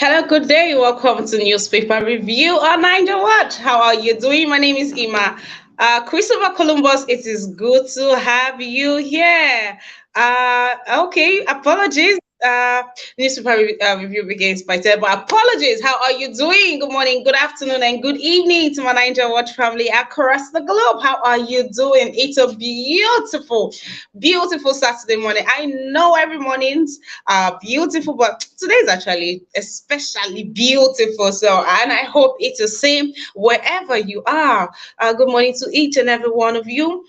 Hello, good day. Welcome to Newspaper Review on Niger Watch. How are you doing? My name is Ima. Christopher Columbus, it is good to have you here. Okay, apologies. Newspaper review begins by 10, but apologies. How are you doing? Good morning, good afternoon, and good evening to my Niger Watch family across the globe. How are you doing? It's a beautiful Saturday morning. I know every morning's beautiful, but today is actually especially beautiful. So, and I hope it's the same wherever you are. Good morning to each and every one of you.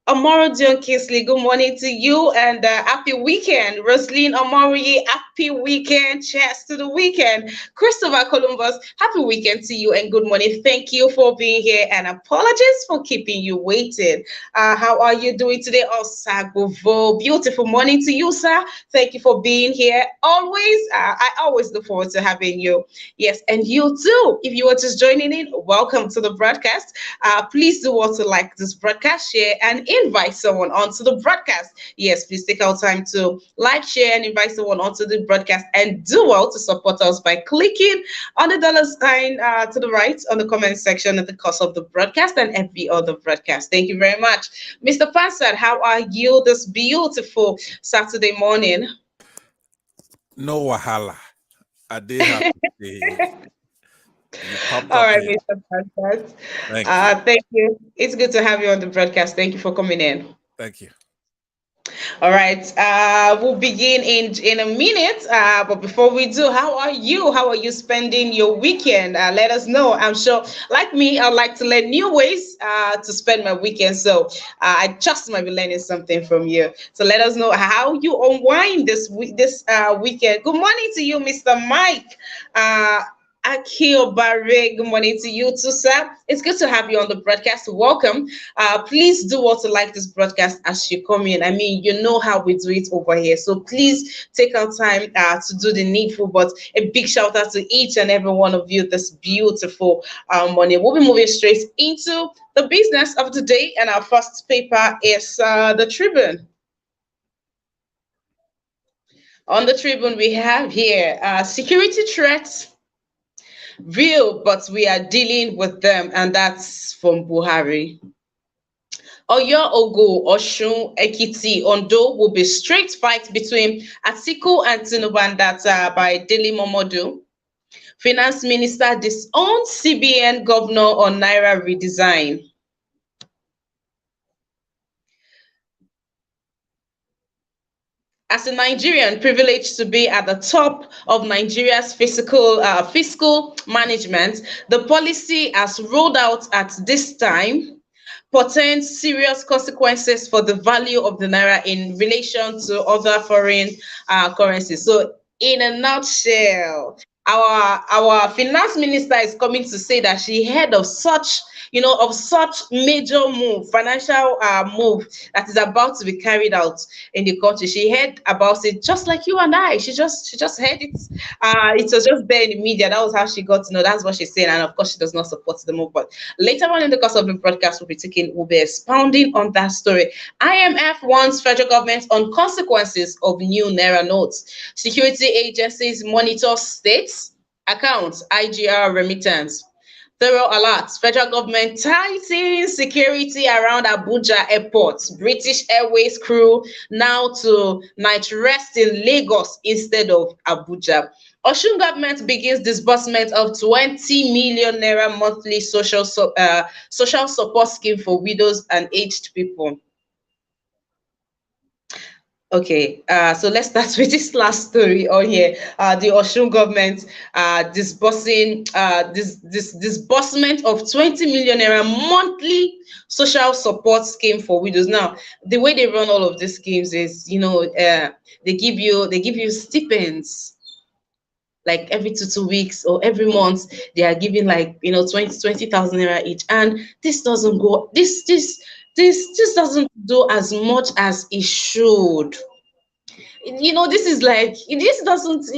Amaro John Kisley, good morning to you and happy weekend. Rosaline Amori, happy weekend. Cheers to the weekend. Christopher Columbus, happy weekend to you and good morning. Thank you for being here and apologies for keeping you waiting. How are you doing today? Oh, Sagovo, beautiful morning to you, sir. Thank you for being here. Always, I always look forward to having you. Yes, and you too. If you are just joining in, welcome to the broadcast. Please do also like this broadcast, share, and invite someone onto the broadcast. Yes, please take our time to like, share, and invite someone onto the broadcast, and do well to support us by clicking on the dollar sign to the right on the comment section at the cost of the broadcast and every other broadcast. Thank you very much. Mr. Fansad, how are you this beautiful Saturday morning? No wahala. I did have to say you popped All up right, here. Mr. Fansad. Thank you. Thank you. It's good to have you on the broadcast. Thank you for coming in. Thank you. All right, we'll begin in a minute. But before we do, how are you? How are you spending your weekend? Let us know. I'm sure, like me, I'd like to learn new ways to spend my weekend. So I just might be learning something from you. So let us know how you unwind this weekend. Good morning to you, Mr. Mike. Akio Barre, good morning to you too, sir. It's good to have you on the broadcast. Welcome. Please do also like this broadcast as you come in. I mean, you know how we do it over here. So please take our time to do the needful. But a big shout out to each and every one of you this beautiful morning. We'll be moving straight into the business of the day. And our first paper is the Tribune. On the Tribune, we have here security threats real, but we are dealing with them, and that's from Buhari. Oyo, Ogo, Oshun, Ekiti, Ondo will be straight fight between Atiku and Tinubu, and that's by Daily Momodu. Finance Minister disowns CBN governor on Naira redesign. As a Nigerian, privileged to be at the top of Nigeria's fiscal management, the policy as rolled out at this time portends serious consequences for the value of the naira in relation to other foreign currencies. So, in a nutshell, our finance minister is coming to say that she heard of such, of such major move, financial move that is about to be carried out in the country. She heard about it just like you and I. She just heard it. It was just there in the media. That was how she got to know. That's what she's saying, and of course, she does not support the move. But later on in the course of the broadcast, we'll be expounding on that story. IMF warns federal government on consequences of new naira notes. Security agencies monitor states accounts, IGR remittance. Thorough alerts. Federal government tightens security around Abuja airport. British Airways crew now to night rest in Lagos instead of Abuja. Osun government begins disbursement of 20 million naira monthly social support scheme for widows and aged people. Okay, so let's start with this last story on here. The Osun government disbursement of 20 million naira monthly social support scheme for widows. Now, the way they run all of these schemes is, they give you stipends like every two weeks or every month. They are giving like 20,000 naira each, and this doesn't go. This doesn't do as much as it should. This is like, this doesn't,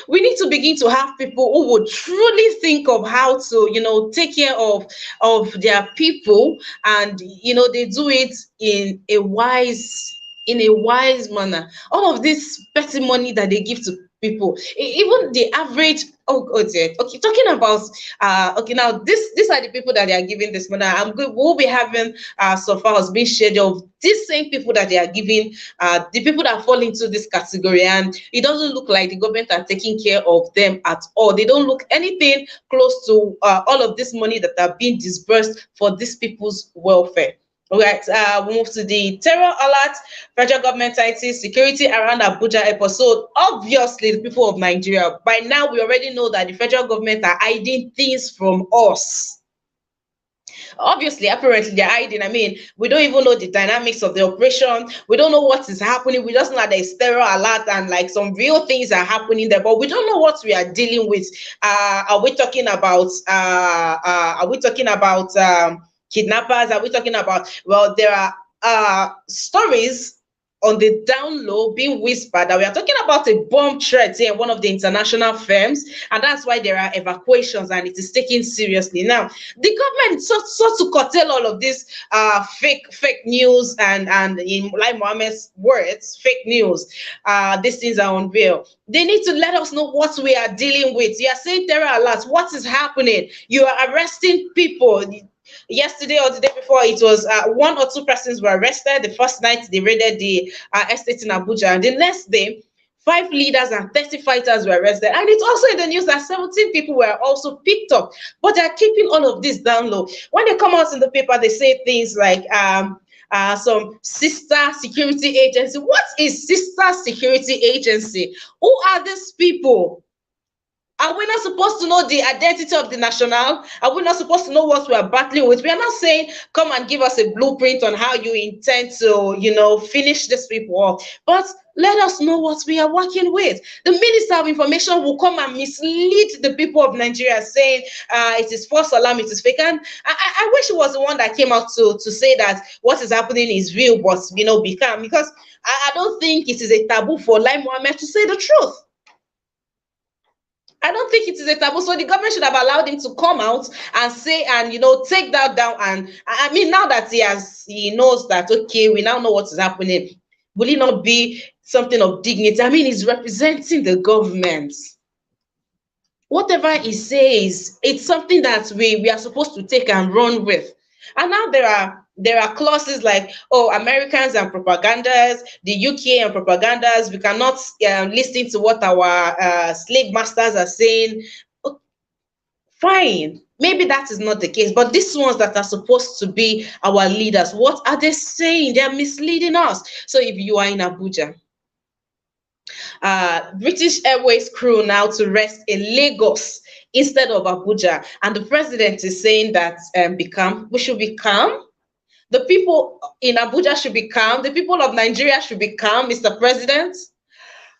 we need to begin to have people who would truly think of how to take care of their people, and they do it in a wise manner. All of this petty money that they give to people. Even the average, oh dear. Okay, talking about okay, now these are the people that they are giving this money. I'm good. We'll be having so far has been scheduled. These same people that they are giving, the people that fall into this category, and it doesn't look like the government are taking care of them at all. They don't look anything close to all of this money that are being disbursed for these people's welfare. All right, we move to the terror alert. Federal government tightens security around Abuja airport. So obviously, the people of Nigeria, by now we already know that the federal government are hiding things from us. Obviously, apparently they're hiding. I mean, we don't even know the dynamics of the operation. We don't know what is happening. We just know that there's terror alert and like some real things are happening there, but we don't know what we are dealing with. Are we talking about kidnappers? Are we talking about, well, there are stories on the down low being whispered that we are talking about a bomb threat here in one of the international firms, and that's why there are evacuations and it is taken seriously. Now, the government sought to curtail all of this fake news and in like Mohammed's words, fake news. These things are unreal. They need to let us know what we are dealing with. You are saying terror alerts. What is happening? You are arresting people. Yesterday or the day before, it was one or two persons were arrested. The first night they raided the estate in Abuja, and the next day 5 leaders and 30 fighters were arrested. And it's also in the news that 17 people were also picked up, but they're keeping all of this down low. When they come out in the paper, they say things like some sister security agency. What is sister security agency? Who are these people? Are we not supposed to know the identity of the national? Are we not supposed to know what we are battling with? We are not saying, come and give us a blueprint on how you intend to, finish this people off. But let us know what we are working with. The Minister of Information will come and mislead the people of Nigeria, saying it is false alarm, it is fake. And I wish it was the one that came out to say that what is happening is real, but, be calm. Because I don't think it is a taboo for Lai Mohammed to say the truth. I don't think it is a taboo. So the government should have allowed him to come out and say and take that down. And I mean, now that he knows that, okay, we now know what is happening, will it not be something of dignity? I mean, he's representing the government. Whatever he says, it's something that we are supposed to take and run with. And now there are clauses like, oh, Americans and propagandas, the UK and propagandas, we cannot listen to what our slave masters are saying. Fine, maybe that is not the case, but these ones that are supposed to be our leaders, what are they saying? They're misleading us. So if you are in Abuja, British Airways crew now to rest in Lagos instead of Abuja, and the president is saying that we should be calm. The people in Abuja should be calm. The people of Nigeria should be calm, Mr. President.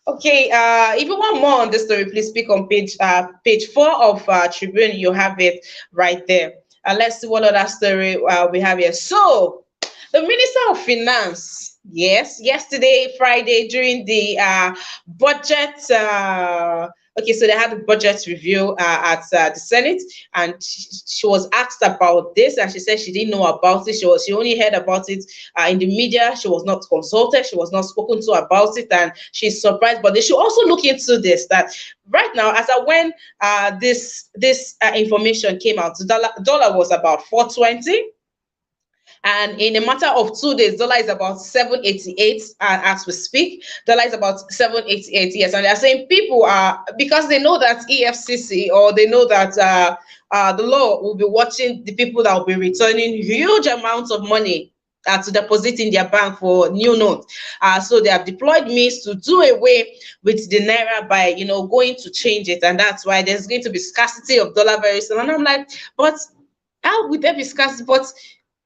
Okay, if you want more on this story, please speak on page 4 of Tribune. You have it right there. Let's see what other story we have here. So, the Minister of Finance, yes, yesterday, Friday, during the budget. Okay, so they had a budget review at the Senate, and she was asked about this, and she said she didn't know about it. She only heard about it in the media. She was not consulted. She was not spoken to about it, and she's surprised. But they should also look into this. That right now, as when this information came out, the dollar was about 420. And in a matter of 2 days, dollar is about 788 as we speak. Dollar is about 788, yes. And they're saying people are, because they know that EFCC, or they know that the law will be watching the people that will be returning huge amounts of money to deposit in their bank for new notes. So they have deployed means to do away with the Naira by, going to change it. And that's why there's going to be scarcity of dollar very soon. And I'm like, but how would there be scarcity? But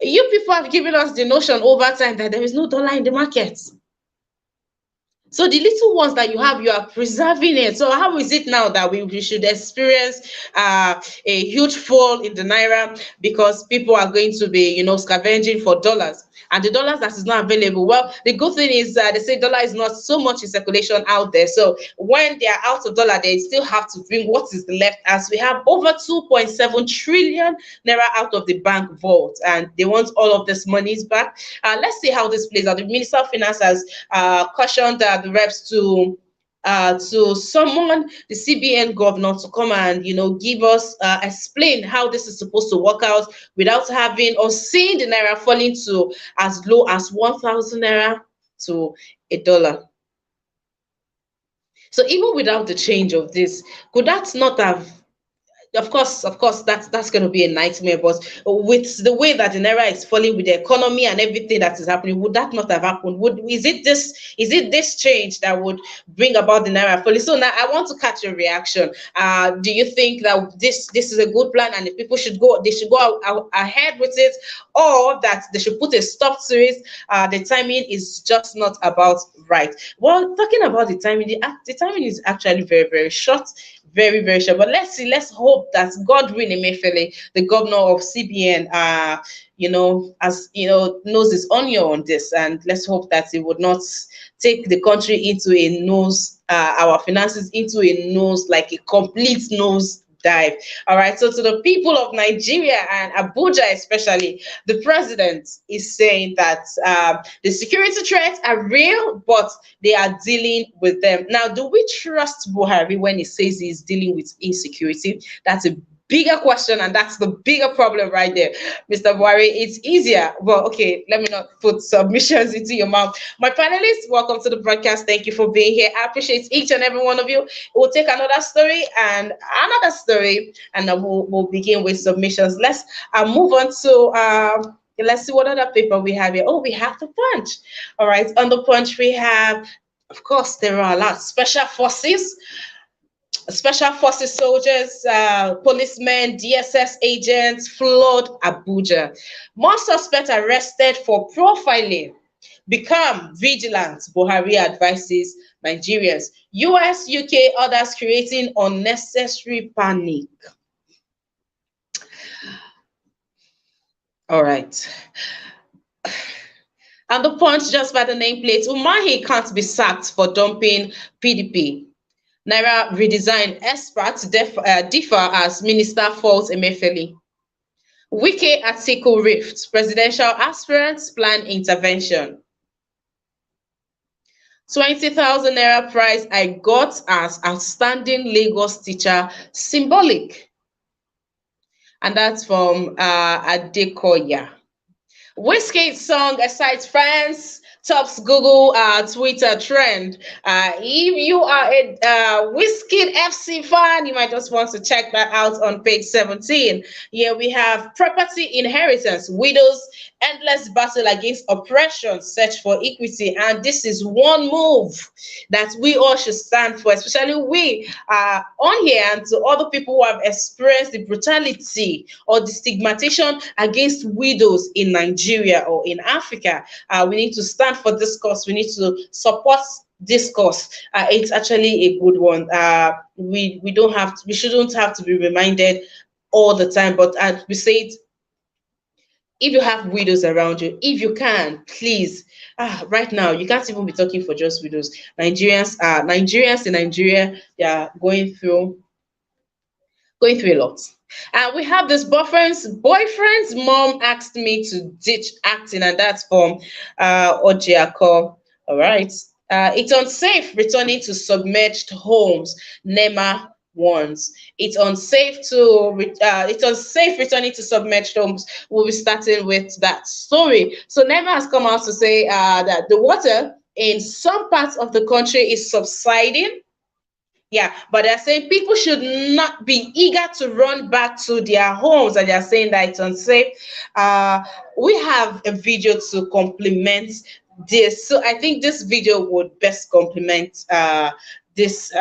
you people have given us the notion over time that there is no dollar in the market. So the little ones that you have, you are preserving it. So how is it now that we should experience a huge fall in the Naira because people are going to be, scavenging for dollars? And the dollars that is not available, well, the good thing is they say dollar is not so much in circulation out there. So when they are out of dollar, they still have to bring what is left, as we have over 2.7 trillion Naira out of the bank vault, and they want all of this monies back. Let's see how this plays out. The Minister of Finance has cautioned the reps to to summon the CBN governor to come and, give us, explain how this is supposed to work out without having or seeing the naira falling to as low as 1,000 naira to $1. So even without the change of this, could that not have, of course, that's going to be a nightmare. But with the way that the naira is falling, with the economy and everything that is happening, would that not have happened? Is it this change that would bring about the naira falling? So now I want to catch your reaction. Do you think that this is a good plan, and if people they should go ahead with it, or that they should put a stop to it? The timing is just not about right. Well, talking about the timing, the timing is actually very, very short, very, very short. But let's see. Let's hope that Godwin Emefiele, the governor of CBN, knows his onion on this, and let's hope that he would not take the country into a nose, our finances into a nose, like a complete nose dive. All right. So to the people of Nigeria and Abuja especially, the president is saying that the security threats are real, but they are dealing with them. Now, do we trust Buhari when he says he's dealing with insecurity? That's a bigger question, and that's the bigger problem right there, Mr. Buhari. It's easier. Well, okay, let me not put submissions into your mouth. My panelists, welcome to the broadcast. Thank you for being here. I appreciate each and every one of you. We'll take another story, and then we'll begin with submissions. Let's move on to let's see what other paper we have here. Oh, we have the Punch. All right, on the Punch we have, of course, there are a lot. Special forces soldiers, policemen, DSS agents flood Abuja. More suspects arrested for profiling. Become vigilant, Buhari advises Nigerians. US, UK, others creating unnecessary panic. All right. And the Punch, just by the nameplate, Umahi can't be sacked for dumping PDP. Naira redesign, experts differ as minister faults Emefiele. Wike article rift, presidential aspirants plan intervention. 20,000 naira prize I got as outstanding Lagos teacher, symbolic. And that's from Adequacy. Whiskey song excites fans, tops Google Twitter trend. If you are a Whiskey FC fan, you might just want to check that out on page 17. Here we have property inheritance, widows, endless battle against oppression, search for equity. And this is one move that we all should stand for, especially we on here, and to other people who have experienced the brutality or the stigmatization against widows in Nigeria or in Africa. We need to stand for this cause. We need to support this cause. It's actually a good one. We shouldn't have to be reminded all the time, but as we say it, if you have widows around you, if you can, please, right now, you can't even be talking for just widows. Nigerians in Nigeria, they are going through a lot. We have this boyfriend's mom asked me to ditch acting, and that's from Ojiako. All right. It's unsafe returning to submerged homes, NEMA warns. It's unsafe returning to submerged homes. We'll be starting with that story. So NEMA has come out to say that the water in some parts of the country is subsiding. Yeah, but they're saying people should not be eager to run back to their homes, and they're saying that it's unsafe. We have a video to complement this. So I think this video would best complement this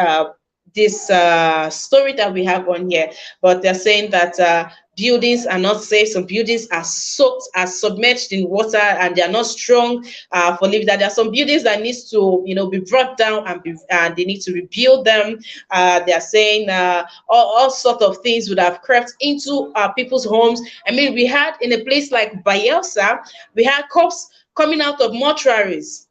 story that we have on here. But they're saying that buildings are not safe. Some buildings are submerged in water, and they are not strong for living. That there are some buildings that needs to, be brought down, and they need to rebuild them. They are saying all sorts of things would have crept into people's homes. I mean, we had in a place like Bayelsa, we had cops coming out of mortuaries,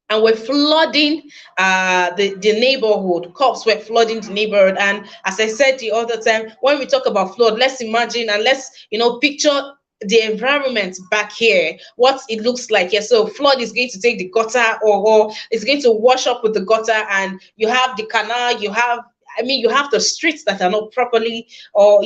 and we're flooding the neighborhood. Cops were flooding the neighborhood. And as I said the other time, when we talk about flood, let's imagine and let's picture the environment back here, what it looks like here. So flood is going to take the gutter, or it's going to wash up with the gutter, and you have the canal, you have, I mean, you have the streets that are not properly, or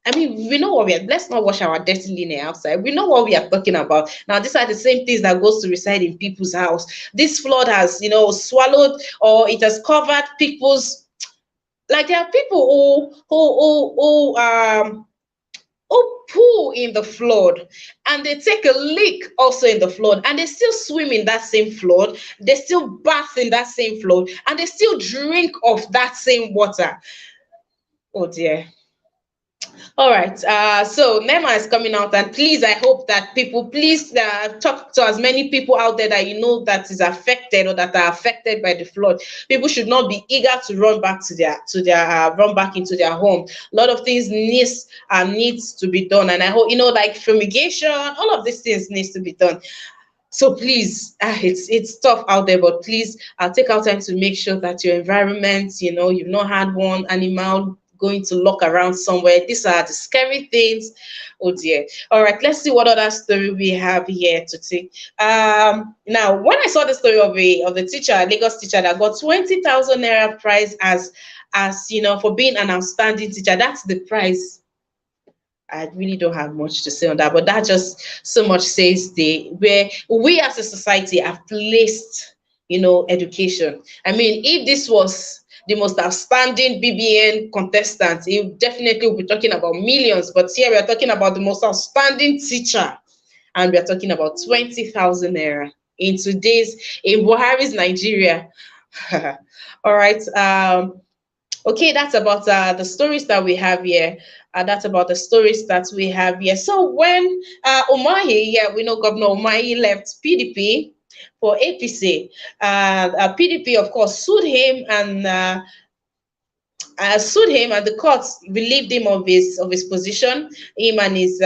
I mean, we know what we are. Let's not wash our dirty linen outside. We know what we are talking about. Now, these are the same things that goes to reside in people's house. This flood has, swallowed, or it has covered people's. Like, there are people who pool in the flood, and they take a leak also in the flood, and they still swim in that same flood. They still bath in that same flood, and they still drink of that same water. Oh dear. All right. So NEMA is coming out, and please, I hope that people, please talk to as many people out there that you know that is affected or that are affected by the flood. People should not be eager to run back to their run back into their home. A lot of things needs to be done, and I hope, like fumigation, all of these things needs to be done. So please, it's tough out there, but please, take out time to make sure that your environment, you've not had one animal going to lock around somewhere. These are the scary things. Oh dear. All right, let's see what other story we have here to take. Now, when I saw the story of the teacher, a Lagos teacher that got 20,000 naira prize as for being an outstanding teacher, that's the prize. I really don't have much to say on that, but that just so much says where we as a society have placed, education. I mean, if this was the most outstanding BBN contestant, he definitely will be talking about millions. But here we are talking about the most outstanding teacher, and we are talking about 20,000 naira in Buhari's Nigeria. All right. Okay, that's about the stories that we have here. That's about the stories that we have here. So when Umahi, we know Governor Umahi left PDP for APC. PDP, of course, sued him, and the courts relieved him of his position, him and his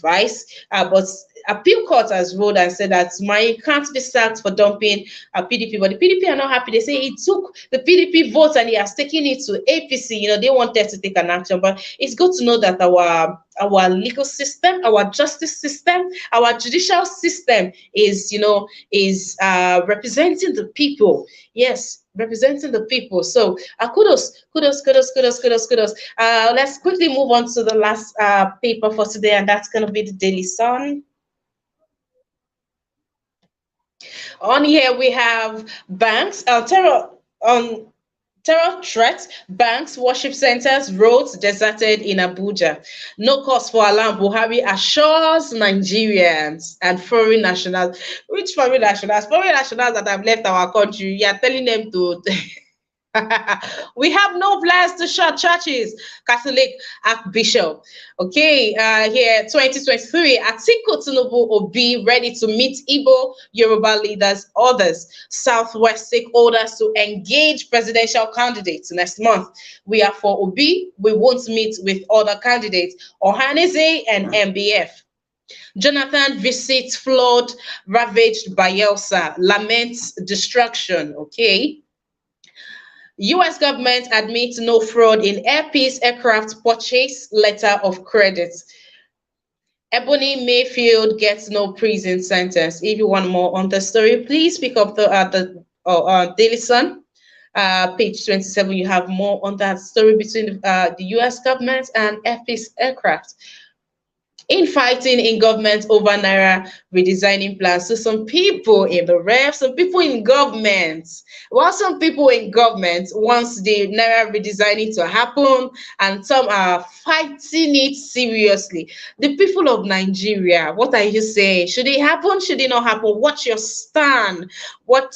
vice. But appeal court has ruled and said that Umahi can't be sacked for dumping PDP. But the PDP are not happy. They say he took the PDP votes and he has taken it to APC. They wanted to take an action, but it's good to know that our legal system, our justice system, our judicial system is representing the people. Yes, representing the people. So kudos. Let's quickly move on to the last paper for today, and that's going to be the Daily Sun. On here we have banks, terror threats, banks, worship centers, roads deserted in Abuja. No cause for alarm. Buhari assures Nigerians and foreign nationals. Which foreign nationals? Foreign nationals that have left our country. You are telling them to we have no plans to shut churches. Catholic Archbishop. Okay, here 2023. Atiku Tinubu Obi ready to meet Igbo, Yoruba leaders, others, Southwest stakeholders to engage presidential candidates next month. We are for Obi. We won't meet with other candidates. Ohaneze and MBF. Jonathan visits flood ravaged Bayelsa, laments destruction. Okay. U.S. government admits no fraud in Air Peace aircraft purchase letter of credit. Ebony Mayfield gets no prison sentence. If you want more on the story, please pick up the Daily Sun, page 27. You have more on that story between the U.S. government and Air Peace aircraft. Infighting in government over Naira redesigning plans. So some people in the ref, some people in government, some people in government wants the Naira redesigning to happen, and some are fighting it seriously. The people of Nigeria, what are you saying? Should it happen? Should it not happen? What's your stand? What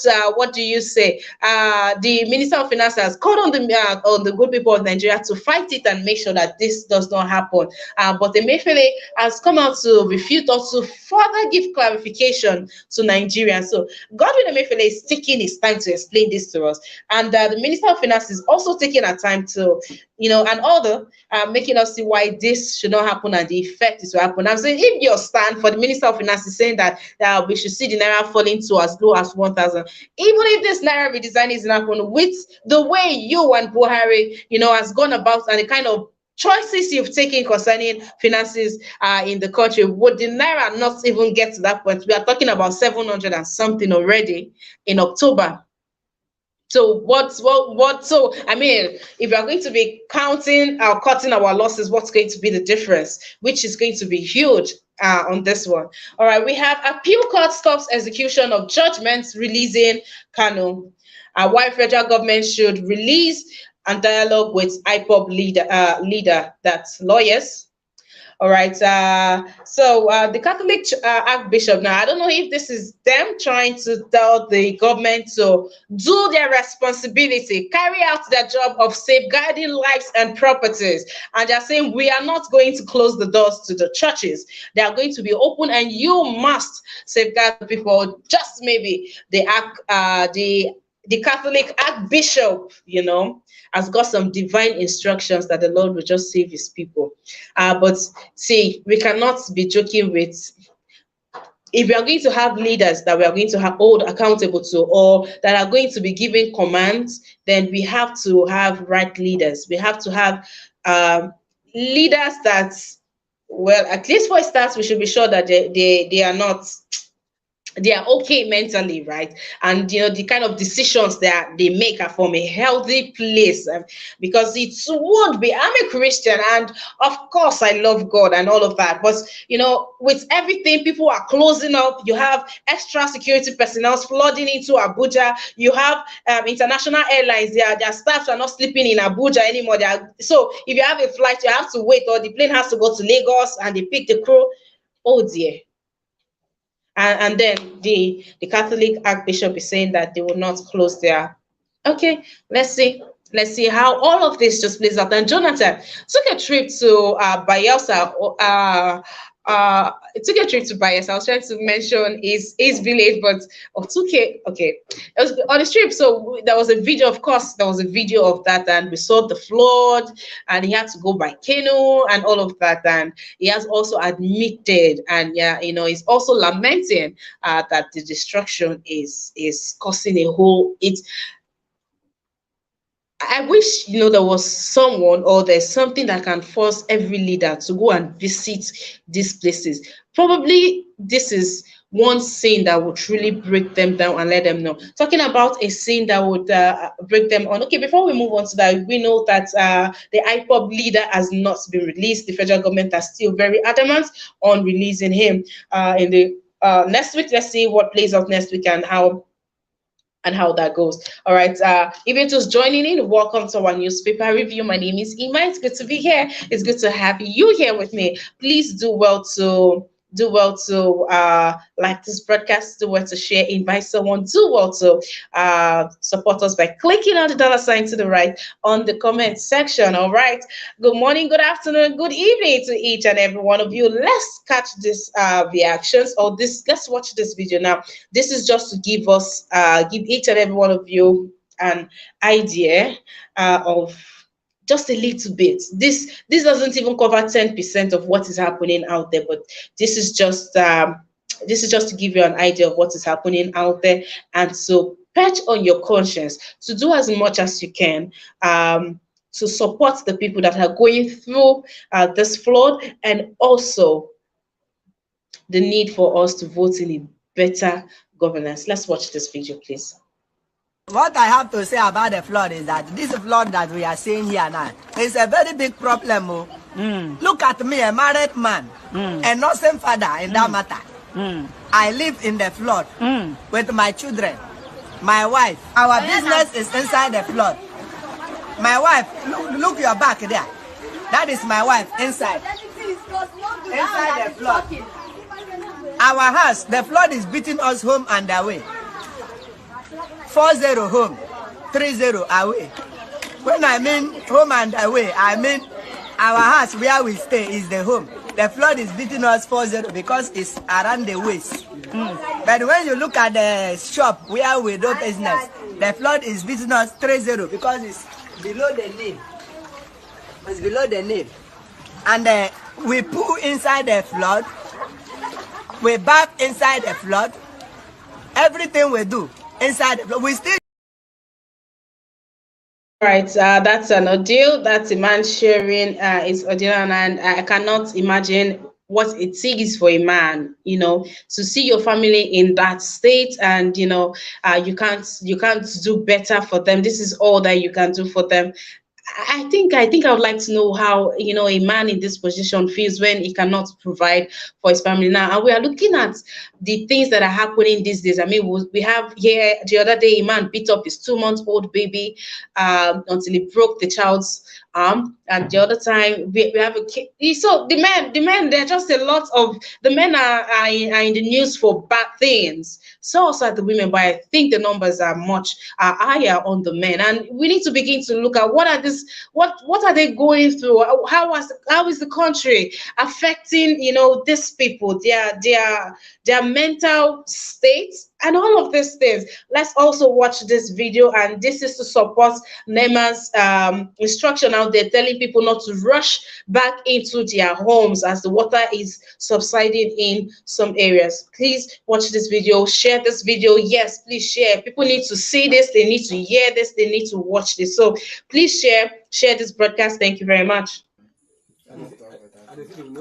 do you say? The Minister of Finance has called on the good people of Nigeria to fight it and make sure that this does not happen. But Emefiele has come out to refute or to further give clarification to Nigerians. So Godwin Emefiele is taking his time to explain this to us, and the Minister of Finance is also taking her time to, and other making us see why this should not happen and the effect is to happen. I'm saying, if your stand for the Minister of Finance is saying that we should see the Naira falling to as low as 1,000, even if this Naira redesign is not happening with the way you and Buhari, has gone about and the kind of choices you've taken concerning finances in the country, would the Naira not even get to that point? We are talking about 700 and something already in October. So so I mean, if we are going to be counting or cutting our losses, what's going to be the difference? Which is going to be huge on this one. All right, we have appeal court stops execution of judgments, releasing Kano. Why federal government should release and dialogue with IPOB leader, that's lawyers. All right. So the Catholic Archbishop, now I don't know if this is them trying to tell the government to do their responsibility, carry out their job of safeguarding lives and properties. And they're saying we are not going to close the doors to the churches. They are going to be open, and you must safeguard the people. Just maybe the Catholic Archbishop, has got some divine instructions that the Lord will just save his people. But see, we cannot be joking with, if we are going to have leaders that we are going to hold accountable to, or that are going to be giving commands, then we have to have right leaders. We have to have leaders that, well, at least for a start, we should be sure that they are not, they are okay mentally, right? And the kind of decisions that they make are from a healthy place, because it won't be, I'm a Christian, and of course I love God and all of that, but with everything, people are closing up. You have extra security personnel flooding into Abuja. You have international airlines, their staffs are not sleeping in Abuja anymore. So if you have a flight, you have to wait, or the plane has to go to Lagos and they pick the crew. Oh dear. And then the Catholic Archbishop is saying that they will not close their. Okay, let's see how all of this just plays out. And Jonathan took a trip to Bayelsa. It took a trip to Bayelsa. I was trying to mention his village, but okay. It was on the trip. So there was a video, of course, there was a video of that, and we saw the flood, and he had to go by canoe and all of that. And he has also admitted, and he's also lamenting that the destruction is causing a whole. I wish there was someone, or there's something that can force every leader to go and visit these places. Probably this is one scene that would truly break them down and let them know. Talking about a scene that would break them on. Okay, before we move on to that, we know that the IPOB leader has not been released. The federal government is still very adamant on releasing him in the next week. Let's see what plays out next week and how that goes. All right. If you're just joining in, welcome to our newspaper review. My name is Ima. It's good to be here. It's good to have you here with me. Please do well to like this broadcast, do well to share, invite someone, do well to support us by clicking on the dollar sign to the right on the comment section. All right, good morning, good afternoon, good evening to each and every one of you. Let's catch this reactions, or let's watch this video now. This is just to give each and every one of you an idea of just a little bit. This doesn't even cover 10% of what is happening out there, but this is just to give you an idea of what is happening out there, and so perch on your conscience to do as much as you can to support the people that are going through this flood, and also the need for us to vote in a better governance. Let's watch this video, please. What I have to say about the flood is that this flood that we are seeing here now is a very big problem. Look at me, a married man, a nursing father in that matter. I live in the flood with my children, my wife. Our business is inside the flood. My wife, look your back there. That is my wife inside the flood. Our house, the flood is beating us home and away. 40 home, 30 away. When I mean home and away, I mean our house where we stay is the home. The flood is beating us 40 because it's around the waist. But when you look at the shop where we do business, the flood is beating us 30 because it's below the knee. It's below the knee. And we pull inside the flood. We bath inside the flood. Everything we do inside the flood. We still Right, that's an ordeal. That's a man sharing his ordeal, and I cannot imagine what it is for a man, to see your family in that state, and you can't do better for them. This is all that you can do for them. I think I would like to know how a man in this position feels when he cannot provide for his family now. And we are looking at the things that are happening these days. I mean, we have here the other day a man beat up his 2-month-old baby until he broke the child's arm, and the other time we have a kid. So the men, there are just a lot of the men are in the news for bad things. So also are the women, but I think the numbers are higher on the men, and we need to begin to look at what are they going through, how is the country affecting these people, their mental states, and all of these things. Let's also watch this video, and this is to support NEMA's instruction out there telling people not to rush back into their homes as the water is subsiding in some areas. Please watch this video, share this video. Yes, please share. People need to see this, they need to hear this, they need to watch this. So please share this broadcast. Thank you very much.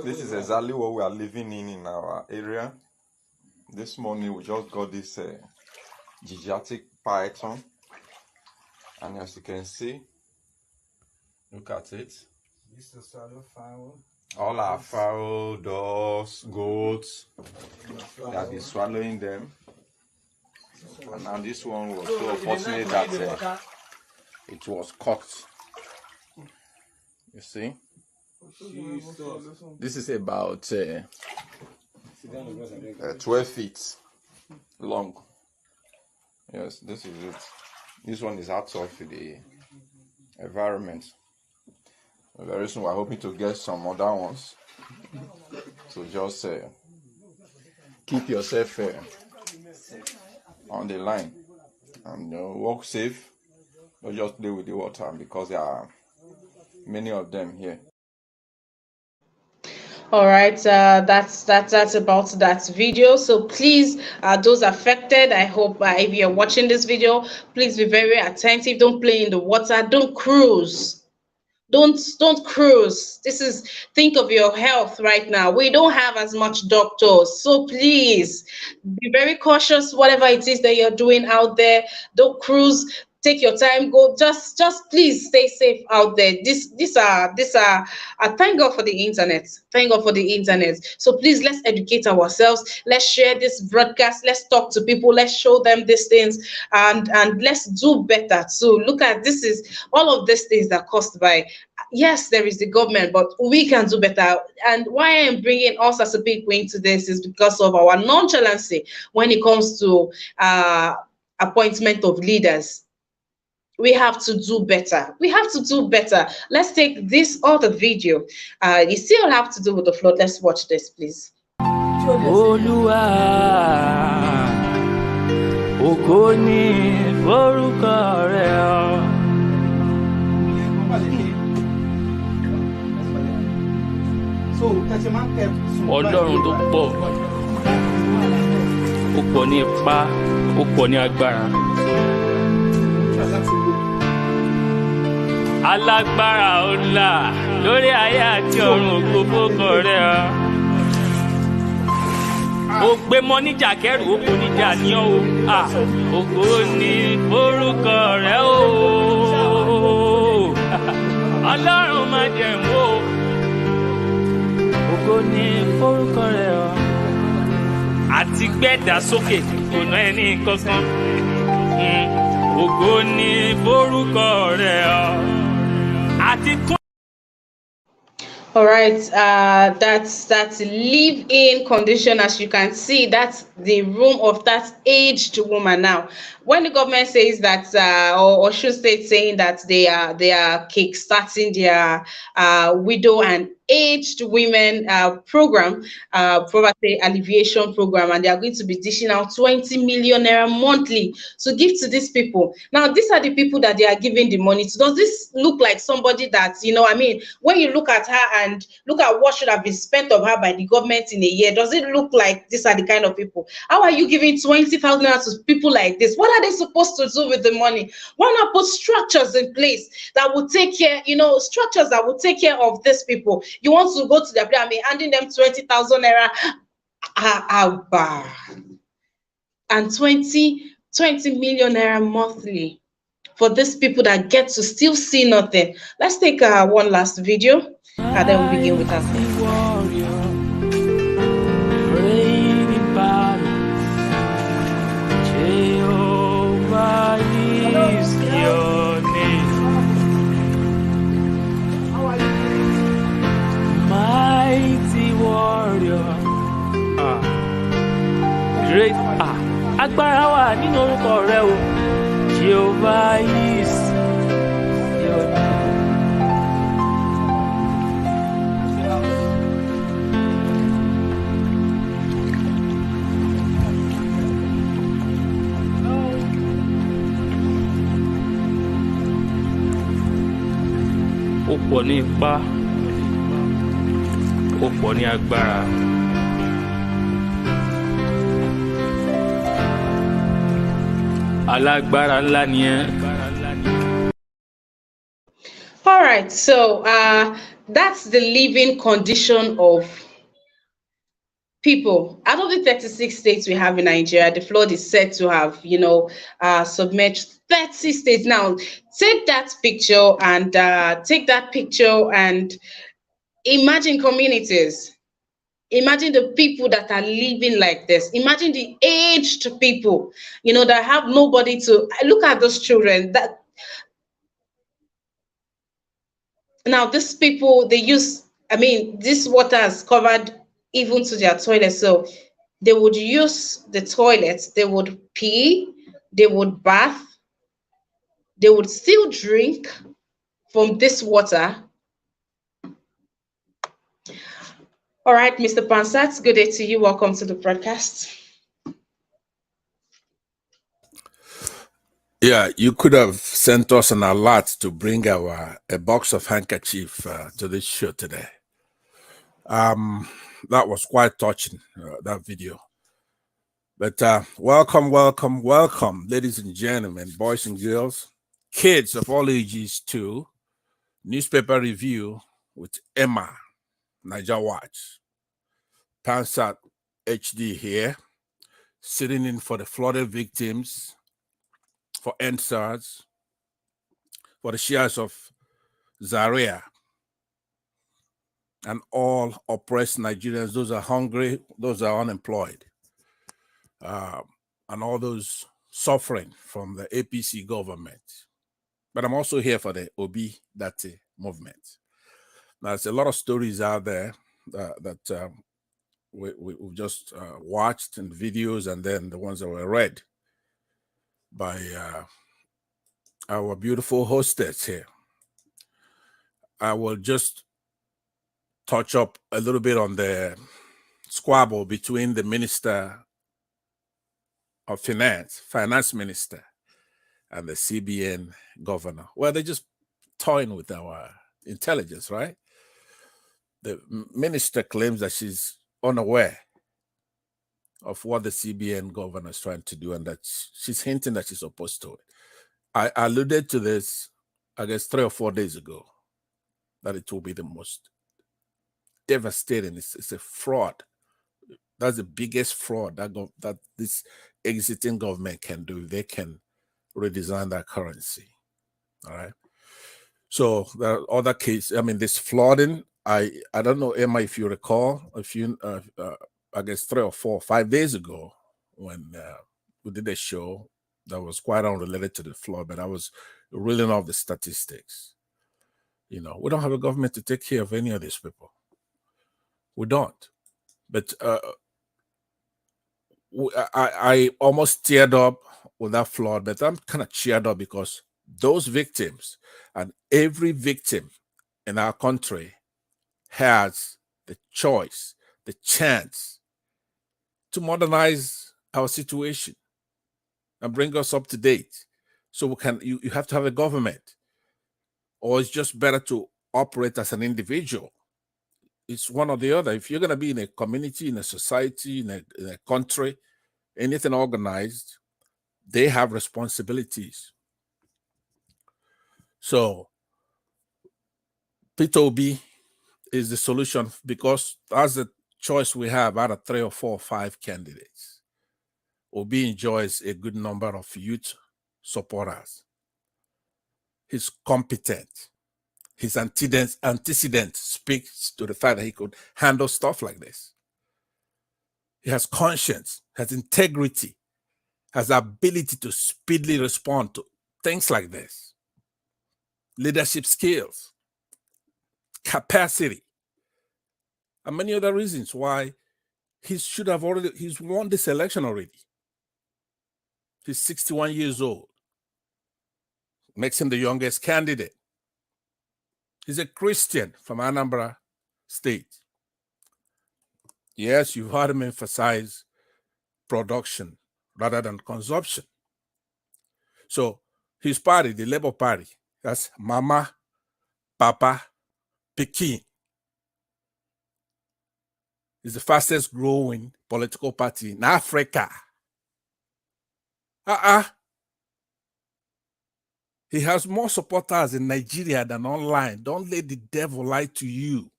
This is exactly what we are living in our area. This morning we just got this gigantic python, and as you can see, look at it. This is swallow fowl. All our fowl, dogs, goats, they have been swallowing them. And now this one was so unfortunate that it was caught. You see? This is about 12 feet long. Yes, this is it. This one is out of the environment. Very soon we're hoping to get some other ones. So just keep yourself on the line and walk safe. Don't just play with the water, because there are many of them here. All right, that's about that video. So please, those affected, I hope if you're watching this video, please be very attentive. Don't play in the water. Don't cruise. Don't cruise. Think of your health right now. We don't have as much doctors, so please be very cautious. Whatever it is that you're doing out there, don't cruise. Take your time. Go. Just please stay safe out there. These are. Thank God for the internet. Thank God for the internet. So please, let's educate ourselves. Let's share this broadcast. Let's talk to people. Let's show them these things, and let's do better. So look at this. Is all of these things that are caused by. Yes, there is the government, but we can do better. And why I am bringing us as a people into this is because of our nonchalancy when it comes to appointment of leaders. We have to do better. We have to do better. Let's take this other video. You still have to do with the flood. Let's watch this, please. Olúwa, ògo ni forúkọ rẹ̀. Ọlọ́run tó pọ̀, ó pọ̀ ní ipá, ó pọ̀ ní agbára. Alágbára ọlá lórí ayé àti ọ̀run, ògo fókọ rẹ̀. Ó gbé mọ́ níjà kẹ́rù, ó kò níjà ní ọ́ o. Ògo ni forúkọ rẹ̀ o. Ọlọ́run máa jẹ̀mú o. Ògo ni forúkọ rẹ̀ o. Àti gbẹ́dà sókè kò ná ẹni kankan. Ògo ni forúkọ rẹ̀ o. All right, that's live-in condition. As you can see, that's the room of that aged woman. Now, when the government says that, or should state saying that they are kickstarting their widow and aged women program, poverty alleviation program, and they are going to be dishing out 20 million naira monthly to give to these people. Now, these are the people that they are giving the money to. Does this look like somebody that, you know, I mean, when you look at her and look at what should have been spent of her by the government in a year, does it look like these are the kind of people? How are you giving 20,000 naira to people like this? What are they supposed to do with the money? Why not put structures in place that will take care, you know, structures that will take care of these people? You want to go to their place and be handing them 20,000 naira, and 20 million naira monthly for these people that get to still see nothing. Let's take one last video, and then we'll begin with us. Agbára wà nínú orúkọ rẹ o, Jehovah is your name. Ó pọ̀ ní ipá, ó pọ̀ ní agbára. Alágbára ńlá ni ẹ́. All right, so that's the living condition of people. Out of the 36 states we have in Nigeria, the flood is said to have, you know, submerged 30 states. Now, take that picture and imagine communities. Imagine the people that are living like this. Imagine the aged people, you know, that have nobody to look at those children. That now these people, they use, I mean, this water has covered even to their toilet. So they would use the toilet, they would pee, they would bath, they would still drink from this water. All right, Mr. Pansat, good day to you. Welcome to the broadcast. Yeah, you could have sent us an alert to bring a box of handkerchief to this show today. That was quite touching, that video. But welcome, ladies and gentlemen, boys and girls, kids of all ages to Newspaper Review with Emma, Niger Watch. Pansat HD here, sitting in for the flooded victims, for NSARS, for the shares of Zaria, and all oppressed Nigerians. Those are hungry, those are unemployed, and all those suffering from the APC government. But I'm also here for the Obi Dati movement. Now, there's a lot of stories out there that we've just watched in videos, and then the ones that were read by our beautiful hostess here. I will just touch up a little bit on the squabble between the Minister of Finance Minister, and the CBN governor. Well, they're just toying with our intelligence, right? The minister claims that she's unaware of what the CBN governor is trying to do, and that she's hinting that she's opposed to it. I alluded to this, I guess, 3 or 4 days ago, that it will be the most devastating. It's a fraud. That's the biggest fraud that this exiting government can do. They can redesign that currency. All right. So there are other cases. I mean, this flooding. I don't know, Emma, if you recall, I guess 3 or 4 or 5 days ago, when we did a show that was quite unrelated to the flood, but I was reeling off the statistics. You know, we don't have a government to take care of any of these people. We don't. But I almost teared up with that flood, but I'm kind of cheered up because those victims and every victim in our country has the choice, the chance to modernize our situation and bring us up to date. So we can, you have to have a government, or it's just better to operate as an individual. It's one or the other. If you're going to be in a community, in a society, in a country, anything organized, they have responsibilities. So P2B is the solution, because that's the choice we have out of 3 or 4 or 5 candidates. Obi enjoys a good number of youth supporters. He's competent. His antecedent speaks to the fact that he could handle stuff like this. He has conscience, has integrity, has the ability to speedily respond to things like this. Leadership skills, capacity, and many other reasons why he should have he's won this election already. He's 61 years old. Makes him the youngest candidate. He's a Christian from Anambra State. Yes, you've heard him emphasize production rather than consumption. So his party, the Labour Party, that's Mama, Papa, Pikin, is the fastest growing political party in Africa. He has more supporters in Nigeria than online. Don't let the devil lie to you.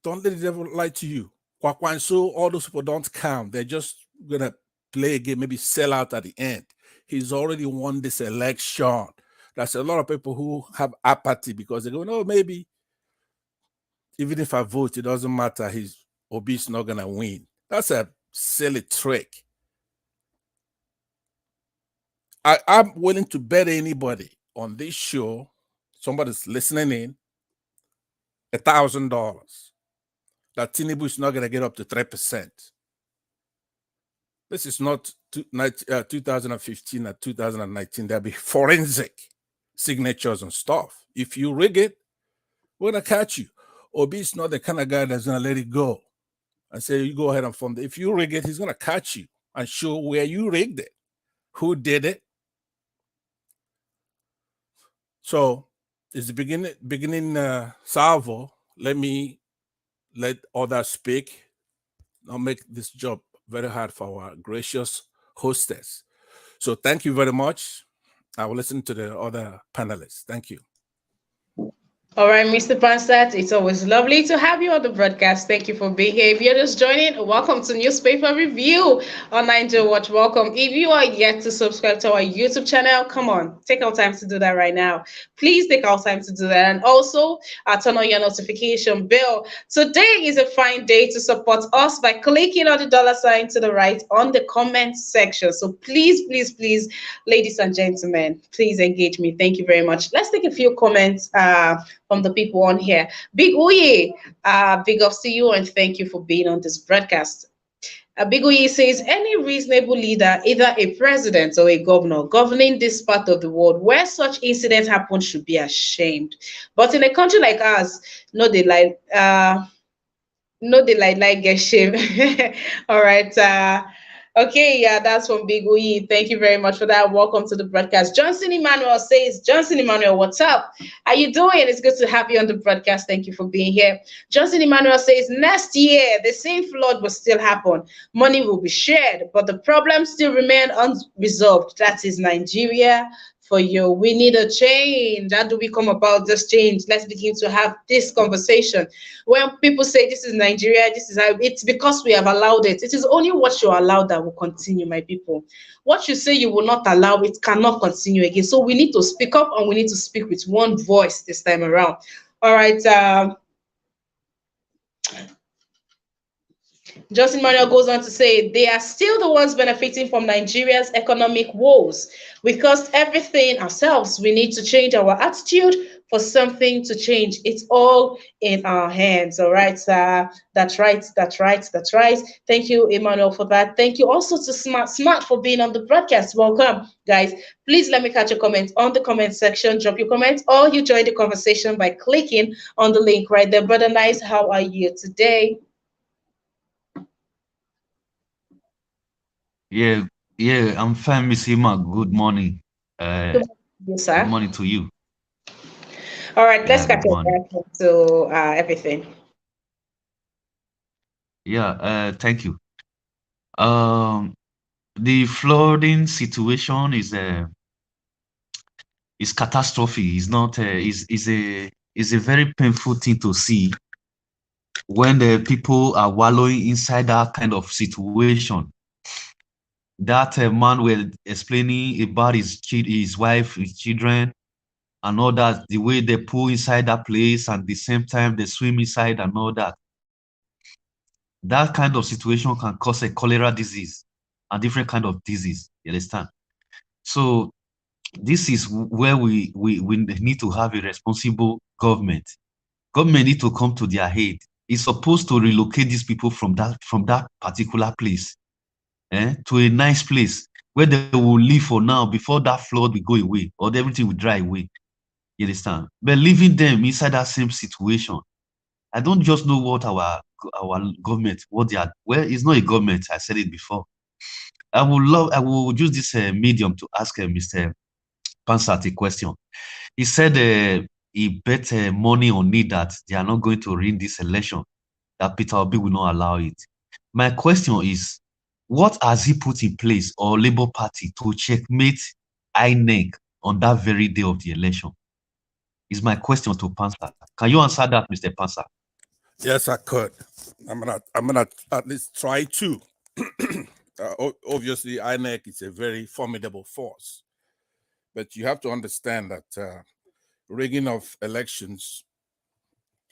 Don't let the devil lie to you. Kwakwanso, all those people don't count. They're just going to play a game, maybe sell out at the end. He's already won this election. There's a lot of people who have apathy because they go, no, maybe even if I vote, it doesn't matter. Obi's not going to win. That's a silly trick. I'm willing to bet anybody on this show, somebody's listening in, $1,000 that Tinubu is not going to get up to 3%. This is not 2015 or 2019. There'll be forensic signatures and stuff. If you rig it, we're going to catch you. Obi is not the kind of guy that's going to let it go and say, you go ahead and form it. If you rig it, he's going to catch you and show where you rigged it, who did it. So it's the beginning salvo. Let others speak. I'll make this job very hard for our gracious hostess. So thank you very much. I will listen to the other panelists. Thank you. All right, Mr. Pansat, it's always lovely to have you on the broadcast. Thank you for being here. If you're just joining, welcome to Newspaper Review on Niger Watch. Welcome. If you are yet to subscribe to our YouTube channel, come on, take our time to do that right now. Please take our time to do that. And also, turn on your notification bell. Today is a fine day to support us by clicking on the $sign to the right on the comment section. So please, please, please, ladies and gentlemen, please engage me. Thank you very much. Let's take a few comments from the people on here. Big Uye, big ups to you and thank you for being on this broadcast. Big Uye says, any reasonable leader, either a president or a governor governing this part of the world where such incidents happen should be ashamed. But in a country like ours, no, they like get shame. All right. Okay, yeah, that's from Big Uyi. Thank you very much for that. Welcome to the broadcast. Johnson Emmanuel says, Johnson Emmanuel, what's up? How you doing? It's good to have you on the broadcast. Thank you for being here. Johnson Emmanuel says, next year, the same flood will still happen. Money will be shared, but the problems still remain unresolved. That is Nigeria for you. We need a change. How do we come about this change? Let's begin to have this conversation. When people say this is Nigeria, this is how, it's because we have allowed it. It is only what you allow that will continue, my people. What you say you will not allow, it cannot continue again. So we need to speak up and we need to speak with one voice this time around. All right. Justin Manuel goes on to say, they are still the ones benefiting from Nigeria's economic woes. We caused everything ourselves. We need to change our attitude for something to change. It's all in our hands. All right. That's right. That's right. That's right. Thank you, Emmanuel, for that. Thank you also to Smart for being on the broadcast. Welcome, guys. Please let me catch your comments on the comment section. Drop your comments, or you join the conversation by clicking on the link right there. Brother Nice, how are you today? Yeah, yeah, I'm fine, Miss Ima. Good morning. Good morning, Good sir. morning to you. All right, let's Yeah, catch good your morning. reaction to everything. Yeah, thank you. The flooding situation is catastrophe. Is not is a very painful thing to see when the people are wallowing inside that kind of situation. That man was explaining about his wife, his children, and all that, the way they pull inside that place and the same time they swim inside and all that. That kind of situation can cause a cholera disease and different kind of disease, you understand? So this is where we need to have a responsible government. Government need to come to their aid. It's supposed to relocate these people from that particular place to a nice place where they will live for now before that flood will go away or everything will dry away. You understand? But leaving them inside that same situation, I don't just know what our government, what they are. Well, it's not a government. I said it before. I will use this medium to ask Mr. Pansat a question. He said he bet money on it that they are not going to win this election, that Peter Obi will not allow it. My question is, what has he put in place or Labour Party to checkmate INEC on that very day of the election? Is my question to Pansat. Can you answer that, Mr. Pansat? Yes, I could. I'm gonna at least try to. Obviously, INEC is a very formidable force, but you have to understand that rigging of elections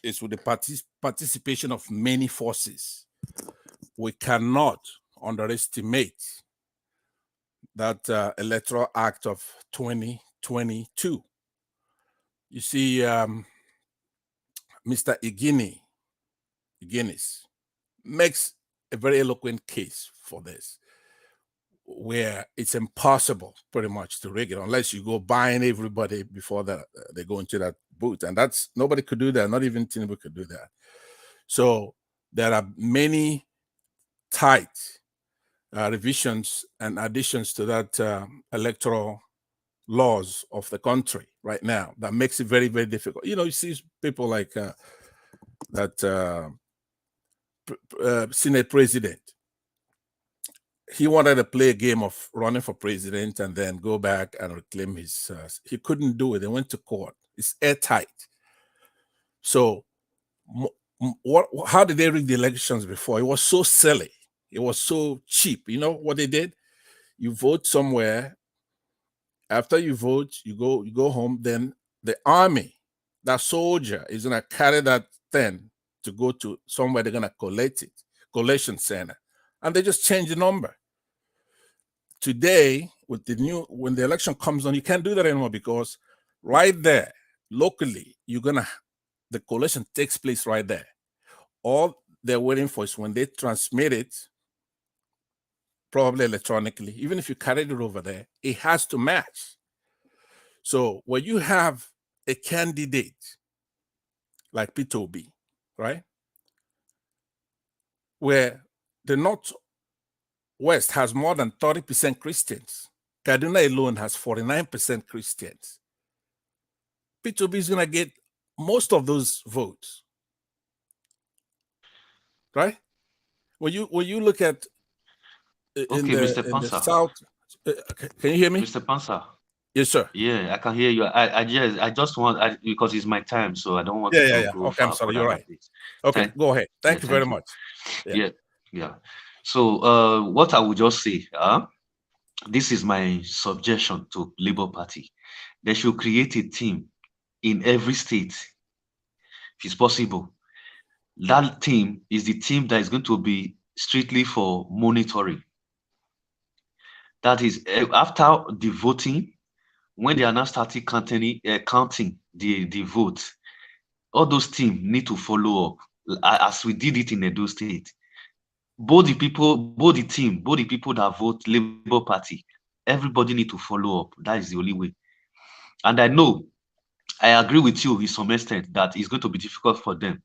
is with the participation of many forces. We cannot underestimate that Electoral Act of 2022. You see, Mr. Iginis makes a very eloquent case for this, where it's impossible pretty much to rig it unless you go buying everybody before they go into that booth. And that's, nobody could do that, not even Tinubu could do that. So there are many tight revisions and additions to that electoral laws of the country right now that makes it very, very difficult. You know, you see people like that Senate president. He wanted to play a game of running for president and then go back and reclaim his. He couldn't do it. They went to court. It's airtight. So, how did they rig the elections before? It was so silly. It was so cheap. You know what they did? You vote somewhere. After you vote, you go home. Then the army, that soldier, is gonna carry that thing to go to somewhere they're gonna collect it, collation center, and they just change the number. Today, with the new, when the election comes on, you can't do that anymore because right there, locally, the collation takes place right there. All they're waiting for is when they transmit it, probably electronically, even if you carried it over there, it has to match. So when you have a candidate like Peter Obi, right, where the Northwest has more than 30% Christians, Kaduna alone has 49% Christians, Peter Obi is going to get most of those votes, right? When you look at in the South, can you hear me, Mr. Pansa? Yes, sir. Yeah, I can hear you. I just want because it's my time, so I don't want to go okay, I'm sorry. You're right. Place. Okay, go ahead. Thank you very much. Yeah. So what I would just say, this is my suggestion to Labour Party. They should create a team in every state, if it's possible. That team is the team that is going to be strictly for monitoring. That is, after the voting, when they are now starting counting, the vote. All those teams need to follow up as we did it in Edo State. Both the people that vote Labour Party, everybody need to follow up. That is the only way. And I agree with you to some extent that it's going to be difficult for them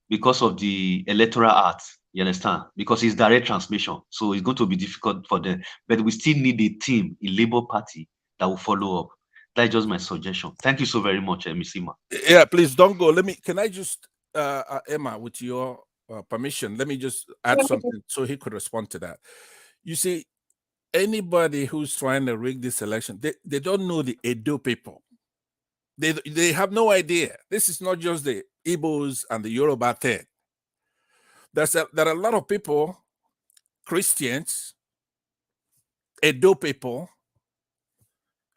because of the Electoral Act. You understand? Because it's direct transmission. So it's going to be difficult for them. But we still need a team in Labour Party that will follow up. That's just my suggestion. Thank you so very much, Miss Emma. Yeah, please don't go. Can I just, Emma, with your permission, let me just add something so he could respond to that. You see, anybody who's trying to rig this election, they don't know the Edo people. They have no idea. This is not just the Igbos and the Yoruba thing. There are a lot of people, Christians, Edo people,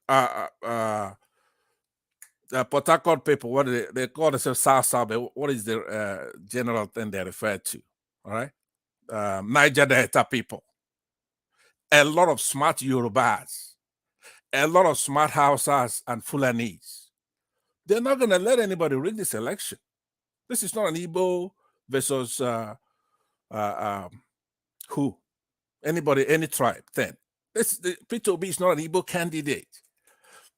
Port Harcourt people, what they call themselves South, what is the general thing they refer to? All right. Niger Delta people, a lot of smart Yorubas, a lot of smart Hausas and Fulanese. They're not going to let anybody rig this election. This is not an Igbo versus who? Anybody, any tribe. Then the P2B is not an Igbo candidate.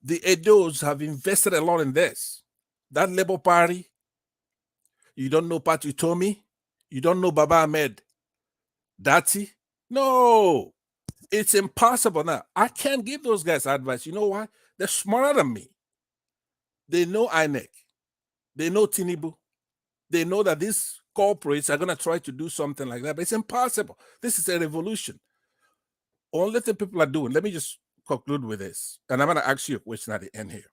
The Edos have invested a lot in this. That Labour Party, you don't know Pat Utomi, you don't know Baba Ahmed Dati. No, it's impossible now. I can't give those guys advice. You know why? They're smarter than me. They know INEC. They know Tinubu. They know that these corporates are going to try to do something like that, but it's impossible. This is a revolution. Only thing people are doing, let me just conclude with this, and I'm going to ask you a question at the end here.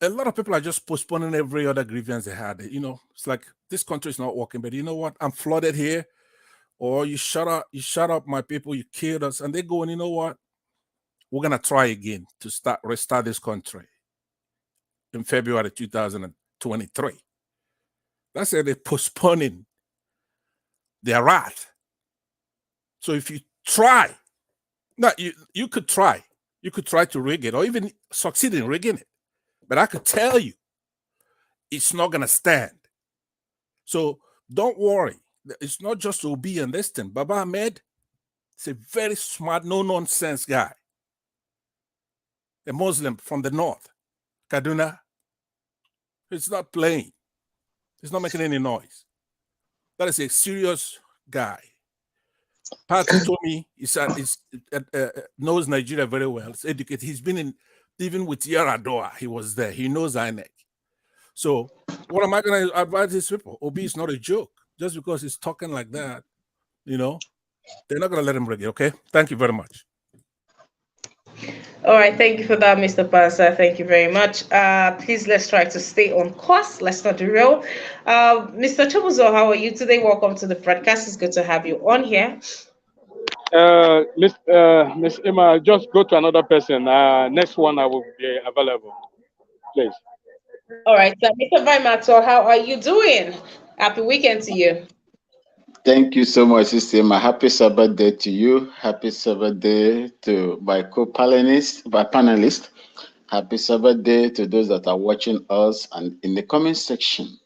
A lot of people are just postponing every other grievance they had. You know, it's like this country is not working, but you know what? I'm flooded here, or you shut up my people, you killed us, and they go, and you know what? We're going to try again to restart this country in February 2023. That's why they're postponing their wrath. So if you try, now you could try to rig it or even succeed in rigging it. But I could tell you, it's not going to stand. So don't worry. It's not just Obi and this thing. Baba Ahmed is a very smart, no-nonsense guy. A Muslim from the north, Kaduna. It's not playing. He's not making any noise. That is a serious guy. Pat Utomi knows Nigeria very well. He's educated. He's been even with Yaradua. He was there. He knows INEC. So what am I going to advise these people? Obi is not a joke. Just because he's talking like that, you know, they're not going to let him rig it, okay? Thank you very much. All right, thank you for that, Mr. Pansa. Thank you very much. Please, let's try to stay on course. Let's not derail. Mr. Chobuzo, how are you today? Welcome to the broadcast. It's good to have you on here. Miss Emma, just go to another person. Next one, I will be available, please. All right, so Mr. Vaimato, how are you doing? Happy weekend to you. Thank you so much, Sister Emma. Happy Sabbath day to you. Happy Sabbath day to my panelist. Happy Sabbath day to those that are watching us and in the comment section.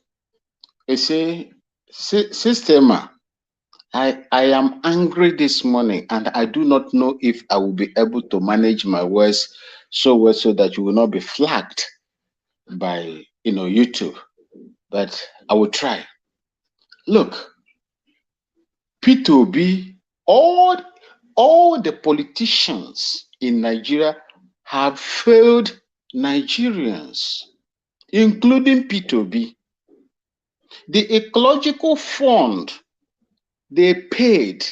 You see, Sister Emma, I am angry this morning and I do not know if I will be able to manage my words so well so that you will not be flagged by YouTube. But I will try. Look, P2B, all the politicians in Nigeria have failed Nigerians, including P2B. The ecological fund they paid,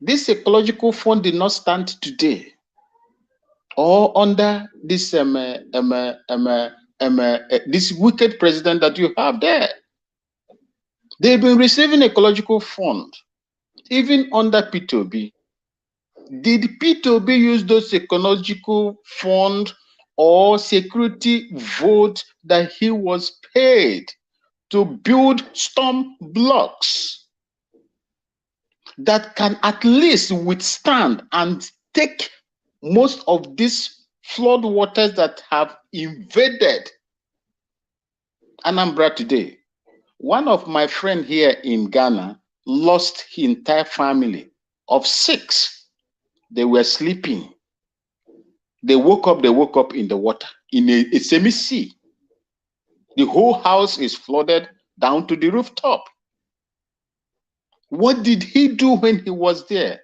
this ecological fund did not stand today or under this this wicked president that you have there. They've been receiving ecological fund even under P2B. Did P2B use those ecological fund or security vote that he was paid to build storm blocks that can at least withstand and take most of these flood waters that have invaded Anambra today. One of my friends here in Ghana lost his entire family of 6. They were sleeping. They woke up in the water, in a semi-sea. The whole house is flooded down to the rooftop. What did he do when he was there?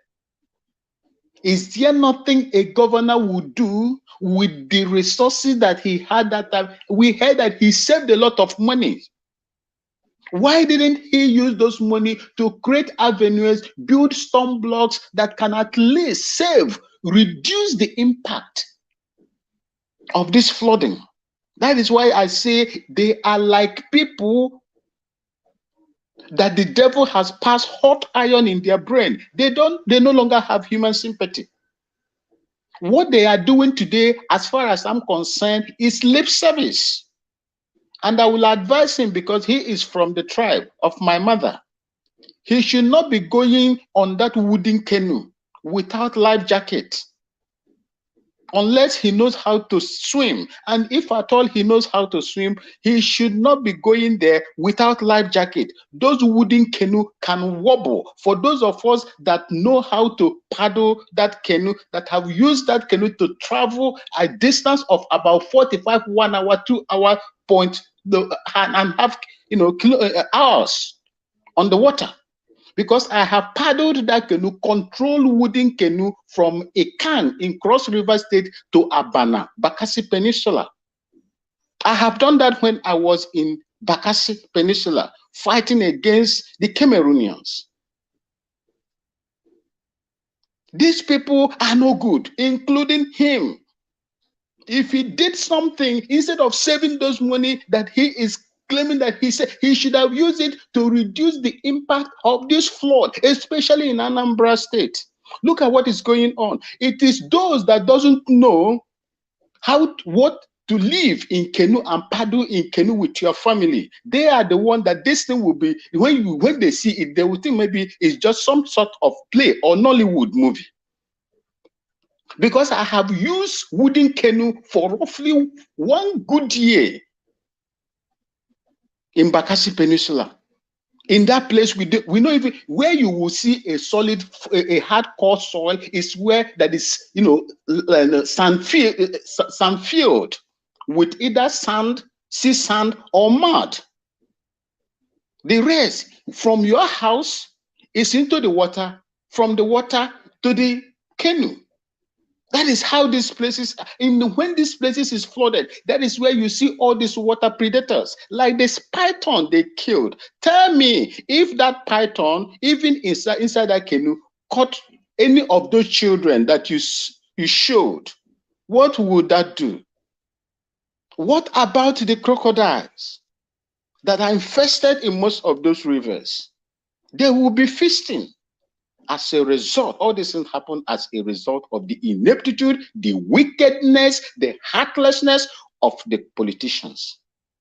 Is there nothing a governor would do with the resources that he had that time? We heard that he saved a lot of money. Why didn't he use those money to create avenues, build storm blocks that can at least save, reduce the impact of this flooding? That is why I say they are like people that the devil has passed hot iron in their brain. They no longer have human sympathy. What they are doing today, as far as I'm concerned, is lip service. And I will advise him, because he is from the tribe of my mother. He should not be going on that wooden canoe without life jacket, unless he knows how to swim. And if at all he knows how to swim, he should not be going there without life jacket. Those wooden canoe can wobble. For those of us that know how to paddle that canoe, that have used that canoe to travel a distance of about 45, 1 hour, 2 hour point and have hours on the water. Because I have paddled that canoe, controlled wooden canoe from Ikan in Cross River State to Abana, Bakassi Peninsula. I have done that when I was in Bakassi Peninsula, fighting against the Cameroonians. These people are no good, including him. If he did something, instead of saving those money that he is claiming that he said, he should have used it to reduce the impact of this flood, especially in Anambra State. Look at what is going on. It is those that doesn't know what to live in canoe and paddle in canoe with your family. They are the one that this thing will be, when they see it, they will think maybe it's just some sort of play or Nollywood movie. Because I have used wooden canoe for roughly 1 good year in Bakassi Peninsula. In that place, we know even where you will see a solid, a hardcore soil is where that is, sand field with either sand, sea sand, or mud. The rest from your house is into the water, from the water to the canoe. That is how these places, when these places is flooded, that is where you see all these water predators, like this python they killed. Tell me, if that python, even inside that canoe, caught any of those children that you showed, what would that do? What about the crocodiles that are infested in most of those rivers? They will be feasting. As a result, all these things happen as a result of the ineptitude, the wickedness, the heartlessness of the politicians.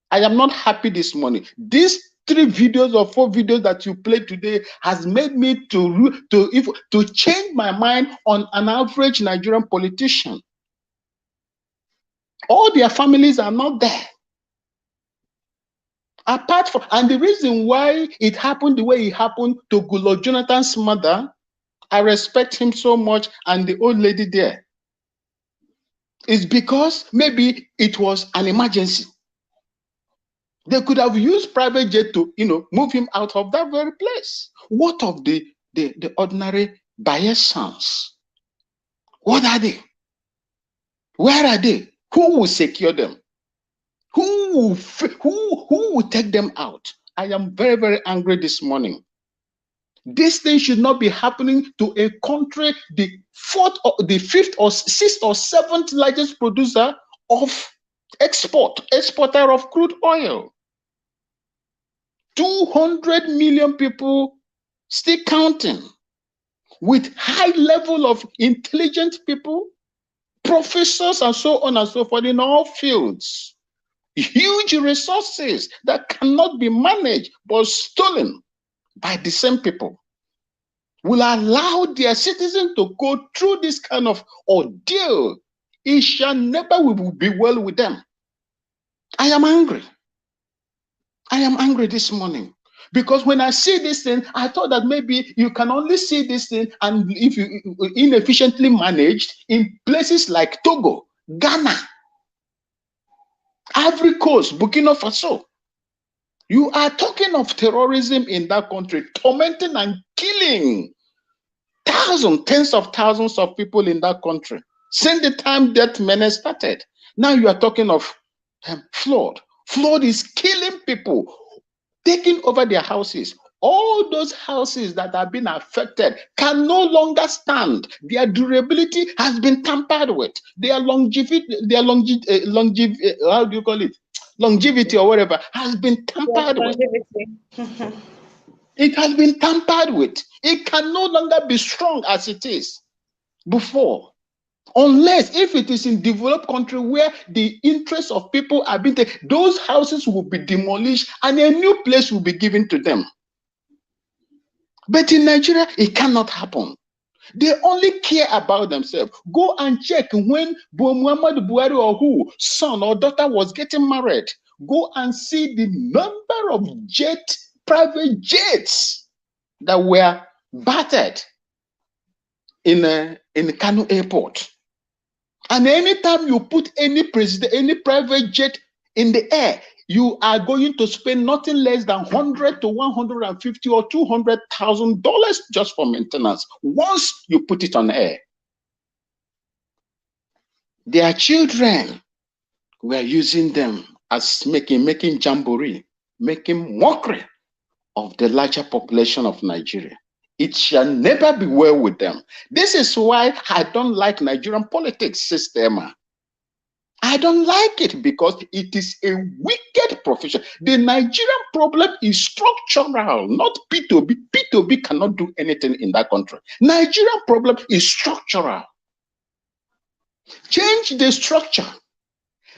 I am not happy this morning. These 3 videos or 4 videos that you played today has made me to change my mind on an average Nigerian politician. All their families are not there. Apart from, and the reason why it happened the way it happened to Goodluck Jonathan's mother, I respect him so much, and the old lady there, is because maybe it was an emergency. They could have used private jet to, move him out of that very place. What of the ordinary Bayelsans? What are they? Where are they? Who will secure them? Who will take them out? I am very, very angry this morning. This thing should not be happening to a country, the 4th or the 5th or 6th or 7th largest producer of exporter of crude oil. 200 million people still counting, with high level of intelligent people, professors and so on and so forth in all fields. Huge resources that cannot be managed but stolen by the same people, will allow their citizens to go through this kind of ordeal. It shall never will be well with them. I am angry. I am angry this morning. Because when I see this thing, I thought that maybe you can only see this thing, and if you inefficiently managed in places like Togo, Ghana, Ivory Coast, Burkina Faso. You are talking of terrorism in that country, tormenting and killing thousands, tens of thousands of people in that country since the time death menace started. Now you are talking of flood. Flood is killing people, taking over their houses. All those houses that have been affected can no longer stand. Their durability has been tampered with. Their longevity, how do you call it? Longevity or whatever has been tampered with. It has been tampered with. It can no longer be strong as it is before. Unless if it is in developed country where the interests of people are being taken, those houses will be demolished and a new place will be given to them. But in Nigeria, it cannot happen. They only care about themselves. Go and check when Muhammad Buhari or who son or daughter was getting married. Go and see the number of private jets that were battered in Kano airport. And anytime you put any private jet in the air, you are going to spend nothing less than $100 to $150 or $200,000 just for maintenance once you put it on air. Their children were using them as making jamboree, making mockery of the larger population of Nigeria. It shall never be well with them. This is why I don't like Nigerian politics system. I don't like it because it is a wicked profession. The Nigerian problem is structural, not P2B. P2B cannot do anything in that country. Nigerian problem is structural. Change the structure.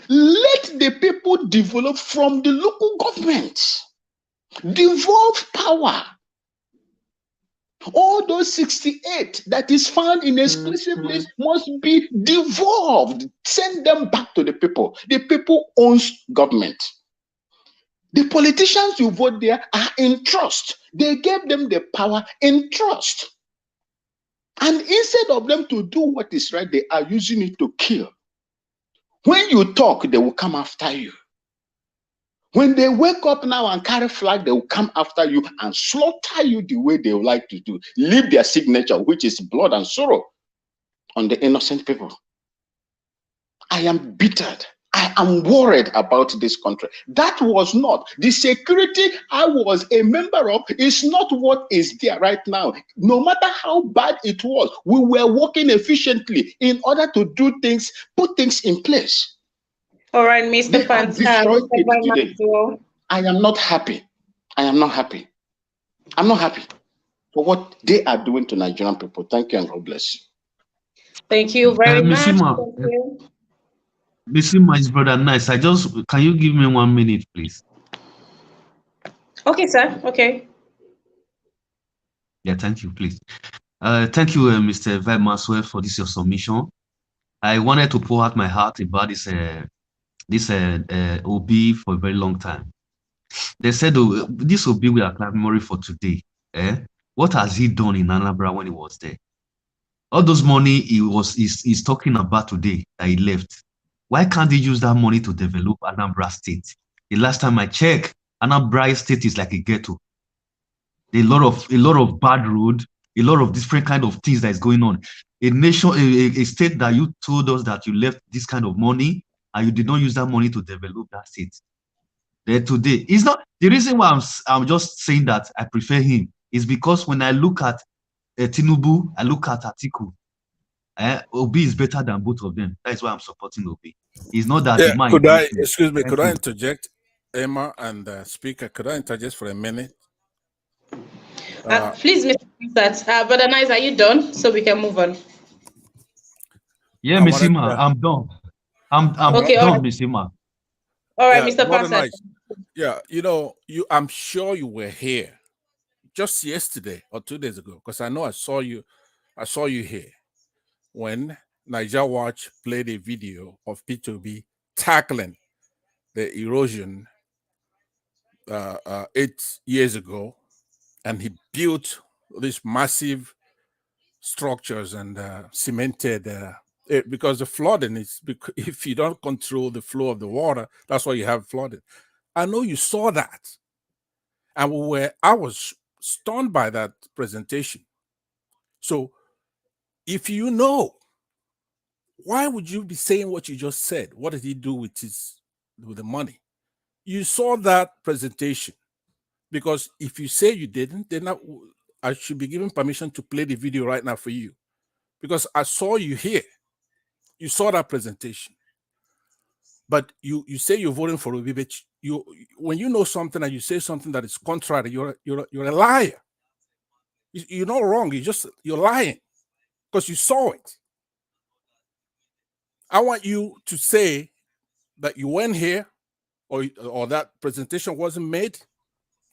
Let the people develop from the local government. Devolve power. All those 68 that is found in exclusive list must be devolved. Send them back to the people. The people owns government. The politicians you vote there are in trust. They gave them the power in trust. And instead of them to do what is right, they are using it to kill. When you talk, they will come after you. When they wake up now and carry flag, they will come after you and slaughter you the way they would like to do. Leave their signature, which is blood and sorrow, on the innocent people. I am bittered. I am worried about this country. That was not the security I was a member of, is not what is there right now. No matter how bad it was, we were working efficiently in order to do things, put things in place. All right, Mr. Pants. I am not happy. I am not happy. I'm not happy for what they are doing to Nigerian people. Thank you and God bless you. Thank you very much. Mr. My brother, nice. Can you give me 1 minute, please? Okay, sir. Okay. Yeah, thank you, please. Thank you, Mr. Maswell, for this your submission. I wanted to pour out my heart about this OB for a very long time. They said this OB will have memory for today. What has he done in Anambra when he was there? All those money he's talking about today that he left. Why can't he use that money to develop Anambra State? The last time I checked, Anambra State is like a ghetto. A lot of bad road, a lot of different kind of things that is going on. A state that you told us that you left this kind of money and you did not use that money to develop that state. There today is not the reason why I'm just saying that I prefer him is because when I look at Tinubu, I look at Atiku. Obi is better than both of them. That is why I'm supporting Obi. It's not that the man. Could I interject, Emma and Speaker? Could I interject for a minute? Please, Mr. Brother Nice, are you done? So we can move on. Yeah, Miss Ima, I'm done. I'm okay, done, right. Miss Ima. All right, Mr. Pastor. Nice. Yeah, I'm sure you were here just yesterday or 2 days ago, because I know I saw you here when Niger Watch played a video of P2B tackling the erosion 8 years ago, and he built these massive structures and cemented it, because the flooding is, if you don't control the flow of the water, that's why you have flooding. I know you saw that, and I was stunned by that presentation. So if you know, why would you be saying what you just said? What did he do with the money? You saw that presentation, because if you say you didn't, then I should be given permission to play the video right now for you, because I saw you here. You saw that presentation, but you say you're voting for Obi, but when you know something and you say something that is contrary, you're a liar. You're not wrong. You're lying because you saw it. I want you to say that you went here, or that presentation wasn't made.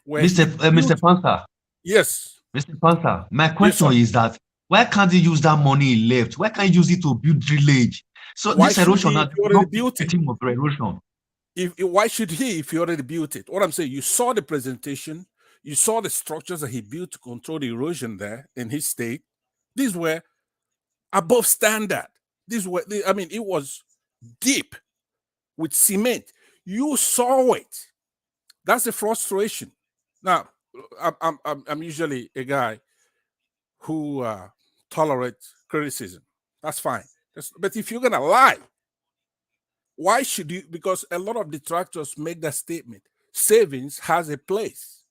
Mr. Panther. Yes. Mr. Panther, my question is that why can't you use that money he left? Why can't you use it to build drillage? So why this erosion he, not built it? Of erosion. Why should he if he already built it? What I'm saying, you saw the presentation, you saw the structures that he built to control the erosion there in his state. These were above standard. These were, it was deep with cement. You saw it. That's the frustration. Now, I'm usually a guy who tolerates criticism. That's fine. But if you're gonna lie, why should you? Because a lot of detractors make that statement. Savings has a place.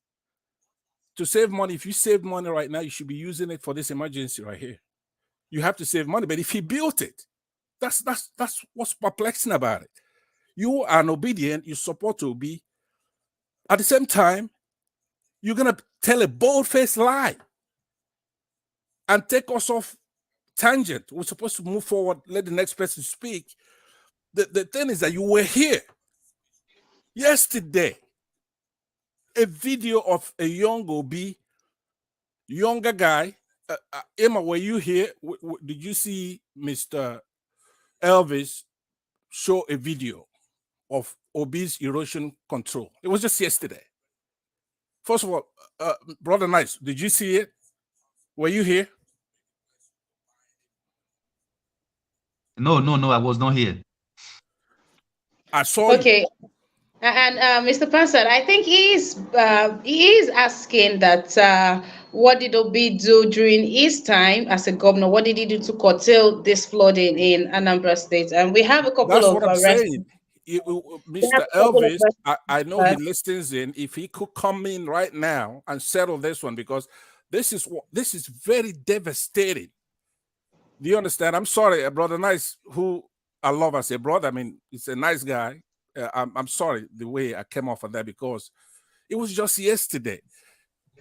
To save money, if you save money right now, you should be using it for this emergency right here. You have to save money. But if he built it, that's what's perplexing about it. You are an obedient, you support to be. At the same time, you're gonna tell a bold-faced lie and take us off tangent. We're supposed to move forward, let the next person speak. The thing is that you were here yesterday. A video of a younger guy. Emma, were you here? Did you see Mr. Elvis show a video of Obi's erosion control? It was just yesterday. First of all, Brother Nice, did you see it? Were you here? No, I was not here. I saw you. Okay. And Mr. Pansad, I think he is asking that what did Obi do during his time as a governor? What did he do to curtail this flooding in Anambra State? And we have a couple That's of what I'm saying. Mr. Elvis, I know he listens in. If he could come in right now and settle this one, because this is very devastating. Do you understand? I'm sorry, Brother Nice, who I love as a brother. I mean, he's a nice guy. I'm sorry the way I came off of that, because it was just yesterday.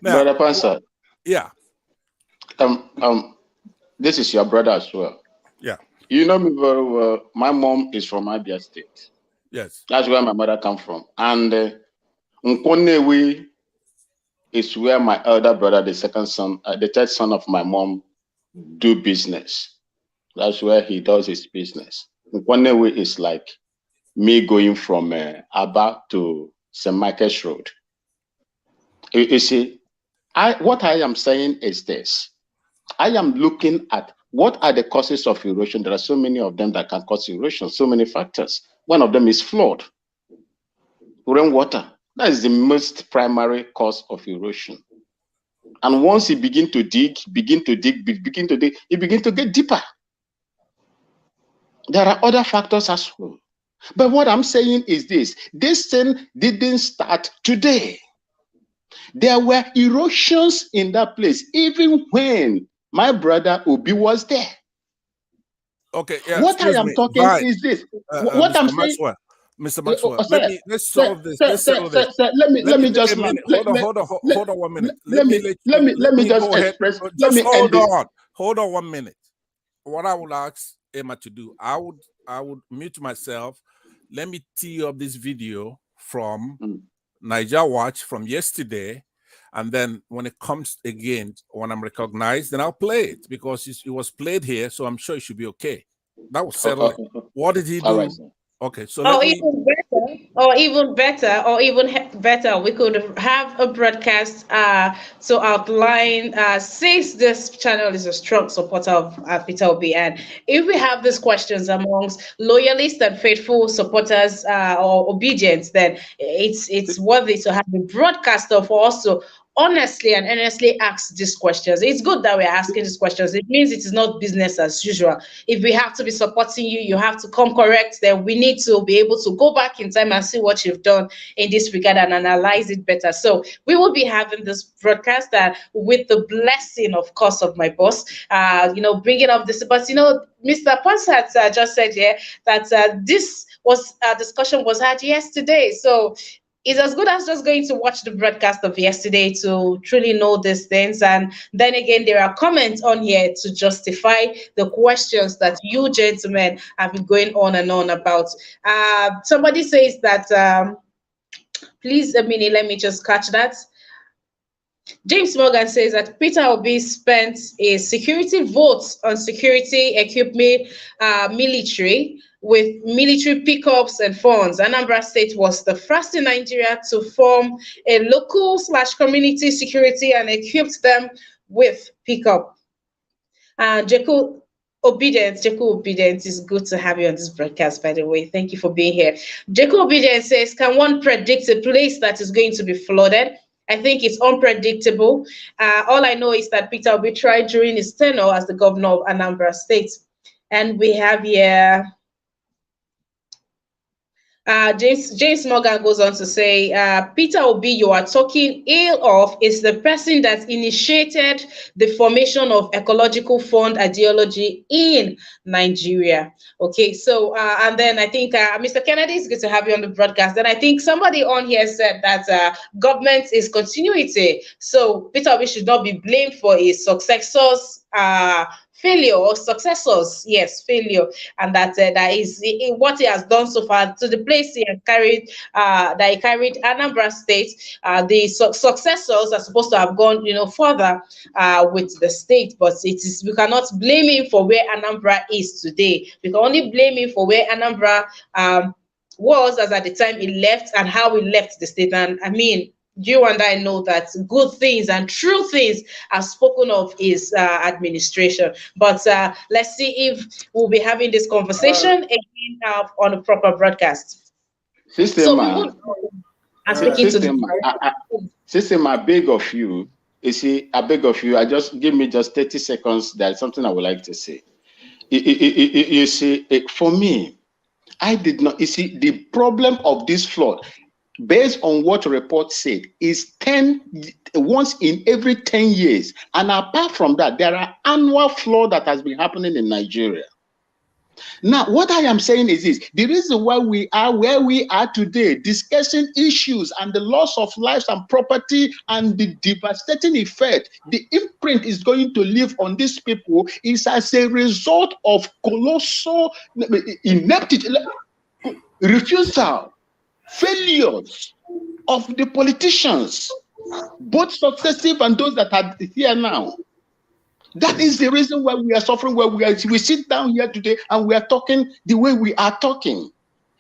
Now, Brother Pansa. Yeah. This is your brother as well. Yeah. You know me very well. My mom is from Abia State. Yes. That's where my mother comes from. And Nkonewi is where my elder brother, the third son of my mom, do business. That's where he does his business. Nkonewi is like me going from Aba to St. Michael's Road. You see, what I am saying is this. I am looking at what are the causes of erosion. There are so many of them that can cause erosion, so many factors. One of them is flood, rainwater. That is the most primary cause of erosion. And once you begin to dig, you begin to get deeper. There are other factors as well. But what I'm saying is this thing didn't start today. There were erosions in that place, even when my brother Obi was there. Okay, yeah. What I am talking is this. What Mr. I'm saying, Maxwell, Mr. Maxwell, let's solve this. Let's settle this. Let me just hold on 1 minute. Let me just express. Hold on 1 minute. What I would ask Emma to do, I would mute myself. Let me tee up this video from Niger Watch from yesterday, and then when it comes again, when I'm recognized, then I'll play it, because it was played here, so I'm sure it should be okay. That will settle it. What did he do? Right. Okay, so or even better, better, we could have a broadcast to outline, since this channel is a strong supporter of Peter Obi, and if we have these questions amongst loyalists and faithful supporters or obedience, then it's worthy to have a broadcaster for us to honestly and earnestly ask these questions. It's good that we're asking these questions. It means it is not business as usual. If we have to be supporting you, you have to come correct, then we need to be able to go back in time and see what you've done in this regard and analyze it better. So we will be having this broadcast with the blessing, of course, of my boss, bringing up this. But, Mr. Ponsat just said here that this was discussion was had yesterday. So it's as good as just going to watch the broadcast of yesterday to truly know these things. And then again, there are comments on here to justify the questions that you gentlemen have been going on and on about. Somebody says that, please a minute, let me just catch that. James Morgan says that Peter Obi spent a security vote on security equipment, military, with military pickups and funds. Anambra State was the first in Nigeria to form a local/community security and equipped them with pickup. Jekyll Obedience, is good to have you on this broadcast, by the way. Thank you for being here. Jekyll Obedience says, can one predict a place that is going to be flooded? I think it's unpredictable. All I know is that Peter Obi tried during his tenure as the governor of Anambra State. And we have here James Morgan goes on to say, Peter Obi, you are talking ill of, is the person that initiated the formation of ecological fund ideology in Nigeria. Okay, so and then I think Mr. Kennedy, is good to have you on the broadcast. Then I think somebody on here said that government is continuity, so Peter Obi should not be blamed for his successors' failure or successors, yes, failure, and that is what he has done so far to the place he has carried, that he carried Anambra State. The successors are supposed to have gone, further with the state, but we cannot blame him for where Anambra is today. We can only blame him for where Anambra was as at the time he left and how he left the state. And I mean, you and I know that good things and true things are spoken of his administration. But let's see if we'll be having this conversation again on a proper broadcast. System, I beg of you. You see, I beg of you. Give me just 30 seconds. There's something I would like to say. You see, for me, I did not. You see, the problem of this flood, based on what report said, is once in every 10 years. And apart from that, there are annual flood that has been happening in Nigeria. Now, what I am saying is this: the reason why we are where we are today, discussing issues and the loss of lives and property and the devastating effect the imprint is going to leave on these people, is as a result of colossal ineptitude, refusal, failures of the politicians, both successive and those that are here now. That is the reason why we are suffering, where we sit down here today and we are talking the way we are talking.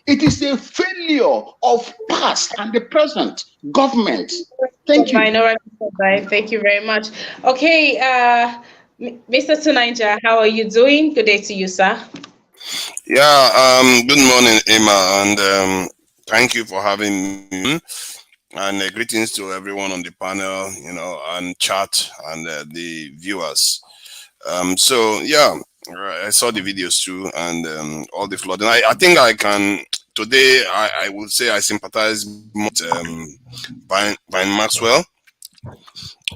It is a failure of past and the present government. Thank you. Thank you very much. Okay, Mr. Tunanja, how are you doing? Good day to you, sir. Yeah, good morning, Emma, and thank you for having me. And greetings to everyone on the panel, and chat and the viewers. So yeah, I saw the videos too, and all the flooding. I think I can today. I would say I sympathize with Brian Maxwell,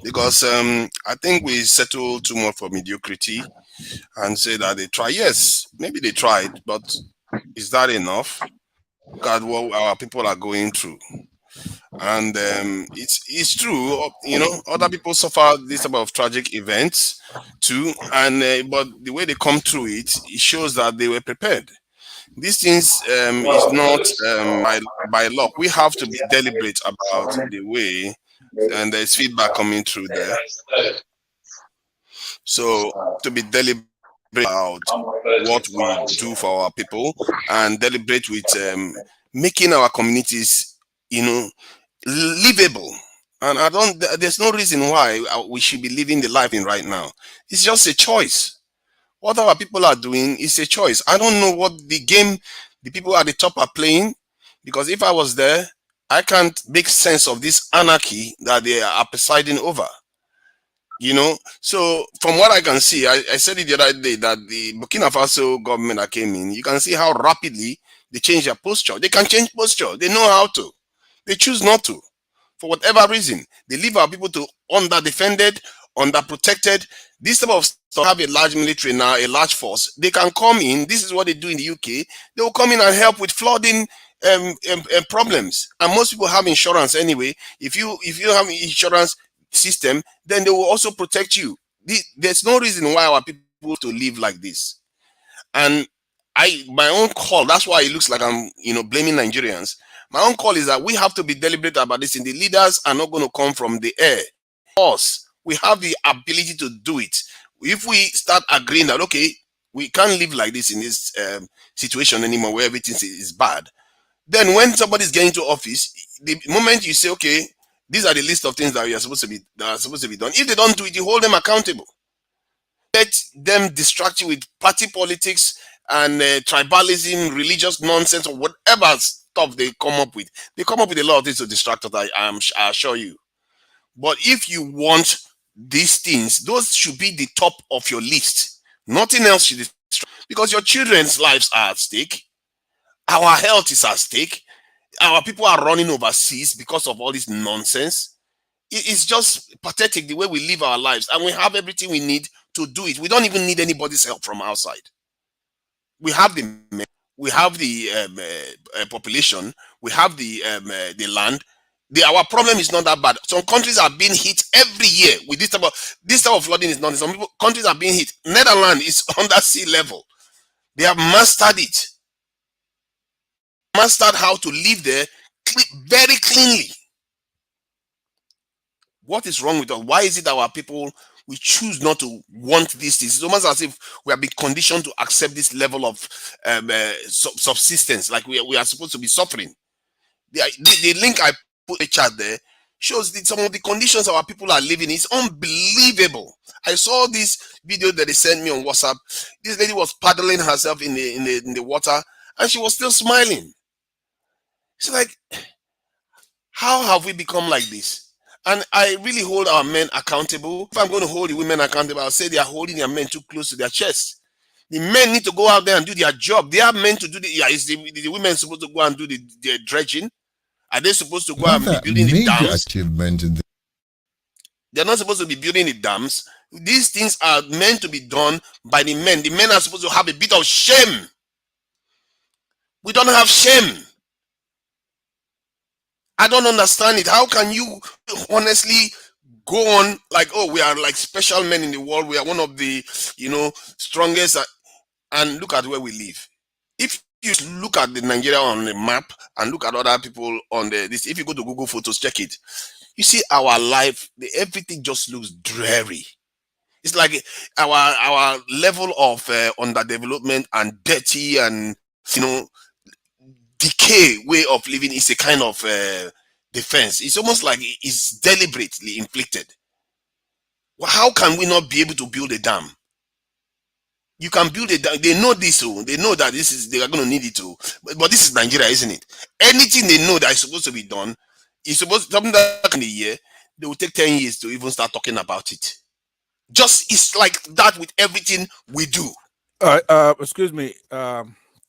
because I think we settle too much for mediocrity and say that they try. Yes, maybe they tried, but is that enough? Look at what our people are going through. And it's true, other people suffer this type of tragic events too, and but the way they come through it shows that they were prepared. These things is not by luck. We have to be deliberate about the way, and there's feedback coming through there. So to be deliberate about what we do for our people, and deliberate with making our communities, livable. And there's no reason why we should be living the life in right now. It's just a choice. What our people are doing is a choice. I don't know what the game the people at the top are playing, because if I was there, I can't make sense of this anarchy that they are presiding over. So from what I can see, I said it the other day that the Burkina Faso government that came in, you can see how rapidly they change their posture. They can change posture. They know how to. They choose not to. For whatever reason, they leave our people to under-defended, under-protected. This type of stuff, have a large military now, a large force. They can come in. This is what they do in the UK. They will come in and help with flooding problems. And most people have insurance anyway. If you have an insurance system, then they will also protect you. There's no reason why our people to live like this. And my own call, that's why it looks like I'm blaming Nigerians. My own call is that we have to be deliberate about this, and the leaders are not going to come from the air. Us, we have the ability to do it. If we start agreeing that, okay, we can't live like this in this situation anymore where everything is bad, then when somebody's getting to office, the moment you say, okay, these are the list of things that are supposed to be done, if they don't do it, you hold them accountable. Let them distract you with party politics and tribalism, religious nonsense, or whatever stuff they come up with. They come up with a lot of things to distract us, I assure you. But if you want these things, those should be the top of your list. Nothing else should distract, because your children's lives are at stake. Our health is at stake. Our people are running overseas because of all this nonsense. It's just pathetic the way we live our lives, and we have everything we need to do it. We don't even need anybody's help from outside. We have the men, we have the population, we have the land. Our problem is not that bad. Some countries are being hit every year with this type of flooding. Is not. Some countries are being hit. Netherlands is under sea level. They have mastered it. Mastered how to live there very cleanly. What is wrong with us? Why is it that our people, we choose not to want these things? It's almost as if we have been conditioned to accept this level of subsistence, like we are supposed to be suffering. The link I put in the chat there shows that some of the conditions our people are living is unbelievable. I saw this video that they sent me on WhatsApp. This lady was paddling herself in the water, and she was still smiling. It's like, how have we become like this? And I really hold our men accountable. If I'm going to hold the women accountable, I'll say they are holding their men too close to their chest. The men need to go out there and do their job. They are meant to do is the women supposed to go and do the dredging? Are they supposed to go and be building the dams? They're not supposed to be building the dams. These things are meant to be done by the men. The men are supposed to have a bit of shame. We don't have shame. I don't understand it. How can you honestly go on like, oh, we are like special men in the world. We are one of the, strongest, and look at where we live. If you look at the Nigeria on the map and look at other people on this, if you go to Google Photos, check it. You see our life, everything just looks dreary. It's like our level of underdevelopment and dirty and, decay way of living is a kind of defense. It's almost like it's deliberately inflicted. Well, how can we not be able to build a dam? You can build a dam. They know this. They know that they are going to need it too. But this is Nigeria, isn't it? Anything they know that is supposed to be done is supposed to something that in a year. They will take 10 years to even start talking about it. Just it's like that with everything we do. Excuse me, to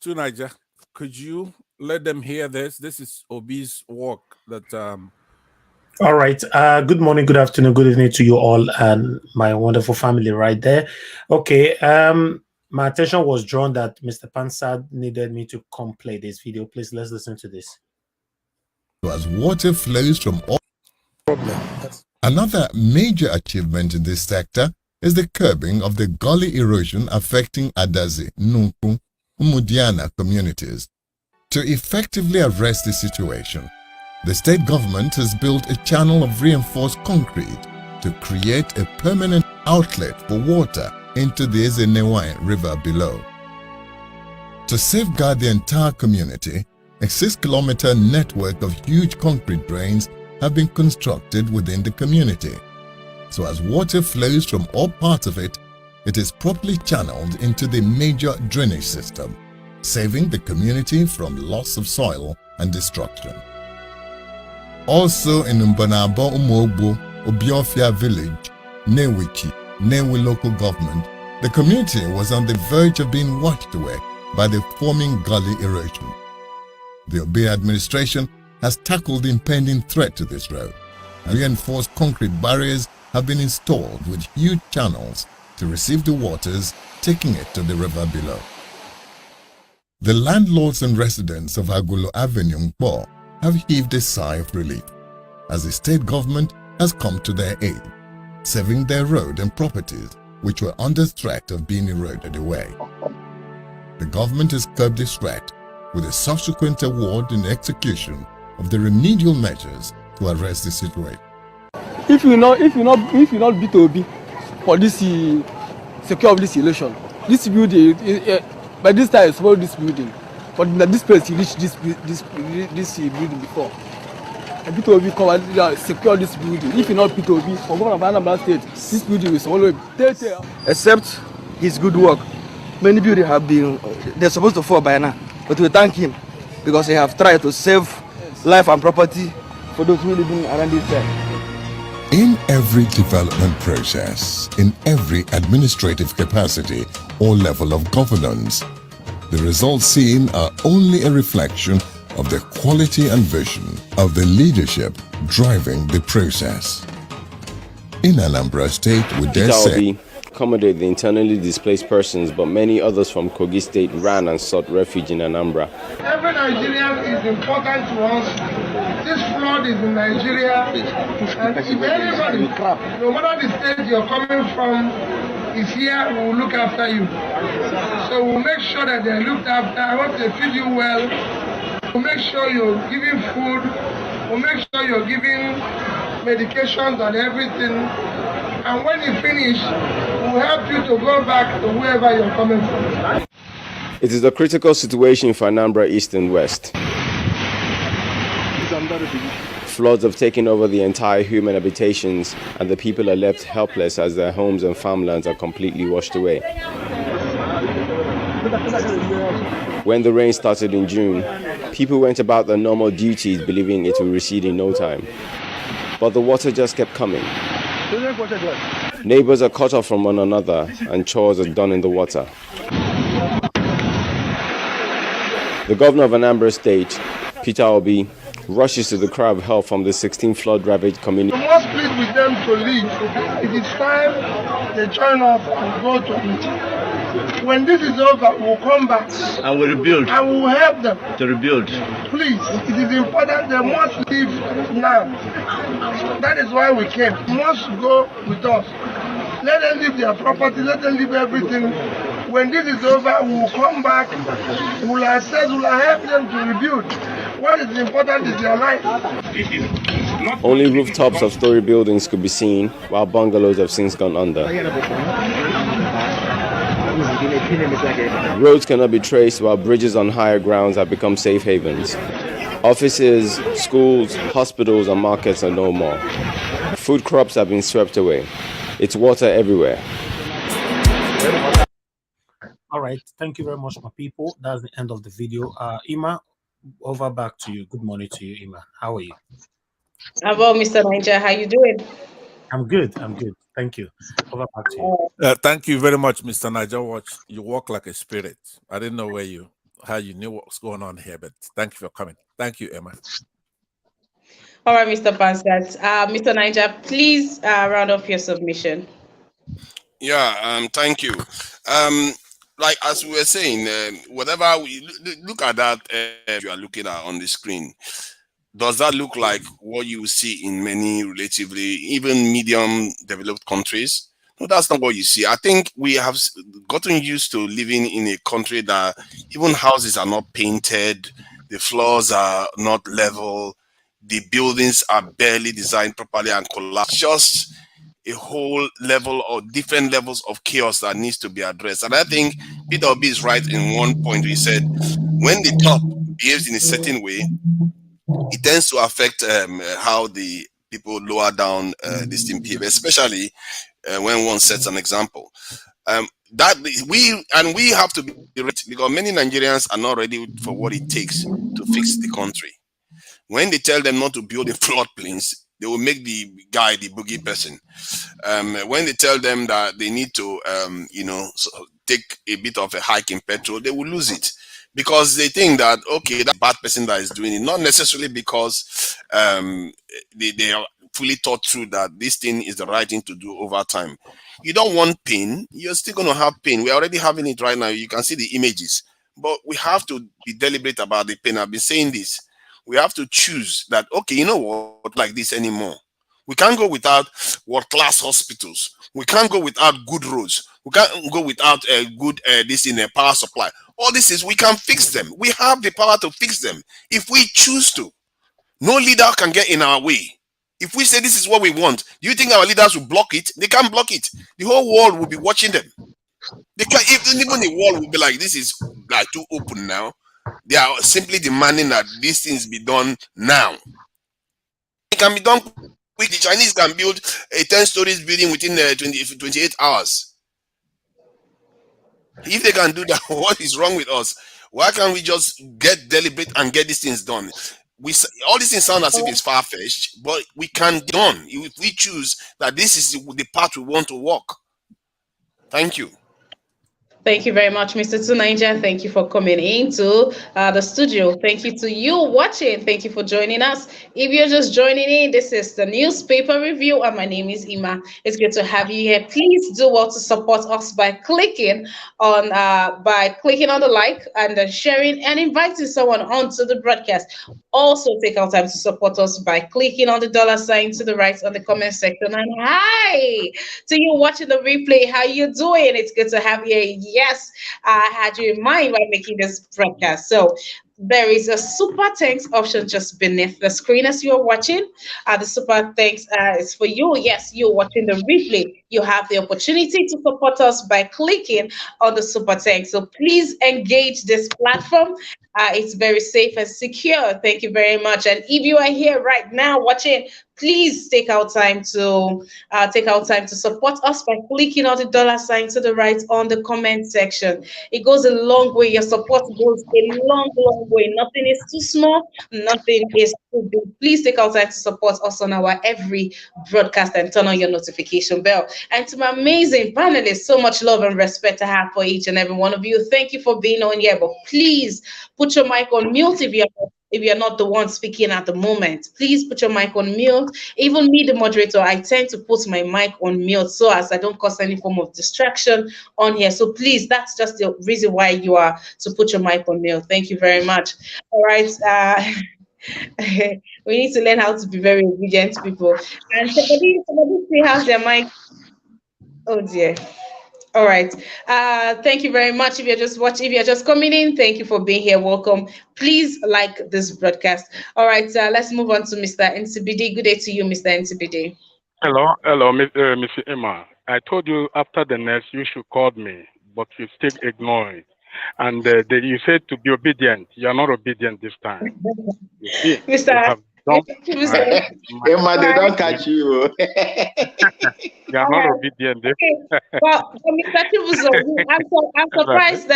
Niger, could you let them hear this? This is Obi's work that All right. Good morning, good afternoon, good evening to you all and my wonderful family right there. Okay. My attention was drawn that Mr. Pansad needed me to come play this video. Please, let's listen to this. As water flows from all problems. Another major achievement in this sector is the curbing of the gully erosion affecting Adazi, Nunku, Umudiana communities. To effectively address this situation, the state government has built a channel of reinforced concrete to create a permanent outlet for water into the Ezenewai River below. To safeguard the entire community, A 6-kilometer network of huge concrete drains have been constructed within the community. So as water flows from all parts of it, it is properly channeled into the major drainage system, saving the community from loss of soil and destruction. Also in Mbanabo Umogbo, Obiofia village, Newichi, Newi local government, the community was on the verge of being washed away by the forming gully erosion. The Obi administration has tackled the impending threat to this road. Reinforced concrete barriers have been installed with huge channels to receive the waters, taking it to the river below. The landlords and residents of Agulo Avenue Nkpo have heaved a sigh of relief as the state government has come to their aid, saving their road and properties which were under threat of being eroded away. The government has curbed this threat with a subsequent award and execution of the remedial measures to address the situation. If you not beat Obi for this secure of this election, this building by this time it's about this building, but this place you reach this building before. And beat Obi come and secure this building. If you not beat Obi for governor of Anambra State, this building is always there. Except his good work, many buildings have been they're supposed to fall by now, but we thank him because he have tried to save life and property for those who live around this side. In every development process, in every administrative capacity or level of governance, the results seen are only a reflection of the quality and vision of the leadership driving the process. In Anambra State, we dare say, accommodate the internally displaced persons, but many others from Kogi State ran and sought refuge in Anambra. Every Nigerian is important to us. This flood is in Nigeria, and if anybody, no matter the state you're coming from, is here, we will look after you. So we'll make sure that they're looked after. I want to feed you well. We'll make sure you're giving food. We'll make sure you're giving medications and everything. And when you finish, we'll help you to go back to wherever you're coming from. It is a critical situation for Anambra East and West. Floods have taken over the entire human habitations, and the people are left helpless as their homes and farmlands are completely washed away. When the rain started in June, people went about their normal duties believing it would recede in no time. But the water just kept coming. Neighbors are cut off from one another and chores are done in the water. The governor of Anambra State, Peter Obi, rushes to the cry of help from the 16 flood-ravaged community. We must plead with them to leave. It is time they join us and go to it. When this is over, we'll come back. And we'll rebuild. And we will help them. To rebuild. Please, it is important they must leave now. That is why we came. They must go with us. Let them leave their property, let them leave everything. When this is over, we will come back. We will assess, we will help them to rebuild. What is important is their life. Only rooftops of story buildings could be seen, while bungalows have since gone under. Roads cannot be traced, while bridges on higher grounds have become safe havens. Offices, schools, hospitals, and markets are no more. Food crops have been swept away. It's water everywhere. All right. Thank you very much, my people. That's the end of the video. Ima, over back to you. Good morning to you, Ima. How are you? Hello, Mr. Niger. How you doing? I'm good. Thank you. Over back to you. Thank you very much, Mr. Niger Watch. You walk like a spirit. I didn't know how you knew what was going on here, but thank you for coming. Thank you, Emma. All right, Mr. Bansat. Mr. Niger, please round off your submission. Yeah, thank you. Like as we were saying, whatever we look at that you are looking at on the screen, does that look like what you see in many relatively even medium developed countries? No, that's not what you see. I think we have gotten used to living in a country that even houses are not painted, the floors are not level, the buildings are barely designed properly and collapsed. Just a whole level or different levels of chaos that needs to be addressed. And I think Peter Obi is right in one point. He said, when the top behaves in a certain way, it tends to affect how the people lower down this thing behave, especially when one sets an example. That we have to be ready, because many Nigerians are not ready for what it takes to fix the country. When they tell them not to build the floodplains, they will make the guy the boogie person. When they tell them that they need to, take a bit of a hike in petrol, they will lose it, because they think that, okay, that bad person that is doing it, not necessarily because they are fully thought through that this thing is the right thing to do over time. You don't want pain, you're still going to have pain. We're already having it right now. You can see the images, but we have to be deliberate about the pain. I've been saying this. We have to choose that, okay, you know what, like this anymore. We can't go without world-class hospitals. We can't go without good roads. We can't go without a good power supply. All this is, we can fix them. We have the power to fix them if we choose to. No leader can get in our way. If we say this is what we want, do you think our leaders will block it? They can't block it. The whole world will be watching them. They can, even the world will be like, this is like too open now. They are simply demanding that these things be done now. It can be done quick. The Chinese can build a 10 stories building within 28 hours. If they can do that, what is wrong with us? Why can't we just get deliberate and get these things done? All these things sound as if it's far-fetched, but we can get done if we choose that this is the path we want to walk. Thank you. Thank you very much, Mr. Tunaija. Thank you for coming into the studio. Thank you to you watching. Thank you for joining us. If you're just joining in, this is the newspaper review, and my name is Ima. It's good to have you here. Please do well to support us by clicking on the like and sharing and inviting someone onto the broadcast. Also, take our time to support us by clicking on the $ to the right on the comment section. And hi to you watching the replay. How you doing? It's good to have you here. Yes, I had you in mind while making this broadcast. So there is a super thanks option just beneath the screen as you're watching. The super thanks is for you. Yes, you're watching the replay. You have the opportunity to support us by clicking on the super thanks. So please engage this platform. It's very safe and secure. Thank you very much. And if you are here right now watching, please take our time to support us by clicking on the $ to the right on the comment section. It goes a long way. Your support goes a long way. Nothing is too small. Nothing is too big. Please take our time to support us on our every broadcast and turn on your notification bell. And to my amazing panelists, so much love and respect I have for each and every one of you. Thank you for being on here. But please put your mic on mute if you're not the one speaking at the moment. Please put your mic on mute. Even me, the moderator, I tend to put my mic on mute so as I don't cause any form of distraction on here. So please, that's just the reason why you are to put your mic on mute. Thank you very much. All right. We need to learn how to be very obedient people. And somebody still has their mic. Oh dear. All right. Thank you very much. If you're just coming in, thank you for being here. Welcome. Please like this broadcast. All right. Let's move on to Mr. NCBD. Good day to you, Mr. NCBD. Hello, Miss Emma. I told you after the next you should call me, but you still ignore it. And you said to be obedient. You are not obedient this time. You see, Mr. You have done Emma, they don't catch you. You are not obedient. Okay. Well, Mr. Chibuzo, I'm surprised.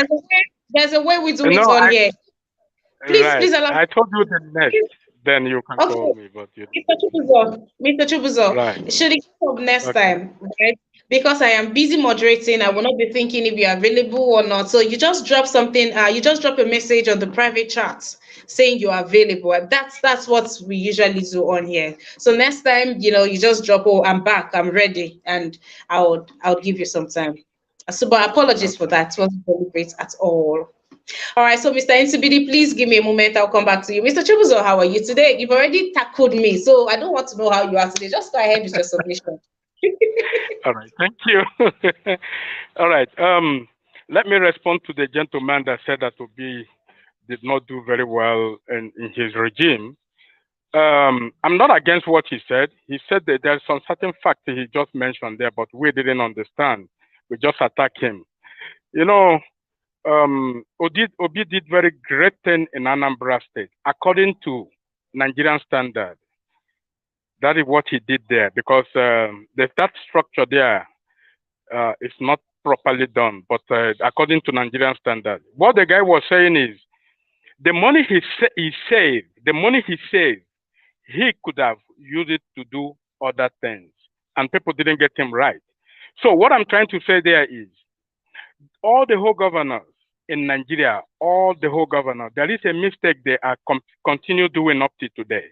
There's a way we do it on here. Please allow. I told you the next. Then you can call me, but you. Mr. Chibuzo, Right. should it come up next time, right? Because I am busy moderating, I will not be thinking if you're available or not. So you just drop something. You just drop a message on the private chat saying you are available. That's what we usually do on here. So next time, you just drop, oh, I'm back, I'm ready, and I'll give you some time. So, but apologies for that. It wasn't deliberate at all. All right, so Mr. NCBD, please give me a moment. I'll come back to you. Mr. Chibuzo, how are you today? You've already tackled me, so I don't want to know how you are today. Just go ahead with your submission. All right, thank you. All right, let me respond to the gentleman that said that Obi did not do very well in his regime. I'm not against what he said. He said that there's some certain fact he just mentioned there, but we didn't understand. We just attacked him. Obi did very great thing in Anambra State, according to Nigerian standard. That is what he did there, because that structure there is not properly done. But according to Nigerian standard, what the guy was saying is, the money he saved, he could have used it to do other things, and people didn't get him right. So what I'm trying to say there is, all the whole governors in Nigeria, there is a mistake they are continue doing up to today.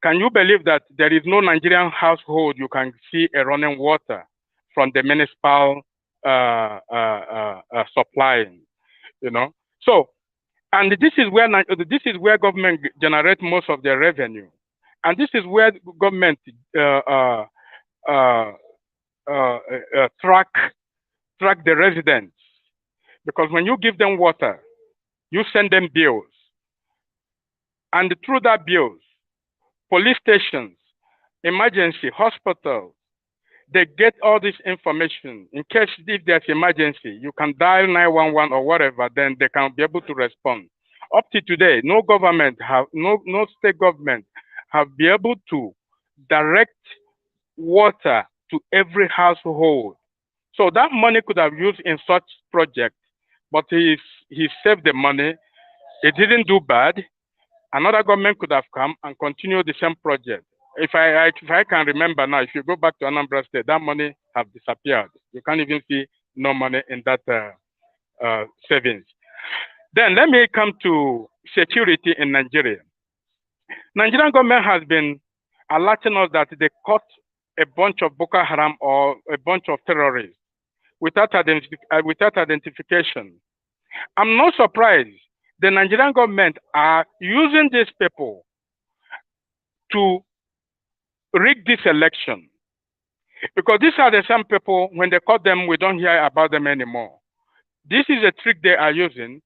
Can you believe that there is no Nigerian household you can see a running water from the municipal supplying, you know? So, and this is where government generates most of their revenue, and this is where government track the residents, because when you give them water, you send them bills, and through that bills, police stations, emergency, hospitals, they get all this information. In case if there's emergency, you can dial 911 or whatever, then they can be able to respond. Up to today, no state government have been able to direct water to every household. So that money could have used in such projects, but he saved the money. It didn't do bad. Another government could have come and continued the same project. If I can remember now, if you go back to Anambra State, that money have disappeared. You can't even see no money in that savings. Then let me come to security in Nigeria. Nigerian government has been alerting us that they caught a bunch of Boko Haram or a bunch of terrorists without identification. I'm not surprised the Nigerian government are using these people to rig this election, because these are the same people, when they caught them, we don't hear about them anymore. This is a trick they are using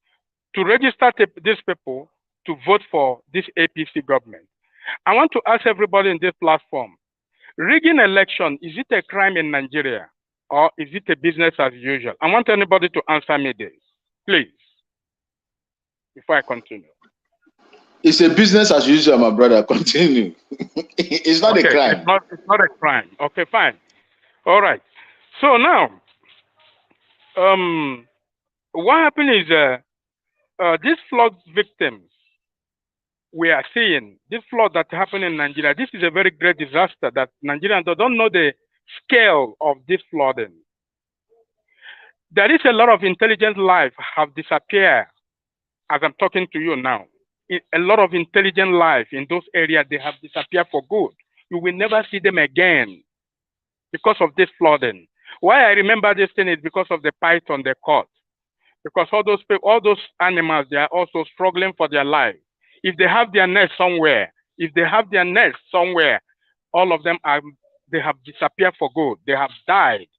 to register these people to vote for this APC government. I want to ask everybody in this platform, rigging election, is it a crime in Nigeria, or is it a business as usual? I want anybody to answer me this, please, before I continue. It's a business as usual, my brother. Continue. It's not a crime. It's not a crime. Okay, fine. All right. So now, what happened is these flood victims we are seeing, this flood that happened in Nigeria, this is a very great disaster that Nigerians don't know the scale of this flooding. There is a lot of intelligent life have disappeared as I'm talking to you now. A lot of intelligent life in those areas, they have disappeared for good. You will never see them again because of this flooding. Why I remember this thing is because of the python they caught. Because all those animals, they are also struggling for their life. If they have their nest somewhere, all of them they have disappeared for good. They have died.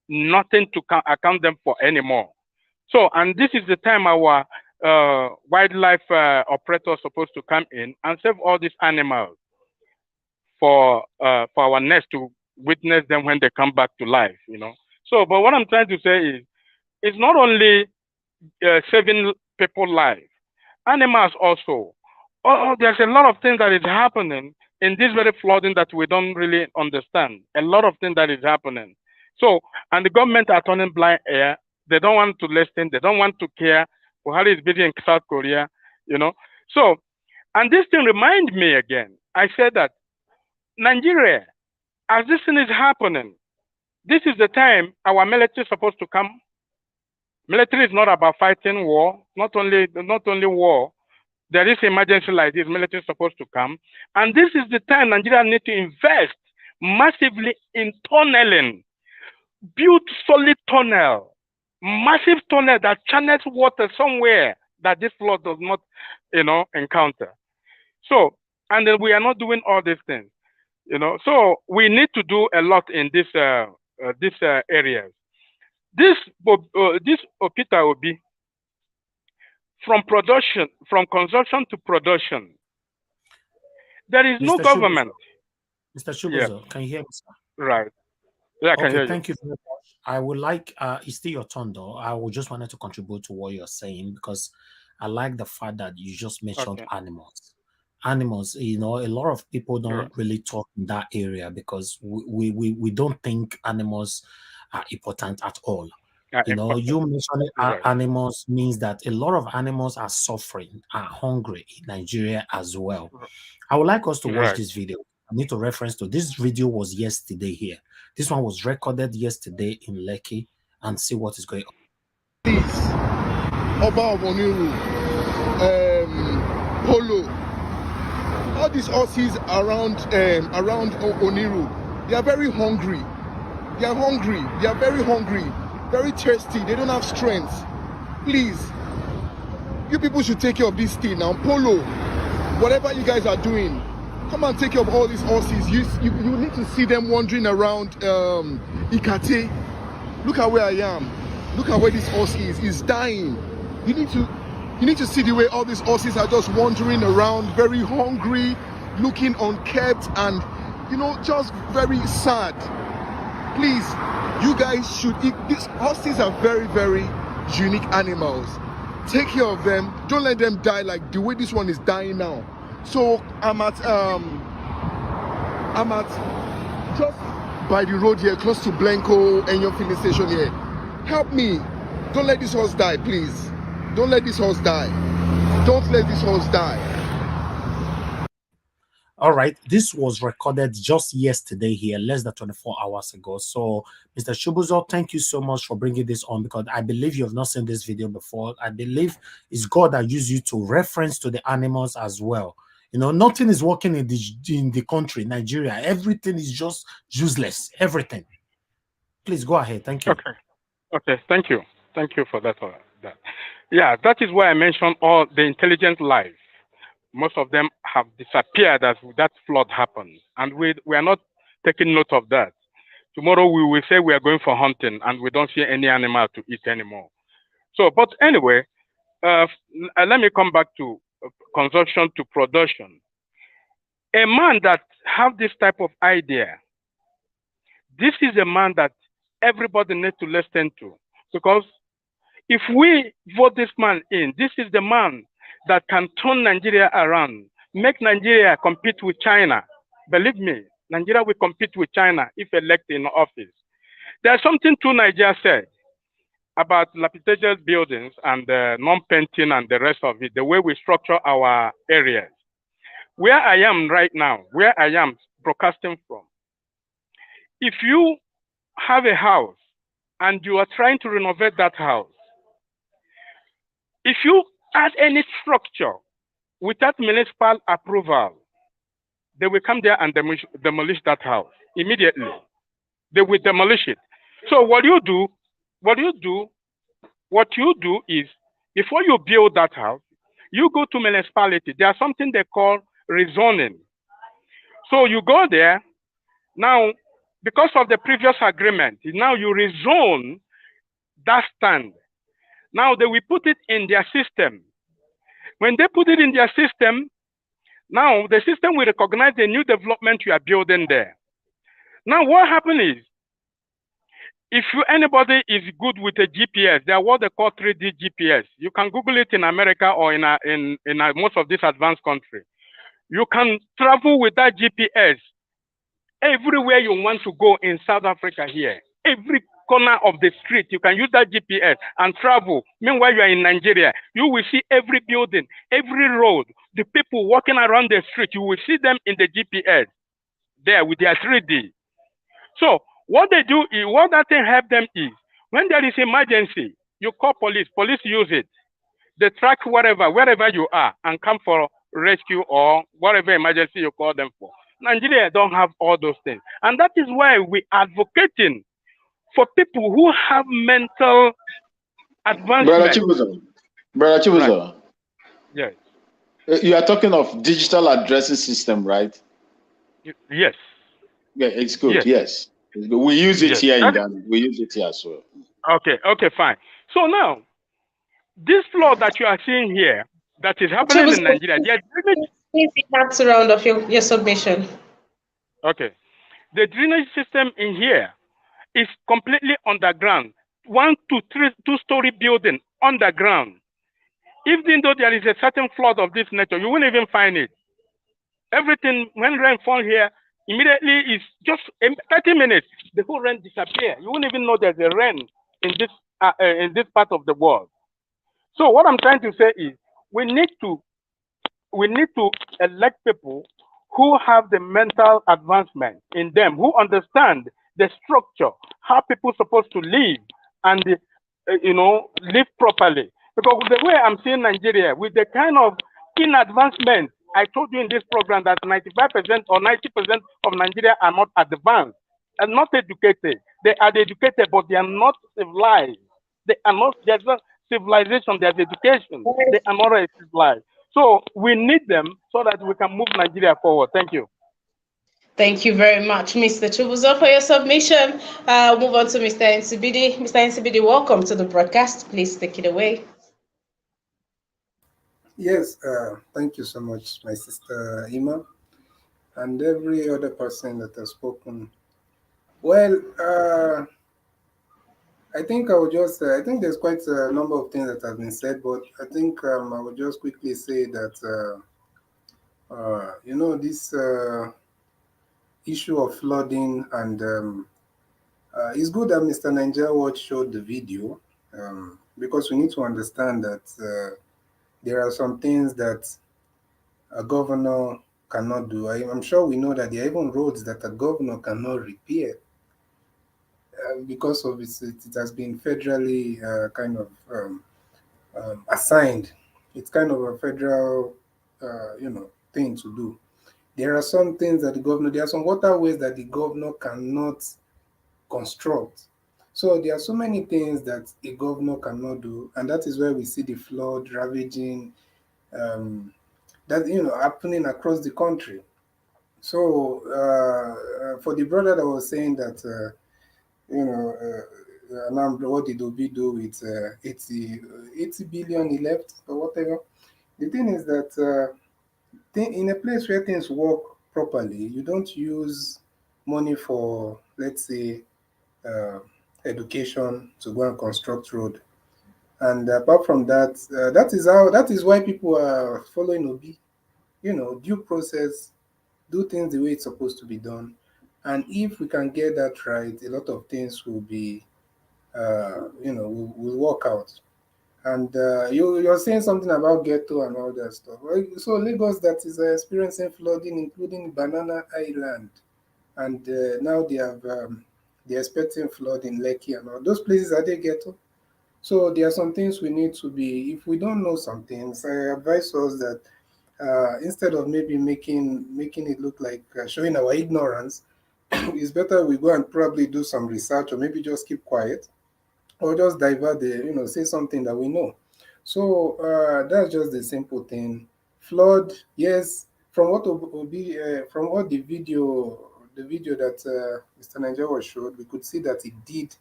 Nothing to account them for anymore. So, and this is the time our wildlife operators supposed to come in and save all these animals for our nest to witness them when they come back to life, you know. So, but what I'm trying to say is, it's not only saving people's life, animals also. There's a lot of things that is happening in this very flooding that we don't really understand. A lot of things that is happening. So, and the government are turning blind ear. They don't want to listen. They don't want to care. Buhari is busy in South Korea, you know. So, and this thing reminds me again. I said that Nigeria, as this thing is happening, this is the time our military is supposed to come. Military is not about fighting war, not only war. There is emergency like this, military is supposed to come. And this is the time Nigeria needs to invest massively in tunneling, build solid tunnel, massive tunnel that channels water somewhere that this flood does not, encounter. So, and then we are not doing all these things, So we need to do a lot in these areas. This Peter Obi, from consumption to production, there is no government. Mr. Chubuzo, can you hear me, sir? Right. Yeah, I can hear you. Thank you very much. I would like, it's still your turn though. I would just wanted to contribute to what you're saying because I like the fact that you just mentioned animals. Animals, you know, a lot of people don't really talk in that area because we don't think animals are important at all. You know, you mentioning animals means that a lot of animals are suffering, are hungry in Nigeria as well. I would like us to watch this video. I need to reference to this video was yesterday here. This one was recorded yesterday in Lekki and see what is going on. Please, Oba of Oniru, Polo, all these horses around Oniru, they are very hungry. They are hungry. They are very hungry, very thirsty. They don't have strength. Please, you people should take care of this thing now. Polo, whatever you guys are doing, come and take care of all these horses. You need to see them wandering around Ikate. Look at where I am. Look at where this horse is. He's dying. You need to see the way all these horses are just wandering around, very hungry, looking unkept, and you know, just very sad. Please, you guys should eat. These horses are very, very unique animals. Take care of them. Don't let them die like the way this one is dying now. So I'm at just by the road here, close to Blanco and your filling station here. Help me. Don't let this horse die, please. Don't let this horse die. Don't let this horse die. All right, this was recorded just yesterday here, less than 24 hours ago. So, Mr. Shubuzo, thank you so much for bringing this on because I believe you have not seen this video before. I believe it's God that used you to reference to the animals as well. You know, nothing is working in the country, Nigeria. Everything is just useless. Everything. Please go ahead. Thank you. Okay. Thank you. Thank you for that. Yeah, that is why I mentioned all the intelligent life. Most of them have disappeared as that flood happened, and we are not taking note of that. Tomorrow we will say we are going for hunting, and we don't see any animal to eat anymore. So, but anyway, let me come back to consumption to production. A man that have this type of idea, this is a man that everybody needs to listen to, because if we vote this man in, this is the man that can turn Nigeria around, make Nigeria compete with China. Believe me, Nigeria will compete with China if elected in office. There's something too Nigeria said about dilapidated buildings and non-painting and the rest of it, the way we structure our areas. Where I am right now, where I am broadcasting from, if you have a house and you are trying to renovate that house, if you add any structure without municipal approval, they will come there and demolish that house immediately. They will demolish it. So what you do is, before you build that house, you go to municipality. There's something they call rezoning. So you go there. Now, because of the previous agreement, now you rezone that stand. Now they will put it in their system. When they put it in their system, now the system will recognize the new development you are building there. Now what happens is, if anybody is good with a GPS, they are what they call 3D GPS. You can Google it in America or in most of these advanced countries. You can travel with that GPS everywhere you want to go in South Africa here. Every corner of the street, you can use that GPS and travel. Meanwhile, you are in Nigeria. You will see every building, every road, the people walking around the street. You will see them in the GPS there with their 3D. So what they do is, what that thing help them is, when there is emergency, you call police. Police use it. They track wherever you are and come for rescue or whatever emergency you call them for. Nigeria don't have all those things. And that is why we are advocating for people who have mental advancement. Brother Chibuzo. Right. Yes. You are talking of digital addressing system, right? Yes. Yeah, it's good. Yes. We use it here in Ghana. We use it here as well. Okay, fine. So now, this flood that you are seeing here, that is happening in Nigeria, please have to round off your submission. Okay. The drainage system in here is completely underground. 1 to 3 two-story building underground. Even though there is a certain flood of this nature, you won't even find it. Everything, when rain falls here, immediately is just 30 minutes, the whole rain disappears. You won't even know there's a rain in this part of the world. So what I'm trying to say is we need to elect people who have the mental advancement in them, who understand the structure, how people are supposed to live and live properly. Because the way I'm seeing Nigeria, with the kind of in-advancement, I told you in this program that 95% or 90% of Nigeria are not advanced and not educated. They are educated, but they are not civilized. There's not civilization, there's education. They are not civilized. So we need them so that we can move Nigeria forward. Thank you. Thank you very much, Mr. Chubuzo, for your submission. Move on to Mr. Nsibidi. Mr. Nsibidi, welcome to the broadcast. Please take it away. Yes, thank you so much, my sister Ima, and every other person that has spoken. Well, I think I will just, I think there's quite a number of things that have been said, but I think I will just quickly say that, this issue of flooding, and it's good that Mr. Nigeria Watch showed the video, because we need to understand that there are some things that a governor cannot do. I'm sure we know that there are even roads that a governor cannot repair because of it has been federally kind of assigned. It's kind of a federal, thing to do. There are some things that there are some waterways that the governor cannot construct. So there are so many things that a governor cannot do, and that is where we see the flood ravaging that happening across the country. So for the brother that was saying that what did Obi do with 80 billion he left or whatever? The thing is that in a place where things work properly, you don't use money for, let's say, education to go and construct road. And apart from that, that is why people are following Obi. Due process, do things the way it's supposed to be done. And if we can get that right, a lot of things will be, will work out. And you're saying something about ghetto and all that stuff. So Lagos that is experiencing flooding, including Banana Island, and now they're expecting flood in Lekki and all those places. Are they ghetto? So there are some things we need to be. If we don't know some things, I advise us that instead of maybe making it look like showing our ignorance, it's better we go and probably do some research, or maybe just keep quiet, or just divert say something that we know. So that's just the simple thing. Flood, yes. From what from what the video that Mr. Nigeria was showed, we could see that he did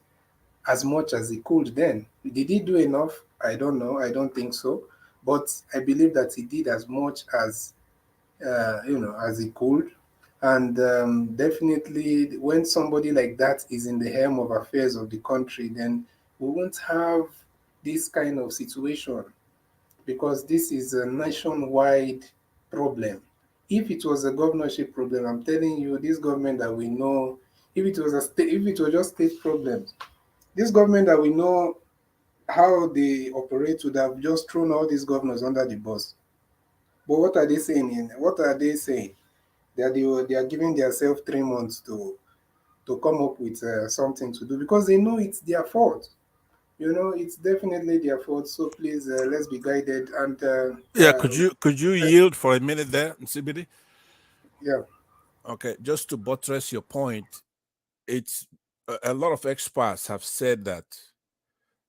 as much as he could then. Did he do enough? I don't know. I don't think so. But I believe that he did as much as as he could. And definitely, when somebody like that is in the helm of affairs of the country, then we won't have this kind of situation, because this is a nationwide problem. If it was a governorship problem, I'm telling you, this government that we know, if it was just state problems, this government that we know how they operate would have just thrown all these governors under the bus. But what are they saying? What are they saying? They are giving themselves 3 months to come up with something to do, because they know it's their fault. It's definitely their fault. So please, let's be guided. And could you yield for a minute there, Nsibidi? Yeah. Okay, just to buttress your point, it's a lot of experts have said that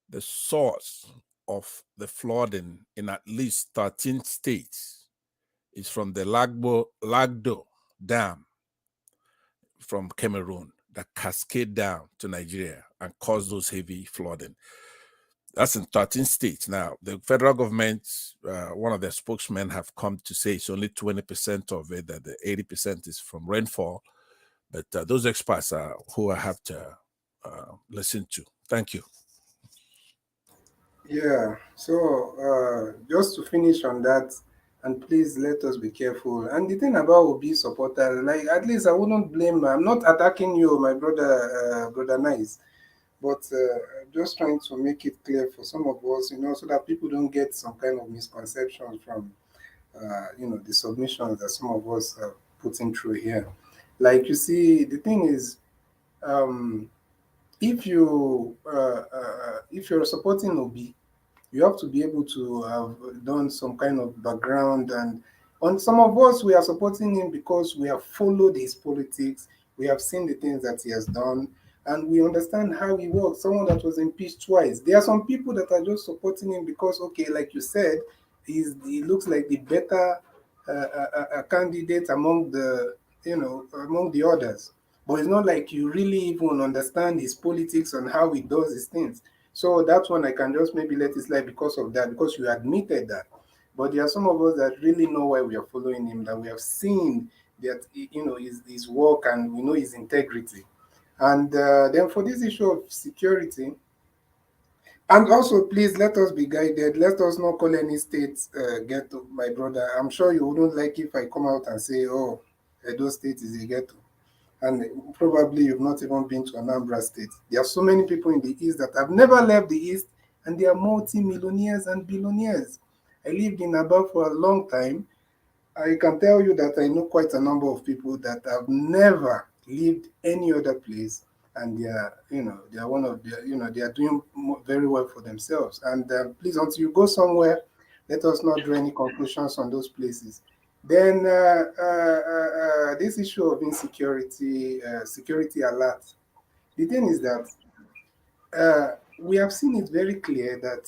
the source of the flooding in at least 13 states is from the Lagdo Dam from Cameroon that cascade down to Nigeria and cause those heavy flooding. That's in 13 states. Now, the federal government, one of their spokesmen have come to say it's only 20% of it, that the 80% is from rainfall. But those experts who I have to listen to. Thank you. Yeah, so just to finish on that, and please let us be careful. And the thing about Obi supporters, like at least I wouldn't blame. I'm not attacking you, my brother, brother Nice, but just trying to make it clear for some of us, so that people don't get some kind of misconceptions from, the submissions that some of us are putting through here. Like you see, the thing is, um, if you're supporting Obi, you have to be able to have done some kind of background. And on some of us, we are supporting him because we have followed his politics, we have seen the things that he has done, and we understand how he works. Someone that was impeached twice. There are some people that are just supporting him because, okay, like you said, he looks like the better candidate among among the others. But it's not like you really even understand his politics and how he does his things. So that one I can just maybe let it slide because of that, because you admitted that. But there are some of us that really know why we are following him, that we have seen that his work, and we know his integrity. And then for this issue of security, and also please let us be guided. Let us not call any state ghetto, my brother. I'm sure you wouldn't like if I come out and say, oh, Edo State is a ghetto. And probably you've not even been to Anambra State. There are so many people in the East that have never left the East, and they are multi-millionaires and billionaires. I lived in Aba for a long time. I can tell you that I know quite a number of people that have never lived any other place, and they are one of the, they are doing very well for themselves. And please, until you go somewhere, let us not draw any conclusions on those places. Then this issue of insecurity, security alert. The thing is that we have seen it very clear that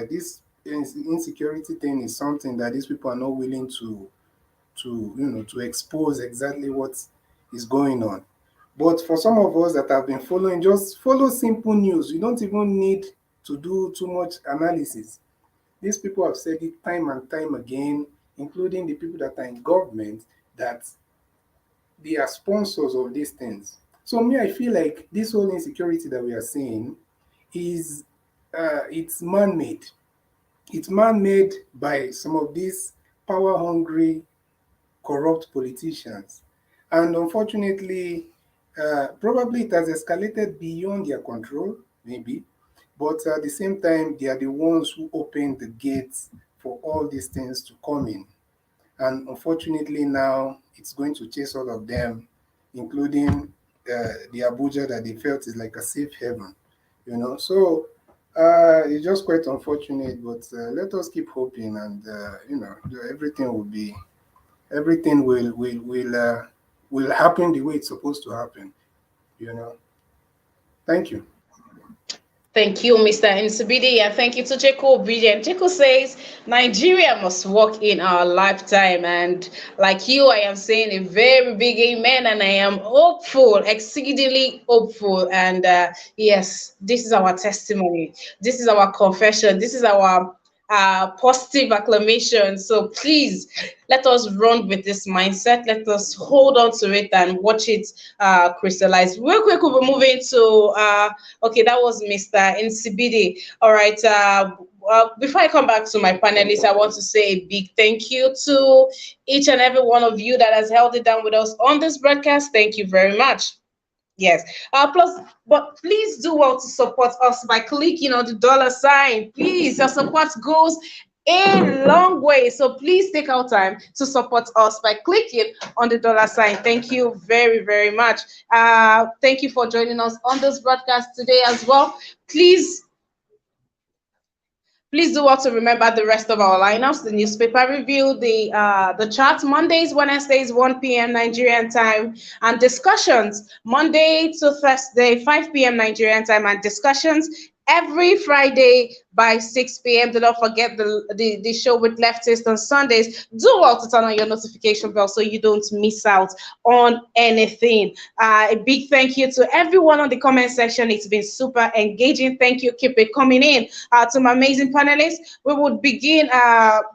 this insecurity thing is something that these people are not willing to expose exactly what is going on. But for some of us that have been following, just follow simple news. You don't even need to do too much analysis. These people have said it time and time again, including the people that are in government, that they are sponsors of these things. So me, I feel like this whole insecurity that we are seeing is it's man-made. It's man-made by some of these power-hungry, corrupt politicians. And unfortunately, probably it has escalated beyond their control, maybe. But at the same time, they are the ones who open the gates for all these things to come in. And unfortunately now, it's going to chase all of them, including the Abuja that they felt is like a safe haven, So it's just quite unfortunate, but let us keep hoping, and everything will happen the way it's supposed to happen. Thank you. Thank you, Mr. Nsibidi, and thank you to Jeko Obidien. Jeko says Nigeria must work in our lifetime, and like you, I am saying a very big amen, and I am hopeful, exceedingly hopeful. And yes, this is our testimony, this is our confession, this is our positive acclamation. So please let us run with this mindset. Let us hold on to it and watch it crystallize. Real quick, we'll be moving to okay, that was Mr. Nsibidi. All right. Before I come back to my panelists, I want to say a big thank you to each and every one of you that has held it down with us on this broadcast. Thank you very much. Yes. But please do well to support us by clicking on the $sign. Please, your support goes a long way. So please take our time to support us by clicking on the $sign. Thank you very, very much. Thank you for joining us on this broadcast today as well. Please do also remember the rest of our lineups: the newspaper review, the chat Mondays, Wednesdays, 1 p.m. Nigerian time, and discussions Monday to Thursday, 5 p.m. Nigerian time, and discussions every Friday by 6 p.m. Do not forget the show with Leftist on Sundays. Do well to turn on your notification bell so you don't miss out on anything. A big thank you to everyone on the comment section. It's been super engaging. Thank you. Keep it coming in. To my amazing panelists, we would begin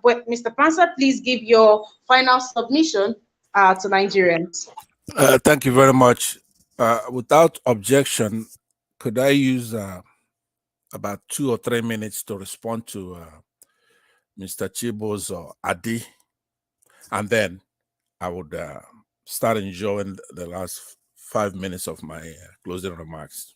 with Mr. Pansa. Please give your final submission to Nigerians. Thank you very much. Without objection, could I use about 2 or 3 minutes to respond to Mr. Chibo's Adi, and then I would start enjoying the last 5 minutes of my closing remarks.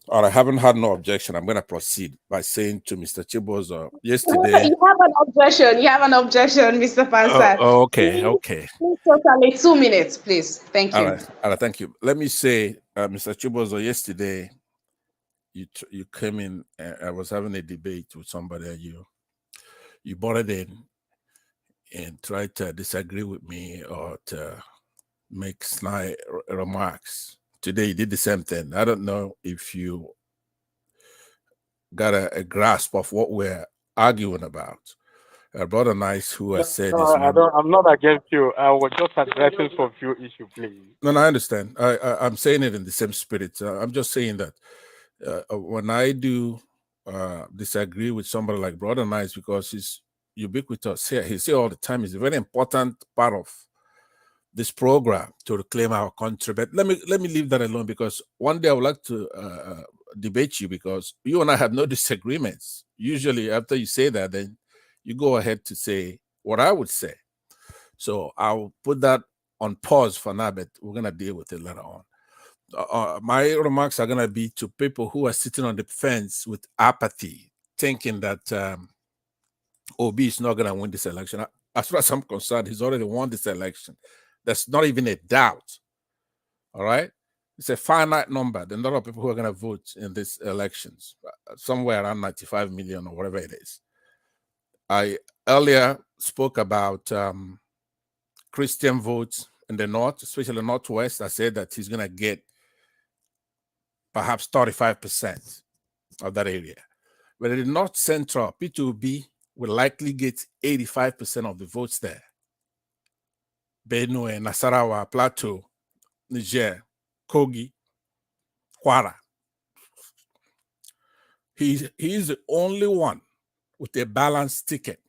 All right, I haven't had no objection. I'm going to proceed by saying to Mr. Chibo's yesterday. You have an objection. You have an objection, Mr. Pansat. Okay. Please totally 2 minutes, please. Thank you. All right, thank you. Let me say, Mr. Chibozo, yesterday you came in. I was having a debate with somebody, and you boarded in and tried to disagree with me or to make snide remarks. Today you did the same thing. I don't know if you got a grasp of what we're arguing about. Brother Nice, who has said this. I'm not against you. I was just addressing some few issues, please. No, I understand. I'm saying it in the same spirit. I'm just saying that when I do disagree with somebody like Brother Nice, because he's ubiquitous here, he say all the time, it's a very important part of this program to reclaim our country. But let me leave that alone, because one day I would like to debate you, because you and I have no disagreements. Usually after you say that, then you go ahead to say what I would say. So I'll put that on pause for now, but we're going to deal with it later on. My remarks are going to be to people who are sitting on the fence with apathy, thinking that Obi is not going to win this election. As far as I'm concerned, he's already won this election. There's not even a doubt. All right? It's a finite number. There are a lot of people who are going to vote in these elections, somewhere around 95 million or whatever it is. I earlier spoke about Christian votes in the North, especially the Northwest. I said that he's going to get perhaps 35% of that area. But in the North Central, P2B will likely get 85% of the votes there. Benue, Nasarawa, Plateau, Niger, Kogi, Kwara. He is the only one with a balanced ticket.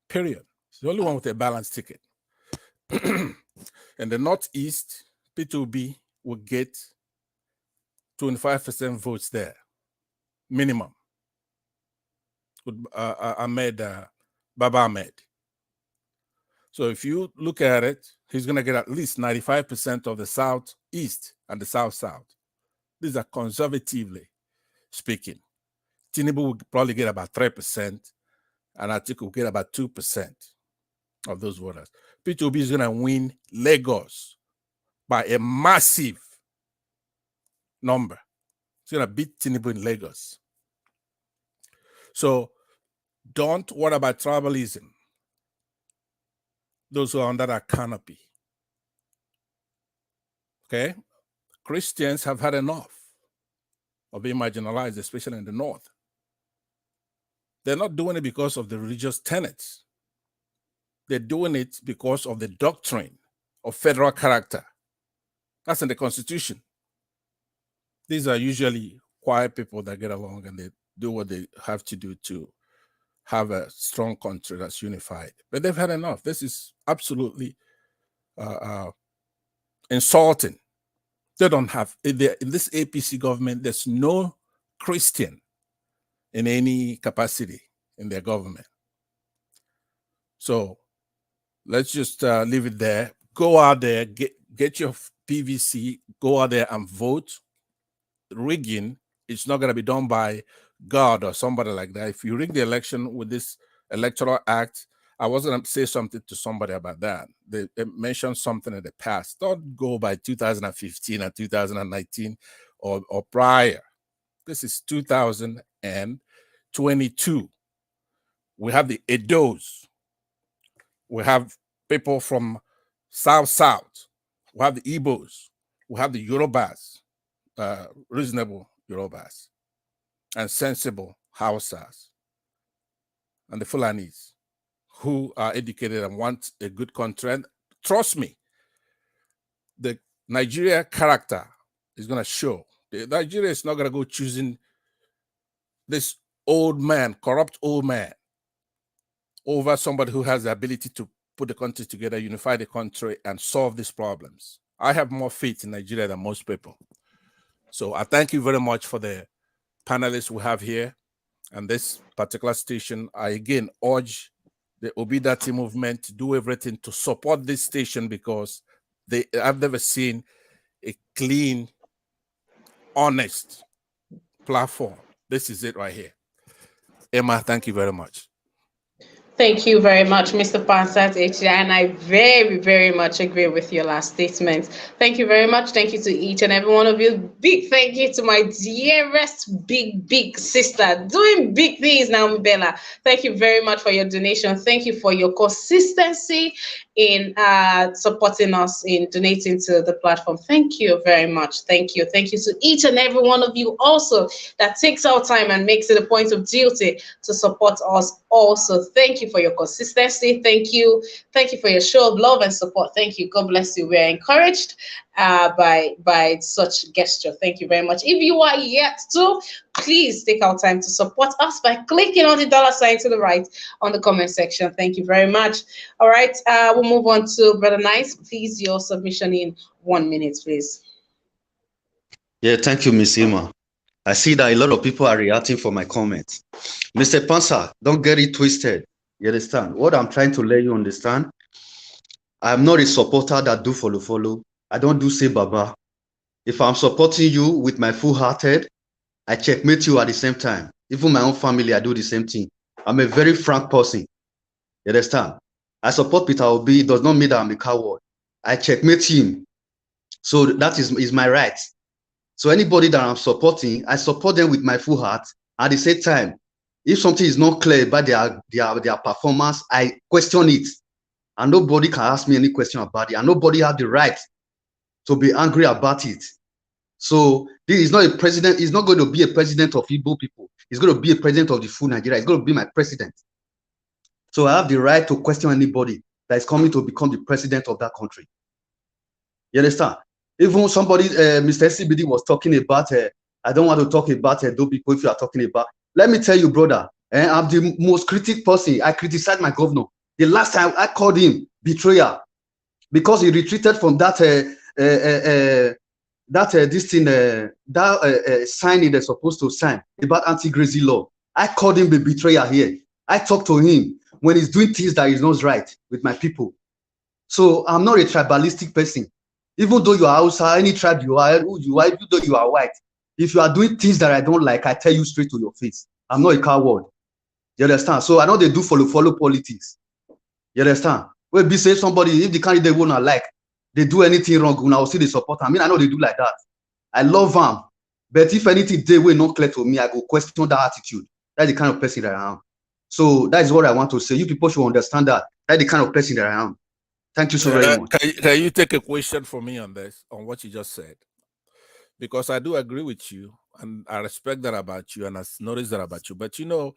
Period. He's the only one with a balanced ticket. In the Northeast, P2B will get 25% votes there, minimum. With Baba Ahmed. So if you look at it, he's going to get at least 95% of the Southeast and the South-South. These are conservatively speaking. Tinubu will probably get about 3%, and Atiku will get about 2% of those voters. P2B is going to win Lagos by a massive number. It's going to beat Tinubu in Lagos. So don't worry about tribalism. Those who are under that canopy. Okay? Christians have had enough of being marginalized, especially in the North. They're not doing it because of the religious tenets. They're doing it because of the doctrine of federal character. That's in the Constitution. These are usually quiet people that get along and they do what they have to do to have a strong country that's unified. But they've had enough. This is absolutely insulting. They don't have, in this APC government, there's no Christian in any capacity in their government. So let's just leave it there. Go out there, get your PVC, go out there and vote. Rigging, it's not going to be done by God or somebody like that. If you rig the election with this Electoral Act, I was going to say something to somebody about that. They mentioned something in the past. Don't go by 2015 and 2019 or prior. This is 2022. We have the Edos. We have people from South. We have the Igbos. We have the Yorubas, reasonable Yorubas, and sensible Hausas, and the Fulanis, who are educated and want a good country. And trust me, the Nigeria character is going to show. Nigeria is not going to go choosing this old man, corrupt old man, over somebody who has the ability to put the country together, unify the country, and solve these problems. I have more faith in Nigeria than most people. So I thank you very much for the panelists we have here. And this particular station, I again urge the Obidati movement to do everything to support this station, because I've never seen a clean, honest platform. This is it right here. Emma, thank you very much. Thank you very much, Mr. Pansat HDI, and I very, very much agree with your last statement. Thank you very much. Thank you to each and every one of you. Big thank you to my dearest big sister doing big things now, Bella. Thank you very much for your donation. Thank you for your consistency in supporting us in donating to the platform. Thank you very much. Thank you. Thank you to each and every one of you also that takes our time and makes it a point of duty to support us also. Thank you for your consistency. Thank you. Thank you for your show of love and support. Thank you. God bless you. We're encouraged by such gesture. Thank you very much. If you are yet to, please take our time to support us by clicking on the $ to the right on the comment section. Thank you very much. All right, we'll move on to Brother Nice. Please, your submission in 1 minute, please. Yeah, thank you, Miss Emma. I see that a lot of people are reacting for my comments. Mr. Pansa, don't get it twisted. You understand? What I'm trying to let you understand, I'm not a supporter that do follow. I don't do say baba. If I'm supporting you with my full-hearted, I checkmate you at the same time. Even my own family, I do the same thing. I'm a very frank person. You understand? I support Peter Obi. It does not mean that I'm a coward. I checkmate him. So that is my right. So anybody that I'm supporting, I support them with my full heart. At the same time, if something is not clear about their performance, I question it. And nobody can ask me any question about it. And nobody has the right to be angry about it. So this is not a president. He's not going to be a president of Igbo people. He's going to be a president of the full Nigeria. He's going to be my president. So I have the right to question anybody that is coming to become the president of that country. You understand? Even somebody, Mr. CBD was talking about, I don't want to talk about those people if you are talking about. Let me tell you, brother, I'm the most critical person. I criticize my governor. The last time I called him betrayer because he retreated from that signing they're supposed to sign about anti-grazing law. I called him the betrayer here. I talked to him when he's doing things that is not right with my people. So I'm not a tribalistic person. Even though you are outside, any tribe you are, who you are, even though you are white, if you are doing things that I don't like, I tell you straight to your face. I'm not a coward. You understand? So I know they do follow politics. You understand? Well, be say somebody, if the candidate won't like, they do anything wrong, when I will see the support. I mean, I know they do like that. I love them. But if anything they will not clear to me, I go question that attitude. That's the kind of person that I am. So that is what I want to say. You people should understand that. That's the kind of person that I am. Thank you so very much. Can you take a question from me on this, on what you just said? Because I do agree with you, and I respect that about you, and I noticed that about you. But you know,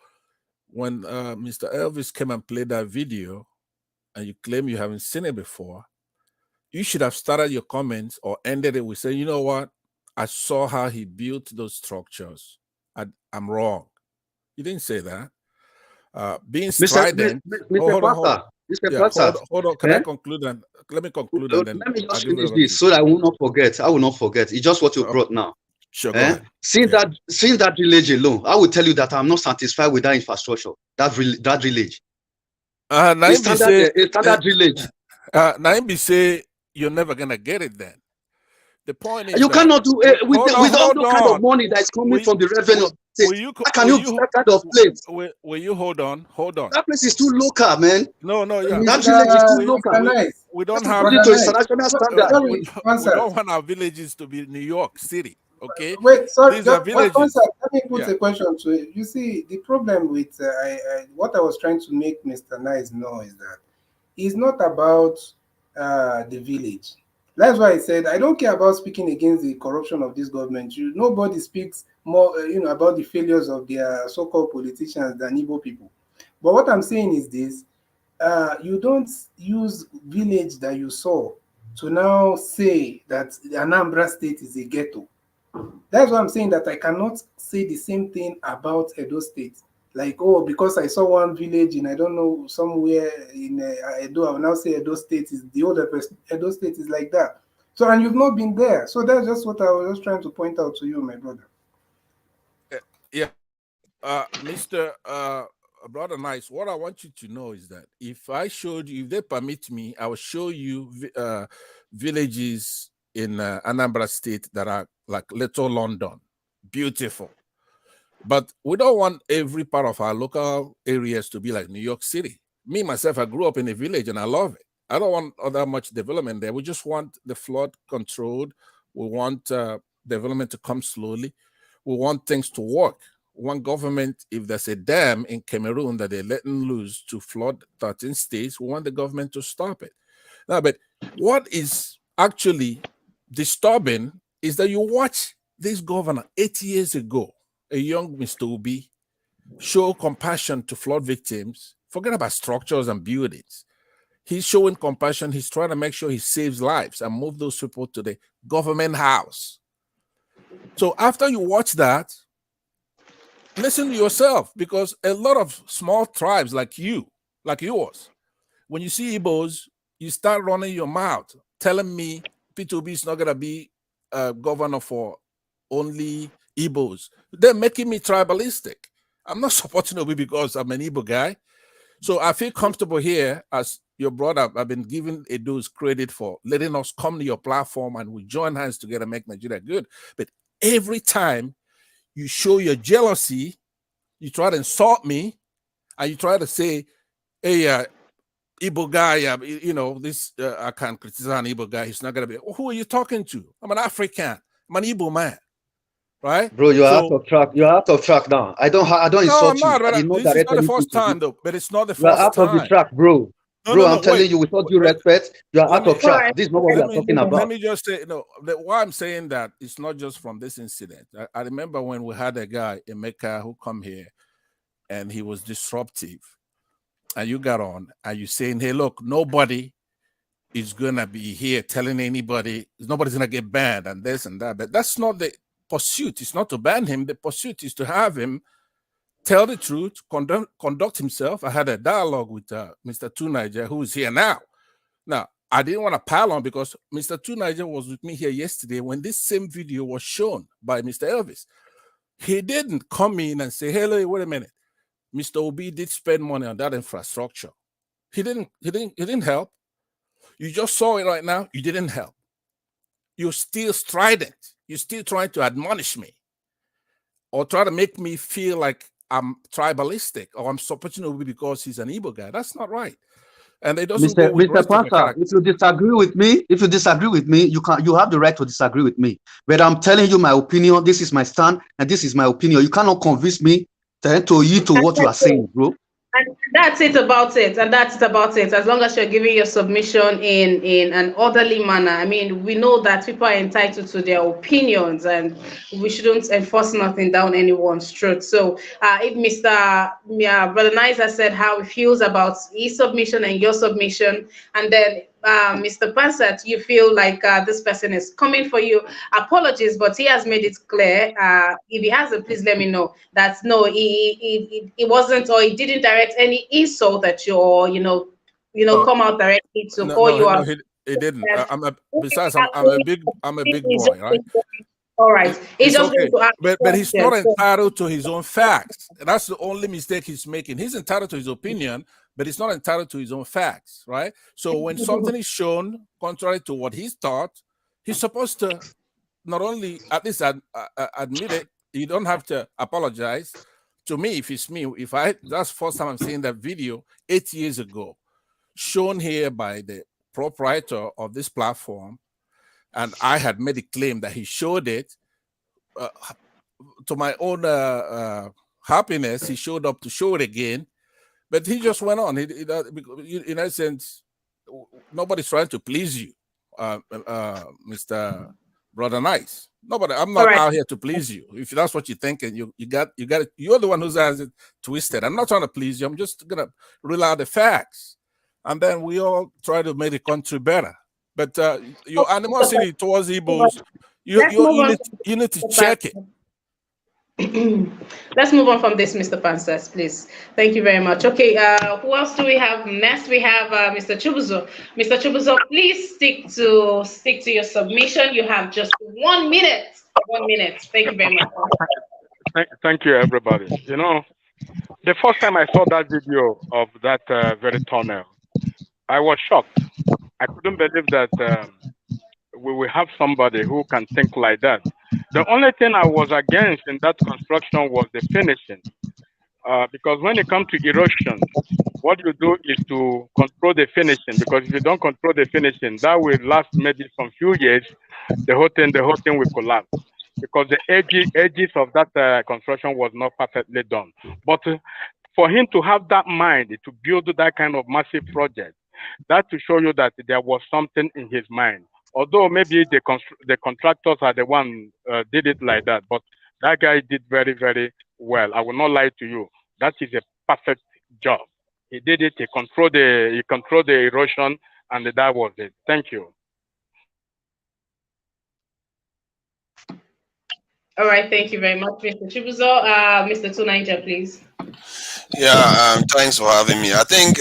when Mr. Elvis came and played that video, and you claim you haven't seen it before, you should have started your comments or ended it with saying, you know what? I saw how he built those structures. I'm wrong. You didn't say that. Being strident. Hold on. Can I conclude? And let me conclude. And then let me just finish this so that I will not forget. I will not forget. It's just what you brought now. Sure. Go ahead. Since that village alone, I will tell you that I'm not satisfied with that infrastructure. That village. Standard village. Naimbi say you're never gonna get it then. The point is you cannot do it with all the kind of money that is coming from the revenue. How can you do that kind of place? Will you hold on? That place is too local, man. No, yeah. That village is too local. We don't have international standard. We don't want our villages to be New York City. Okay. Wait, sorry. These are villages. Let me put a question to it. You see, the problem with what I was trying to make Mr. Nice know is that it's not about the village. That's why I said I don't care about speaking against the corruption of this government. Nobody speaks more, about the failures of their so-called politicians than Igbo people. But what I'm saying is this: you don't use village that you saw to now say that the Anambra State is a ghetto. That's why I'm saying that I cannot say the same thing about Edo State. Like, oh, because I saw one village in, I don't know, somewhere in Edo, I will now say Edo State is the older person. Edo State is like that. So, and you've not been there. So that's just what I was just trying to point out to you, my brother. Yeah. Mr. Brother Nice, what I want you to know is that if I showed you, if they permit me, I will show you villages in Anambra State that are like Little London, beautiful. But we don't want every part of our local areas to be like New York City. Me, myself, I grew up in a village and I love it. I don't want all that much development there. We just want the flood controlled. We want development to come slowly. We want things to work. One government, if there's a dam in Cameroon that they're letting loose to flood 13 states, we want the government to stop it. Now, but what is actually disturbing is that you watch this governor 8 years ago, a young Mr. Obi, show compassion to flood victims. Forget about structures and buildings. He's showing compassion. He's trying to make sure he saves lives and move those people to the government house. So after you watch that, listen to yourself, because a lot of small tribes like yours, when you see Igbos, you start running your mouth, telling me P2B is not going to be governor for only Igbos. They're making me tribalistic. I'm not supporting Obi because I'm an Igbo guy. So I feel comfortable here as your brother. I've been giving Edo's credit for letting us come to your platform and we join hands together and make Nigeria good. But every time you show your jealousy, you try to insult me, and you try to say, hey, Igbo guy, you know, this, I can't criticize an Igbo guy. He's not going to be, who are you talking to? I'm an African. I'm an Igbo man. Right? Bro, you're out of track. You're out of track now. I don't insult you. I did not this is not the first time, though. But it's not the first time. You're out of the track, bro. Bro, I'm telling you, with all due respect, you're out of track. This is not what we are talking about. Let me just say, why I'm saying that it's not just from this incident. I remember when we had a guy, Emeka, who come here, and he was disruptive. And you got on, and you're saying, hey, look, nobody is going to be here telling anybody, nobody's going to get banned and this and that. But that's not the pursuit. It's not to ban him. The pursuit is to have him tell the truth, conduct himself. I had a dialogue with Mr. Tunaija, who is here now. Now, I didn't want to pile on because Mr. Tunaija was with me here yesterday when this same video was shown by Mr. Elvis. He didn't come in and say, hey, wait a minute. Mr. Obi did spend money on that infrastructure. He didn't help. You just saw it right now. You didn't help. You're still strident. You're still trying to admonish me or try to make me feel like I'm tribalistic or I'm supporting Obi because he's an Igbo guy. That's not right. And it doesn't go with Mr. Pastor, if you disagree with me, you have the right to disagree with me. But I'm telling you my opinion. This is my stand, and this is my opinion. You cannot convince me to what you are saying, bro. And that's it about it. And that's it about it. As long as you're giving your submission in an orderly manner. I mean, we know that people are entitled to their opinions and we shouldn't enforce nothing down anyone's throat. So if Mr. Brother Niza said how he feels about his submission and your submission, and then Mr. Pansat, you feel like this person is coming for you. Apologies, but he has made it clear. If he hasn't, please let me know that no, he wasn't, or he didn't direct any insult at you, or come out directly to call you out. He didn't. Besides, I'm a big boy, right? All right. It's okay. But he's not entitled to his own facts. That's the only mistake he's making. He's entitled to his opinion, but he's not entitled to his own facts, right? So when something is shown contrary to what he's thought, he's supposed to not only at least admit it. You don't have to apologize. To me, if it's me, that's the first time I'm seeing that video 8 years ago, shown here by the proprietor of this platform, and I had made a claim that he showed it. To my own happiness, he showed up to show it again. But he just went on. In essence, nobody's trying to please you, Mr. Brother Nice. Nobody. I'm not out here to please you. If that's what you're thinking, you got it. You're the one who has it twisted. I'm not trying to please you. I'm just gonna reel out the facts, and then we all try to make the country better. But your animosity towards Igbos, you need to check it. Let's move on from this, Mr. Pansas, please. Thank you very much. Okay, who else do we have next? We have Mr. Chubuzo. Mr. Chubuzo, please stick to your submission. You have just 1 minute. 1 minute. Thank you very much. Thank you, everybody. You know, the first time I saw that video of that very tunnel, I was shocked. I couldn't believe that we will have somebody who can think like that. The only thing I was against in that construction was the finishing. Because when it comes to erosion, what you do is to control the finishing. Because if you don't control the finishing, that will last maybe some few years. The whole thing will collapse. Because the edges of that construction was not perfectly done. But for him to have that mind to build that kind of massive project, that to show you that there was something in his mind. Although maybe the contractors are the one did it like that, but that guy did very, very well. I will not lie to you. That is a perfect job. He did it. He controlled the erosion, and that was it. Thank you. All right, thank you very much, Mr. Chibuzo. Mr. Tunaija, please. Yeah, thanks for having me. I think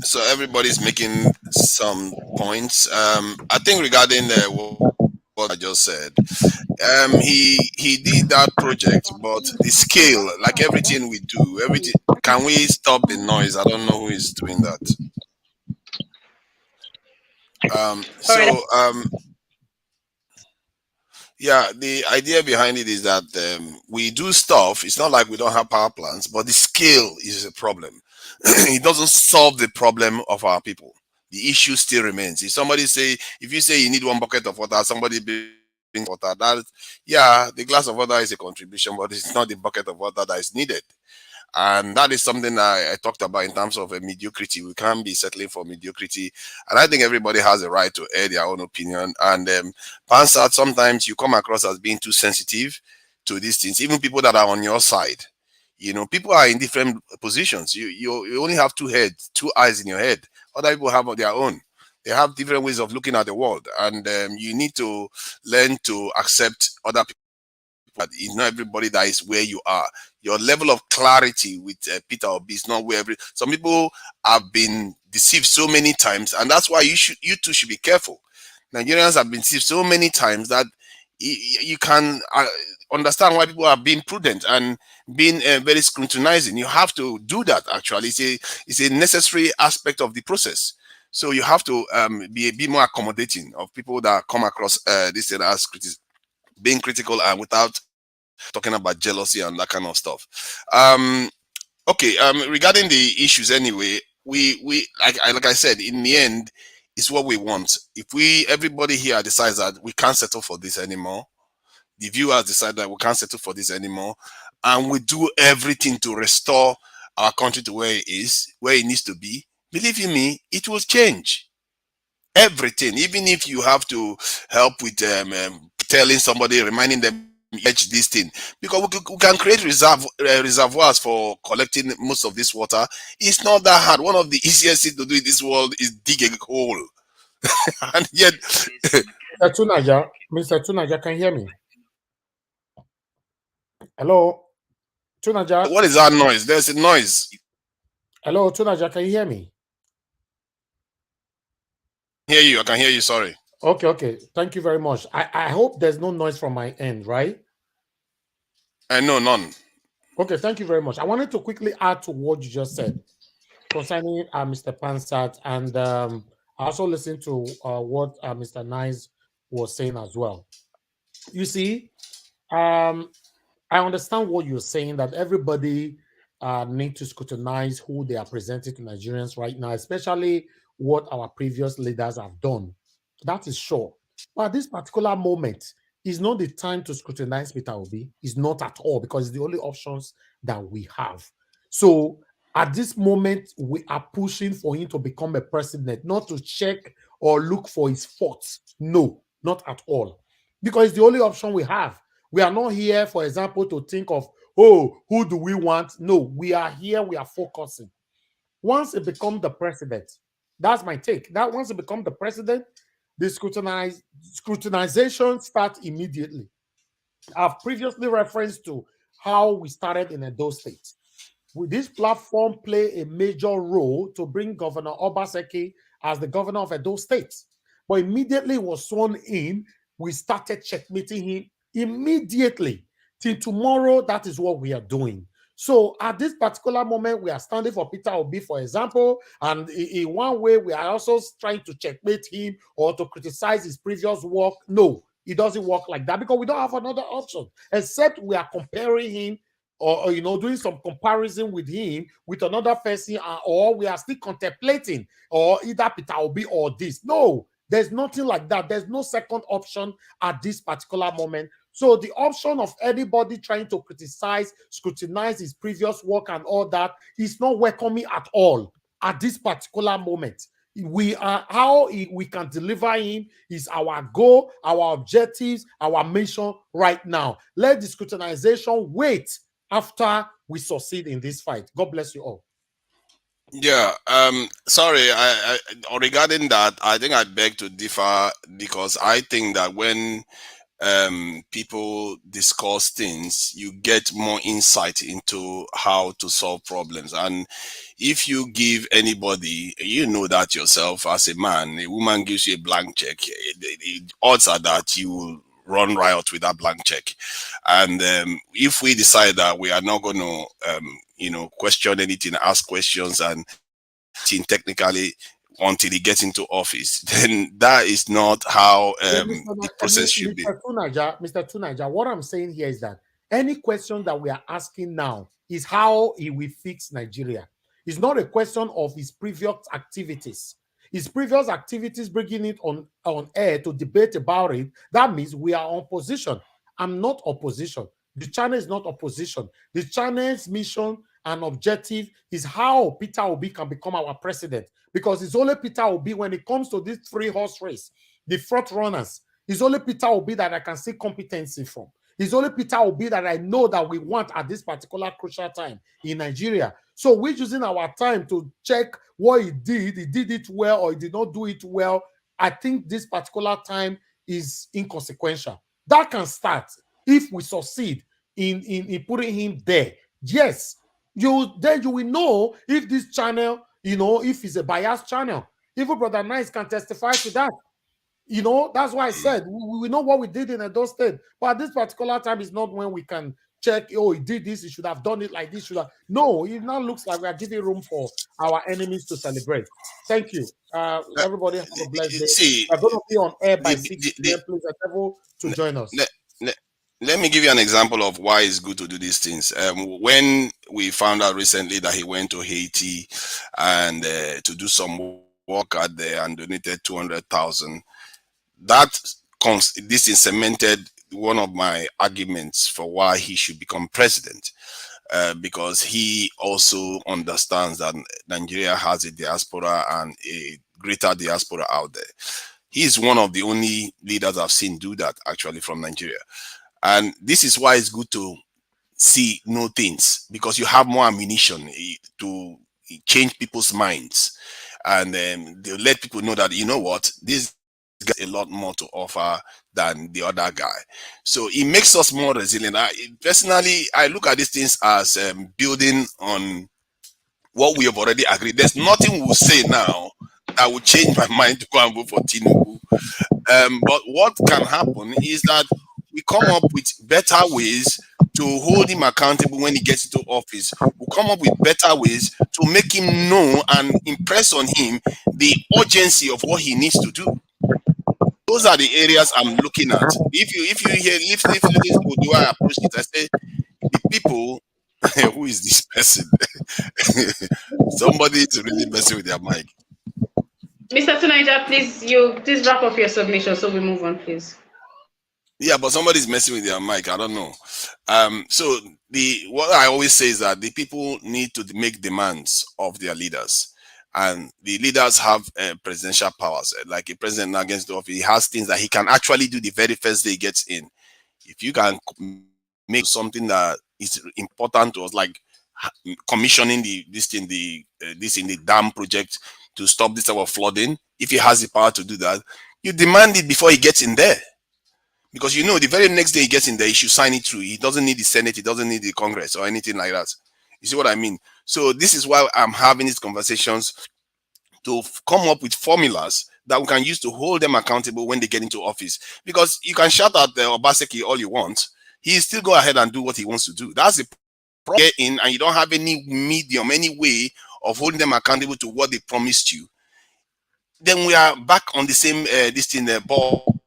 so. Everybody's making some points. I think regarding what I just said, he did that project, but the scale, like everything we do, everything. Can we stop the noise? I don't know who is doing that. Yeah, the idea behind it is that we do stuff. It's not like we don't have power plants, but the scale is a problem. It doesn't solve the problem of our people. The issue still remains. If you say you need 1 bucket of water, somebody brings water. The glass of water is a contribution, but it's not the bucket of water that is needed. And that is something I talked about in terms of mediocrity. We can't be settling for mediocrity. And I think everybody has a right to air their own opinion. And Pansat, sometimes you come across as being too sensitive to these things. Even people that are on your side. You know, people are in different positions. You only have 2 heads, 2 eyes in your head. Other people have their own. They have different ways of looking at the world. And you need to learn to accept other people. But it's not everybody that is where you are. Your level of clarity with Peter Obi is not where some people have been deceived so many times, and that's why you too should be careful. Nigerians have been deceived so many times that you can understand why people are being prudent and being very scrutinizing. You have to do that. Actually, it's a necessary aspect of the process. So you have to be a bit more accommodating of people that come across this as being critical and without talking about jealousy and that kind of stuff. Regarding the issues anyway, we like I said, in the end, it's what we want. If everybody here decides that we can't settle for this anymore, the viewers decide that we can't settle for this anymore, and we do everything to restore our country to where it needs to be, believe you me, it will change. Everything, even if you have to help with telling somebody, reminding them this thing, because we can create reservoirs for collecting most of this water. It's not that hard. One of the easiest things to do in this world is dig a hole. And yet Mr. Tunaja, can you hear me? Hello, Tunaja. What is that noise? There's a noise. Hello, Tunaja, can you hear me? I can hear you. Sorry. Okay. Thank you very much. I hope there's no noise from my end, right? No, none. Okay, thank you very much. I wanted to quickly add to what you just said concerning Mr. Pansat, and I also listened to what Mr. Nice was saying as well. You see, I understand what you're saying, that everybody need to scrutinize who they are presenting to Nigerians right now, especially what our previous leaders have done. That is sure. But at this particular moment, is not the time to scrutinize Peter Obi. It's not at all, because it's the only options that we have. So at this moment, we are pushing for him to become a president, not to check or look for his faults. No, not at all. Because it's the only option we have. We are not here, for example, to think of, oh, who do we want? No, we are here, we are focusing. Once it becomes the president, that's my take. That once it becomes the president, the scrutinization starts immediately. I've previously referenced to how we started in Edo State. Will this platform play a major role to bring Governor Obaseki as the governor of Edo State? But immediately he was sworn in, we started checkmating him immediately. Till tomorrow, that is what we are doing. So at this particular moment, we are standing for Peter Obi, for example, and in one way, we are also trying to checkmate him or to criticize his previous work. No, it doesn't work like that because we don't have another option, except we are comparing him or doing some comparison with him with another person, or we are still contemplating or either Peter Obi or this. No, there's nothing like that. There's no second option at this particular moment. So the option of anybody trying to criticize, scrutinize his previous work and all that is not welcoming at all at this particular moment. We are how we can deliver him is our goal, our objectives, our mission right now. Let the scrutinization wait after we succeed in this fight. God bless you all. Yeah, sorry, I regarding that, I think I beg to differ because I think that when people discuss things, you get more insight into how to solve problems. And if you give anybody, you know that yourself as a man, a woman gives you a blank check, the odds are that you will run riot with that blank check. And if we decide that we are not going to, question anything, ask questions and technically until he gets into office, then that is not how the process should be. Mr. Tunaja, what I'm saying here is that any question that we are asking now is how he will fix Nigeria. It's not a question of his previous activities. His previous activities, bringing it on air to debate about it, that means we are on position. I'm not opposition. The channel is not opposition. The channel's mission and objective is how Peter Obi can become our president. Because it's only Peter Obi, when it comes to this 3-horse race, the front runners, it's only Peter Obi that I can see competency from. It's only Peter Obi that I know that we want at this particular crucial time in Nigeria. So we're using our time to check what he did it well or he did not do it well. I think this particular time is inconsequential. That can start if we succeed in putting him there. Yes, then you will know if this channel, if it's a biased channel. Even Brother Nice can testify to that. That's why I said we know what we did in Edo State, but at this particular time is not when we can check, oh, he did this, he should have done it like this. No, it now looks like we are giving room for our enemies to celebrate. Thank you. Everybody have a blessed day. We're going to be on air by 6 p.m. Please endeavor to join us. Let me give you an example of why it's good to do these things. When we found out recently that he went to Haiti and to do some work out there and donated 200,000, this is cemented one of my arguments for why he should become president, because he also understands that Nigeria has a diaspora and a greater diaspora out there. He's one of the only leaders I've seen do that actually from Nigeria. And this is why it's good to know things, because you have more ammunition to change people's minds. And they'll let people know that, you know what, this got a lot more to offer than the other guy. So it makes us more resilient. Personally, I look at these things as building on what we have already agreed. There's nothing we'll say now that will change my mind to go and vote for Tinubu. But what can happen is that we come up with better ways to hold him accountable when he gets into office. We'll come up with better ways to make him know and impress on him the urgency of what he needs to do. Those are the areas I'm looking at. If you hear do I approach it? I say the people. Who is this person? Somebody is really messing with their mic. Mr. Tunaja, please wrap up your submission so we move on, please. Yeah, but somebody's messing with their mic. I don't know. So what I always say is that the people need to make demands of their leaders, and the leaders have presidential powers. Like a president now against the office, he has things that he can actually do the very first day he gets in. If you can make something that is important to us, like commissioning this in the dam project to stop this type of flooding, if he has the power to do that, you demand it before he gets in there. Because you know, the very next day he gets in there, he should sign it through. He doesn't need the Senate, he doesn't need the Congress or anything like that. You see what I mean? So this is why I'm having these conversations, to come up with formulas that we can use to hold them accountable when they get into office. Because you can shout at the Obaseki all you want, he still go ahead and do what he wants to do. That's the problem. Get in and you don't have any medium, any way of holding them accountable to what they promised you. Then we are back on the same ball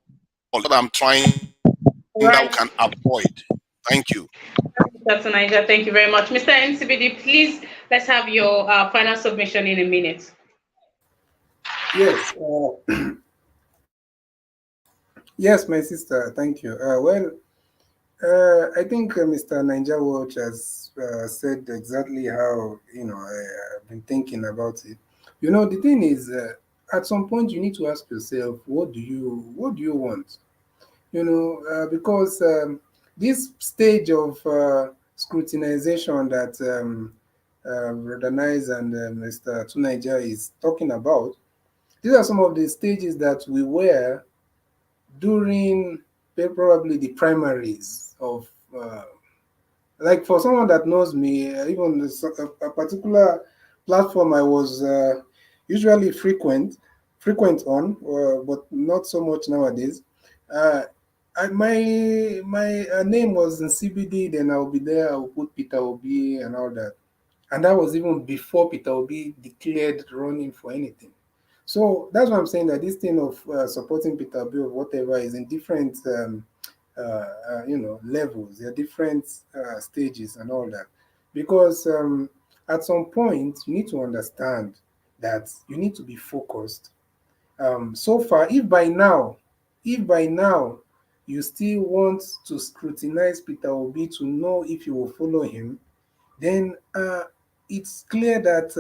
that I'm trying that we can avoid. Thank you. Dr. Niger, thank you very much. Mr. NCBD, please, let's have your final submission in a minute. Yes. Yes, my sister, thank you. I think Mr. Niger Watch has said exactly how, I've been thinking about it. The thing is, at some point you need to ask yourself, what do you want? Because this stage of scrutinization that Brother Nice and Mr. Tunaija is talking about, these are some of the stages that we were during probably the primaries of, like for someone that knows me, even a particular platform I was usually frequent on, but not so much nowadays. My name was in CBD, then I'll be there, I'll put Peter Obi and all that. And that was even before Peter Obi declared running for anything. So that's why I'm saying that this thing of supporting Peter Obi or whatever is in different, levels. There are different stages and all that. Because at some point, you need to understand that you need to be focused. So far, if by now you still want to scrutinize Peter Obi to know if you will follow him, then it's clear that,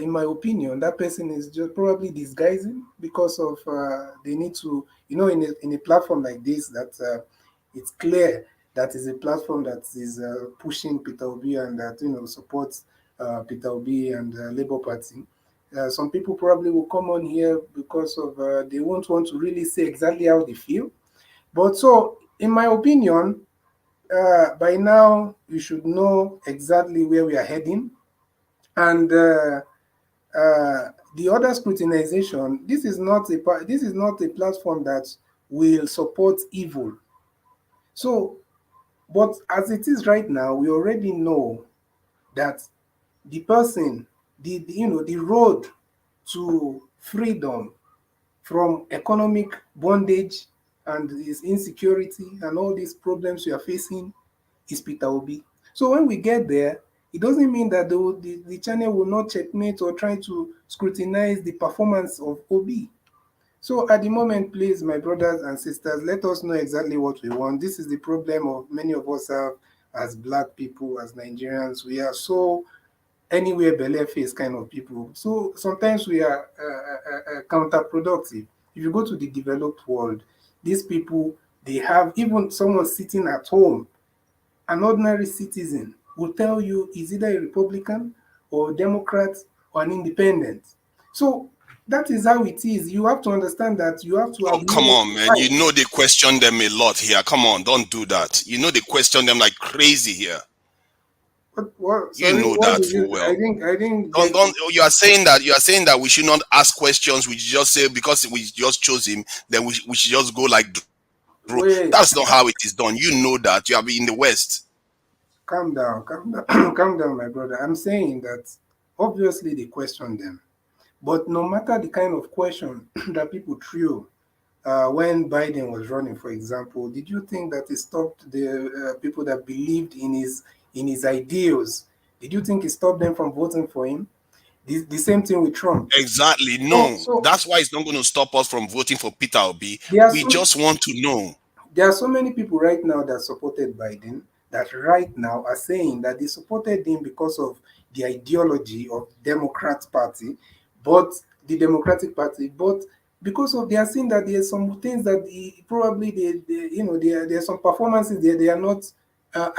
in my opinion, that person is just probably disguising because of they need to, in a platform like this, that it's clear that is a platform that is pushing Peter Obi and that supports Peter Obi and Labour Party. Some people probably will come on here because of they won't want to really say exactly how they feel. But so, in my opinion, by now you should know exactly where we are heading, and the other scrutinization. This is not a platform that will support evil. So, but as it is right now, we already know that the person, the road to freedom from economic bondage and his insecurity and all these problems we are facing is Peter Obi. So when we get there, it doesn't mean that the channel will not checkmate or try to scrutinize the performance of Obi. So at the moment, please, my brothers and sisters, let us know exactly what we want. This is the problem of many of us have as Black people, as Nigerians. We are so anywhere belle face kind of people. So sometimes we are counterproductive. If you go to the developed world, these people, they have even someone sitting at home, an ordinary citizen will tell you is either a Republican or a Democrat or an independent. So that is how it is. You have to understand that you have to have. Oh, come on, man. Right. You know they question them a lot here. Come on, don't do that. You know they question them like crazy here. What, you know that full well. I think. Don't. You are saying that we should not ask questions. We just say because we just chose him, then we should just go like. Wait. That's not how it is done. You know that. You have been in the West. Calm down, calm down, my brother. I'm saying that obviously they question them, but no matter the kind of question that people threw when Biden was running, for example, did you think that it stopped the people that believed in his ideals? Did you think it stopped them from voting for him? The same thing with Trump. Exactly. No, that's why it's not going to stop us from voting for Peter Obi. We just want to know. There are so many people right now that supported Biden that right now are saying that they supported him because of the ideology of Democrat Party, but the Democratic Party, but because of they are seeing that there are some things that there are some performances they are not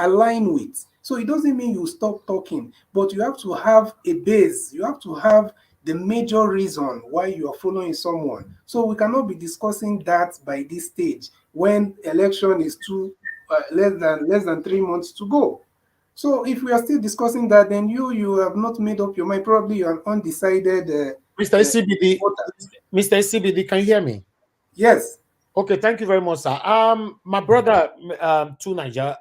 aligned with. So it doesn't mean you stop talking, but you have to have a base. You have to have the major reason why you are following someone. So we cannot be discussing that by this stage when election is less than 3 months to go. So if we are still discussing that, then you have not made up your mind. Probably you are undecided. Mr. CBD, Mr. CBD, can you hear me? Yes. Okay, thank you very much, sir. My brother, to Niger,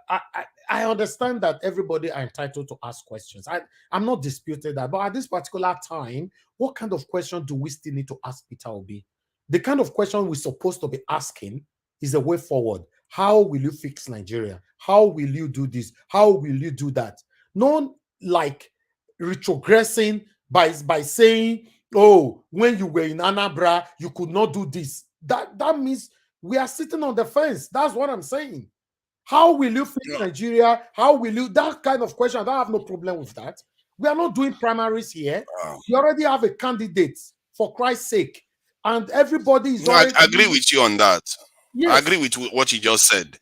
I understand that everybody are entitled to ask questions. I'm not disputing that, but at this particular time, what kind of question do we still need to ask Peter Obi? The kind of question we're supposed to be asking is a way forward. How will you fix Nigeria? How will you do this? How will you do that? Not like retrogressing by saying, oh, when you were in Anambra, you could not do this. That means we are sitting on the fence. That's what I'm saying. How will you fix Nigeria? How will you? That kind of question, I don't have no problem with that. We are not doing primaries here. We already have a candidate, for Christ's sake. And everybody is already... I agree with you on that. Yes. I agree with what you just said.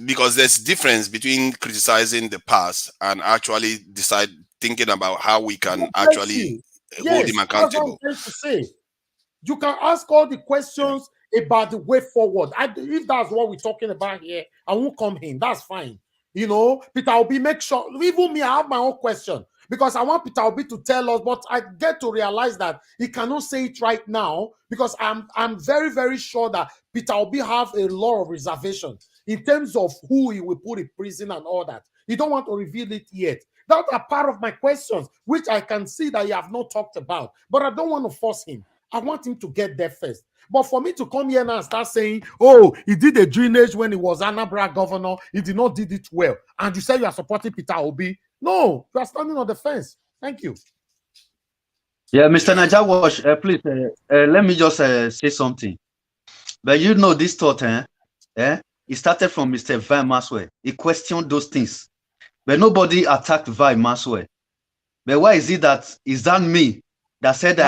Because there's difference between criticizing the past and actually thinking about how we can actually hold him accountable. That's what I'm trying to say. You can ask all the questions about the way forward. If that's what we're talking about here, I won't come in. That's fine. You know, Peter Obi, make sure, even me, I have my own question because I want Peter Obi to tell us, but I get to realize that he cannot say it right now because I'm very, very sure that Peter Obi have a lot of reservations in terms of who he will put in prison and all that. He don't want to reveal it yet. That are part of my questions, which I can see that you have not talked about, but I don't want to force him. I want him to get there first. But for me to come here now and start saying, oh, he did a drainage when he was Anambra governor, he did not did it well, and you say you are supporting Peter Obi. No, you are standing on the fence. Thank you. Yeah, Mr. Najawash, please, let me just say something. But you know this thought, it started from Mr. Vi Maswe. He questioned those things. But nobody attacked Vi Maswe. But why is it that, is that me that said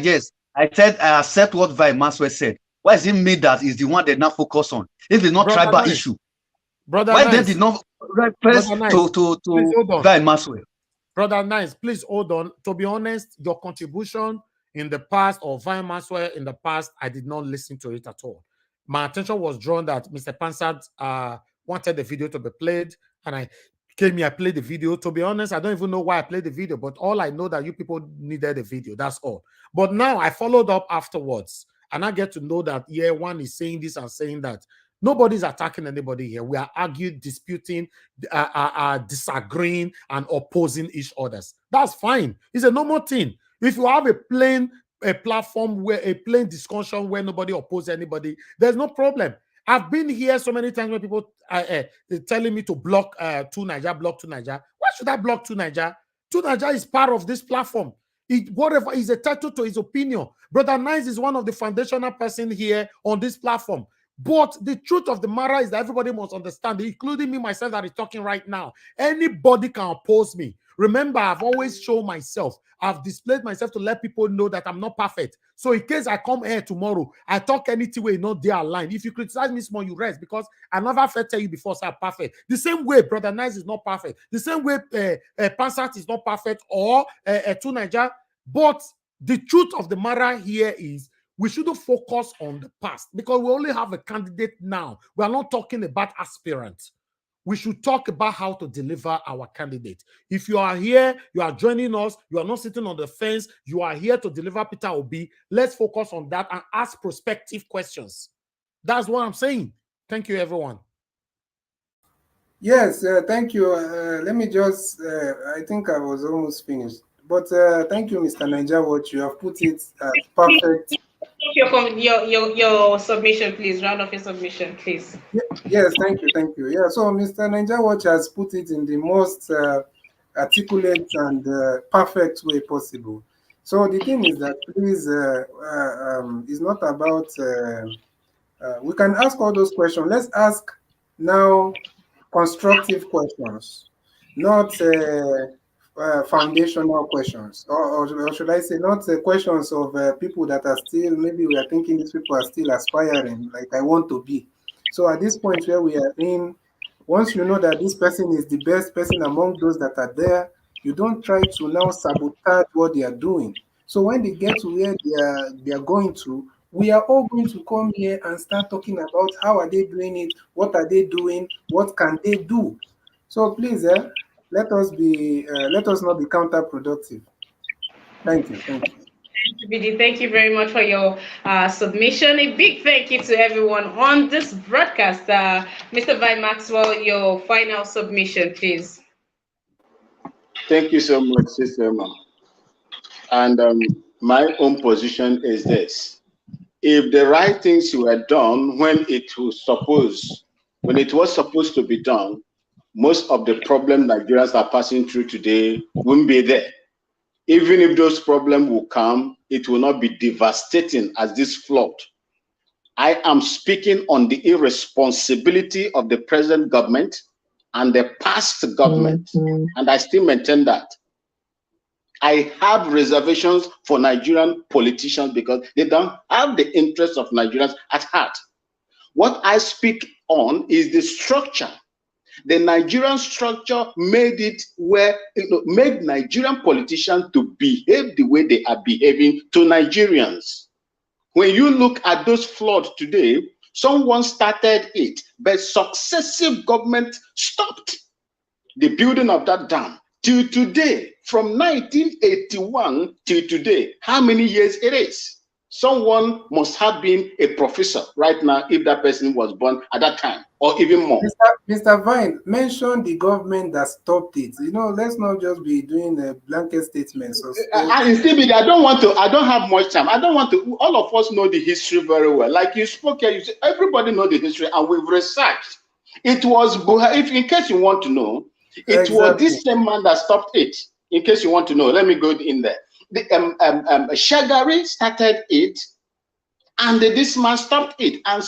yes, I said I accept what Vi Maswe said. Why is it me that is the one they now focus on? If it's not tribal issue, why they did not request to Vi Maswe? Brother Nice, please hold on. To be honest, your contribution in the past or Vi Maswe in the past, I did not listen to it at all. My attention was drawn that Mr. Pansat wanted the video to be played, and I came here, I played the video. To be honest, I don't even know why I played the video, but all I know that you people needed the video. That's all. But now I followed up afterwards, and I get to know that, yeah, one is saying this and saying that. Nobody's attacking anybody here. We are arguing, disputing, disagreeing, and opposing each others. That's fine. It's a normal thing. If you have a platform where a plain discussion where nobody opposes anybody, there's no problem. I've been here so many times when people are telling me to block 2Naija, block 2Naija. Why should I block 2Naija? 2Naija is part of this platform. Whatever is entitled to his opinion. Brother Nice is one of the foundational person here on this platform. But the truth of the matter is that everybody must understand, including me, myself, that is talking right now. Anybody can oppose me. Remember, I've always shown myself. I've displayed myself to let people know that I'm not perfect. So in case I come here tomorrow, I talk anything way, not there aligned. If you criticize me small, you rest, because I never felt tell you before, say I'm perfect. The same way Brother Nice is not perfect. The same way Pansat is not perfect, or 2Naija. But the truth of the matter here is, we shouldn't focus on the past because we only have a candidate now. We are not talking about aspirants. We should talk about how to deliver our candidate. If you are here, you are joining us, you are not sitting on the fence, you are here to deliver Peter Obi, let's focus on that and ask prospective questions. That's what I'm saying. Thank you, everyone. Yes, thank you. Let me just, I think I was almost finished. But thank you, Mr. Najawash. You have put it perfect. Your submission, please. Round off your submission, please. Yes, thank you, thank you. Yeah, so Mr. Najawash has put it in the most articulate and perfect way possible. So the thing is that, please, it's not about, we can ask all those questions. Let's ask now constructive questions, not foundational questions, or should I say not questions of people that are still, maybe we are thinking these people are still aspiring, like I want to be. So at this point where we are in, once you know that this person is the best person among those that are there, you don't try to now sabotage what they are doing. So when they get to where they are going to, we are all going to come here and start talking about how are they doing it, what are they doing, what can they do. So please, let us not be counterproductive. Thank you. Thank you. BD, thank you very much for your submission. A big thank you to everyone on this broadcast. Mr. Vi Maxwell, your final submission, please. Thank you so much, Sister Emma. And my own position is this. If the right things were done when it was supposed to be done, most of the problems Nigerians are passing through today wouldn't be there. Even if those problems will come, it will not be devastating as this flood. I am speaking on the irresponsibility of the present government and the past government, and I still maintain that. I have reservations for Nigerian politicians because they don't have the interests of Nigerians at heart. What I speak on is the structure. The Nigerian structure made it where made Nigerian politicians to behave the way they are behaving to Nigerians. When you look at those floods today, someone started it, but successive governments stopped the building of that dam. Till today, from 1981 till today, how many years it is? Someone must have been a professor right now if that person was born at that time, or even more. Mr. Vine, mention the government that stopped it. Let's not just be doing a blanket statements. I don't have much time. I don't want to. All of us know the history very well. Like you spoke here, everybody know the history, and we've researched. It was Buhari. If in case you want to know, it was this same man that stopped it. In case you want to know, let me go in there. The Shagari started it, and this man stopped it. And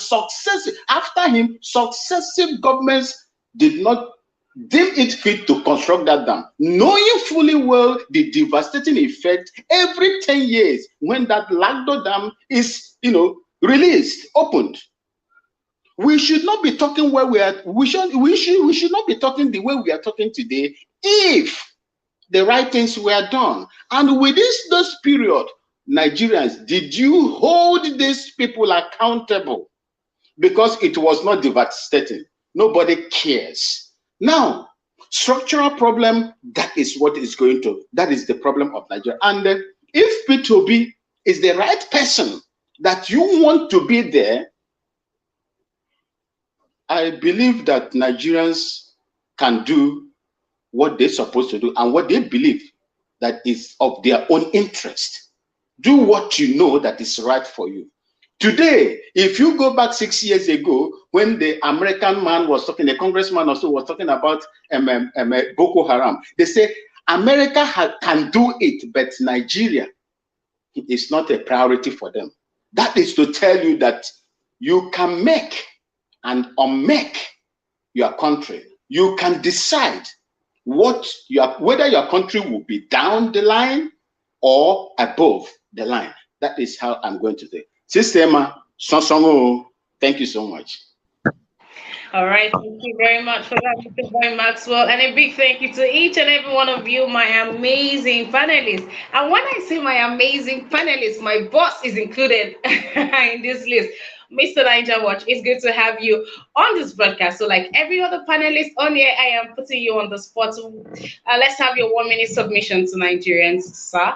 after him, successive governments did not deem it fit to construct that dam, knowing fully well the devastating effect every 10 years when that Lagdo dam is, released, opened. We should not be talking where we are. We should not be talking the way we are talking today if the right things were done. And within those period, Nigerians, did you hold these people accountable? Because it was not devastating. Nobody cares. Now, structural problem, that is the problem of Nigeria. And if P2B is the right person that you want to be there, I believe that Nigerians can do what they're supposed to do and what they believe that is of their own interest. Do what you know that is right for you. Today, if you go back 6 years ago, when the American man was talking, the congressman also was talking about Boko Haram, they say America can do it, but Nigeria is not a priority for them. That is to tell you that you can make and unmake your country. You can decide whether your country will be down the line or above the line. That is how I'm going to do it. Sister Emma, thank you so much. All right, thank you very much for that, Mr. Boy Maxwell, and a big thank you to each and every one of you, my amazing panelists. And when I say my amazing panelists, my boss is included in this list. Mr. Niger Watch, it's good to have you on this broadcast. So like every other panelist on here, I am putting you on the spot. Let's have your 1 minute submission to Nigerians, sir.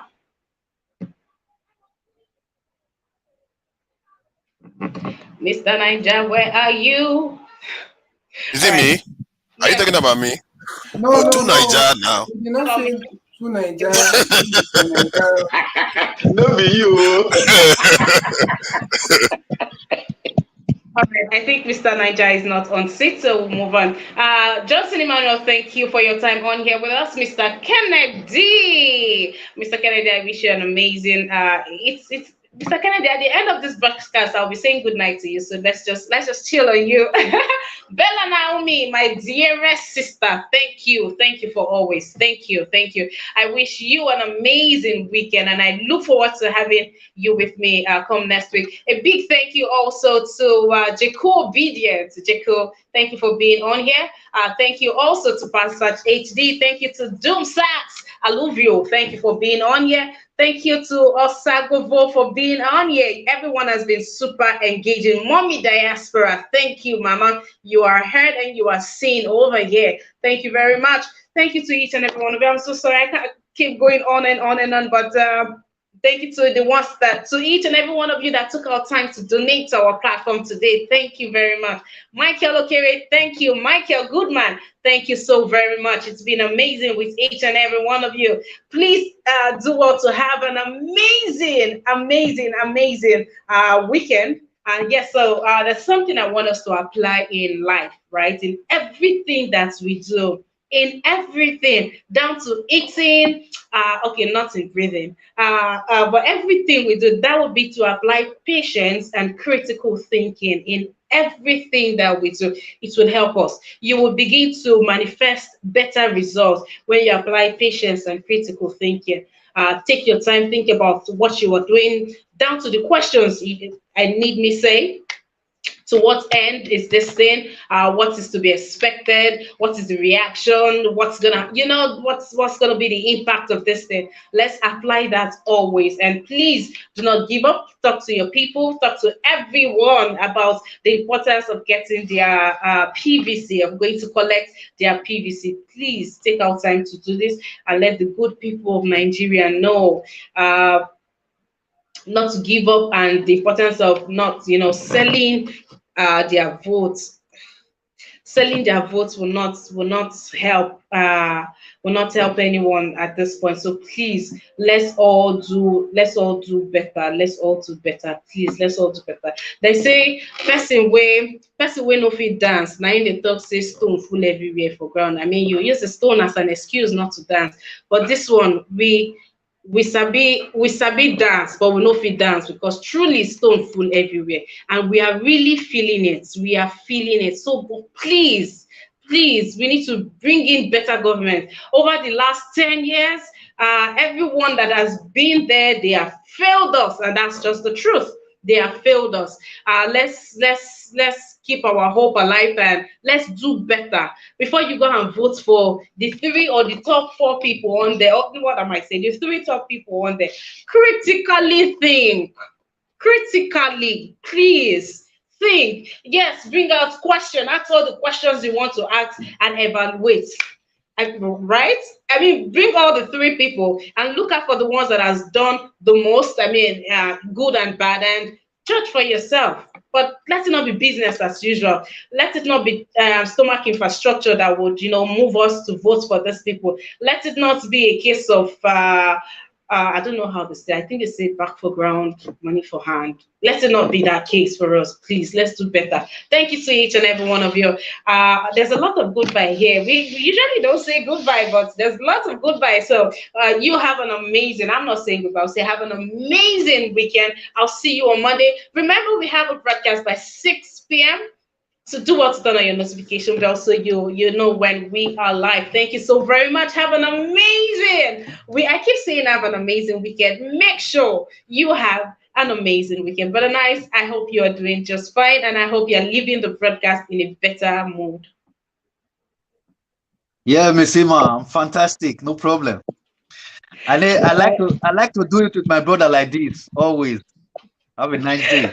Mr. Niger, where are you? Is it me? Are you talking about me? No, to Niger now. You not say to Niger. No, be you. All right, I think Mr. Niger is not on seat, so we'll move on. Johnson Emmanuel, thank you for your time on here with us. Mr. Kennedy. Mr. Kennedy, I wish you an amazing Mr. Kennedy, at the end of this broadcast, I'll be saying good night to you. So let's just chill on you. Bella Naomi, my dearest sister, thank you. Thank you for always. Thank you. Thank you. I wish you an amazing weekend, and I look forward to having you with me come next week. A big thank you also to Jacob Obedient. Jacob, thank you for being on here. Thank you also to Pansach HD. Thank you to Doom Sacks Alluvio. Thank you for being on here. Thank you to Osagovo for being being on here. Everyone has been super engaging. Mommy Diaspora, thank you, Mama. You are heard and you are seen over here. Thank you very much. Thank you to each and every one of you. I'm so sorry I can't keep going on and on and on, but thank you to the ones that, to each and every one of you that took our time to donate to our platform today. Thank you very much. Michael Okere, thank you. Michael Goodman, thank you so very much. It's been amazing with each and every one of you. Please do well to have an amazing weekend. And yes, so there's something I want us to apply in life, right? In everything that we do. In everything, down to eating, okay, not in breathing, but everything we do, that would be to apply patience and critical thinking in everything that we do. It will help us. You will begin to manifest better results when you apply patience and critical thinking. Take your time, think about what you are doing, down to the questions I need me say. To what end is this thing? What is to be expected? What is the reaction? What's gonna, what's gonna be the impact of this thing? Let's apply that always. And please do not give up. Talk to your people, talk to everyone about the importance of getting their PVC, of going to collect their PVC. Please take out time to do this and let the good people of Nigeria know not to give up, and the importance of not, selling their votes. Selling their votes will not help anyone at this point. So please, let's all do better. Let's all do better. Please, let's all do better. They say person way no fit dance. Now in the talk say stone full everywhere for ground. I mean, you use the stone as an excuse not to dance, but this one we sabi dance, but we no fit dance because truly stone full everywhere, and we are really feeling it. We are feeling it. So please, we need to bring in better government. Over the last 10 years, everyone that has been there, they have failed us, and that's just the truth. They have failed us. Let's keep our hope alive and let's do better. Before you go and vote for the 3 or the top 4 people on there, what am I saying? The 3 top people on there. Critically think. Critically, please think. Yes, bring out questions. Ask all the questions you want to ask and evaluate. Right? I mean, bring all the 3 people and look out for the ones that has done the most. I mean, good and bad, and judge for yourself. But let it not be business as usual. Let it not be stomach infrastructure that would, move us to vote for these people. Let it not be a case of I don't know how to say. I think they say back for ground, money for hand. Let it not be that case for us, please. Let's do better. Thank you to each and every one of you. There's a lot of goodbye here. We usually don't say goodbye, but there's lots of goodbye. So you have an amazing, I'm not saying goodbye, I'll say have an amazing weekend. I'll see you on Monday. Remember, we have a broadcast by 6 p.m. So do what's done on your notification bell so you know when we are live. Thank you so very much. Have an amazing I keep saying have an amazing weekend. Make sure you have an amazing weekend. But nice, I hope you are doing just fine, and I hope you are leaving the broadcast in a better mood. Yeah, Miss Ima, I'm fantastic. No problem. I like to do it with my brother like this always. Have a nice day.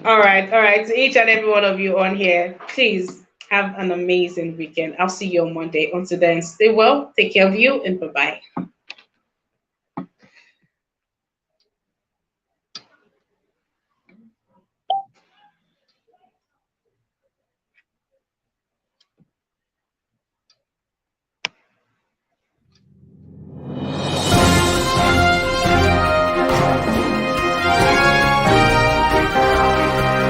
All right. To each and every one of you on here, please have an amazing weekend. I'll see you on Monday. Until then, stay well, take care of you, and bye-bye.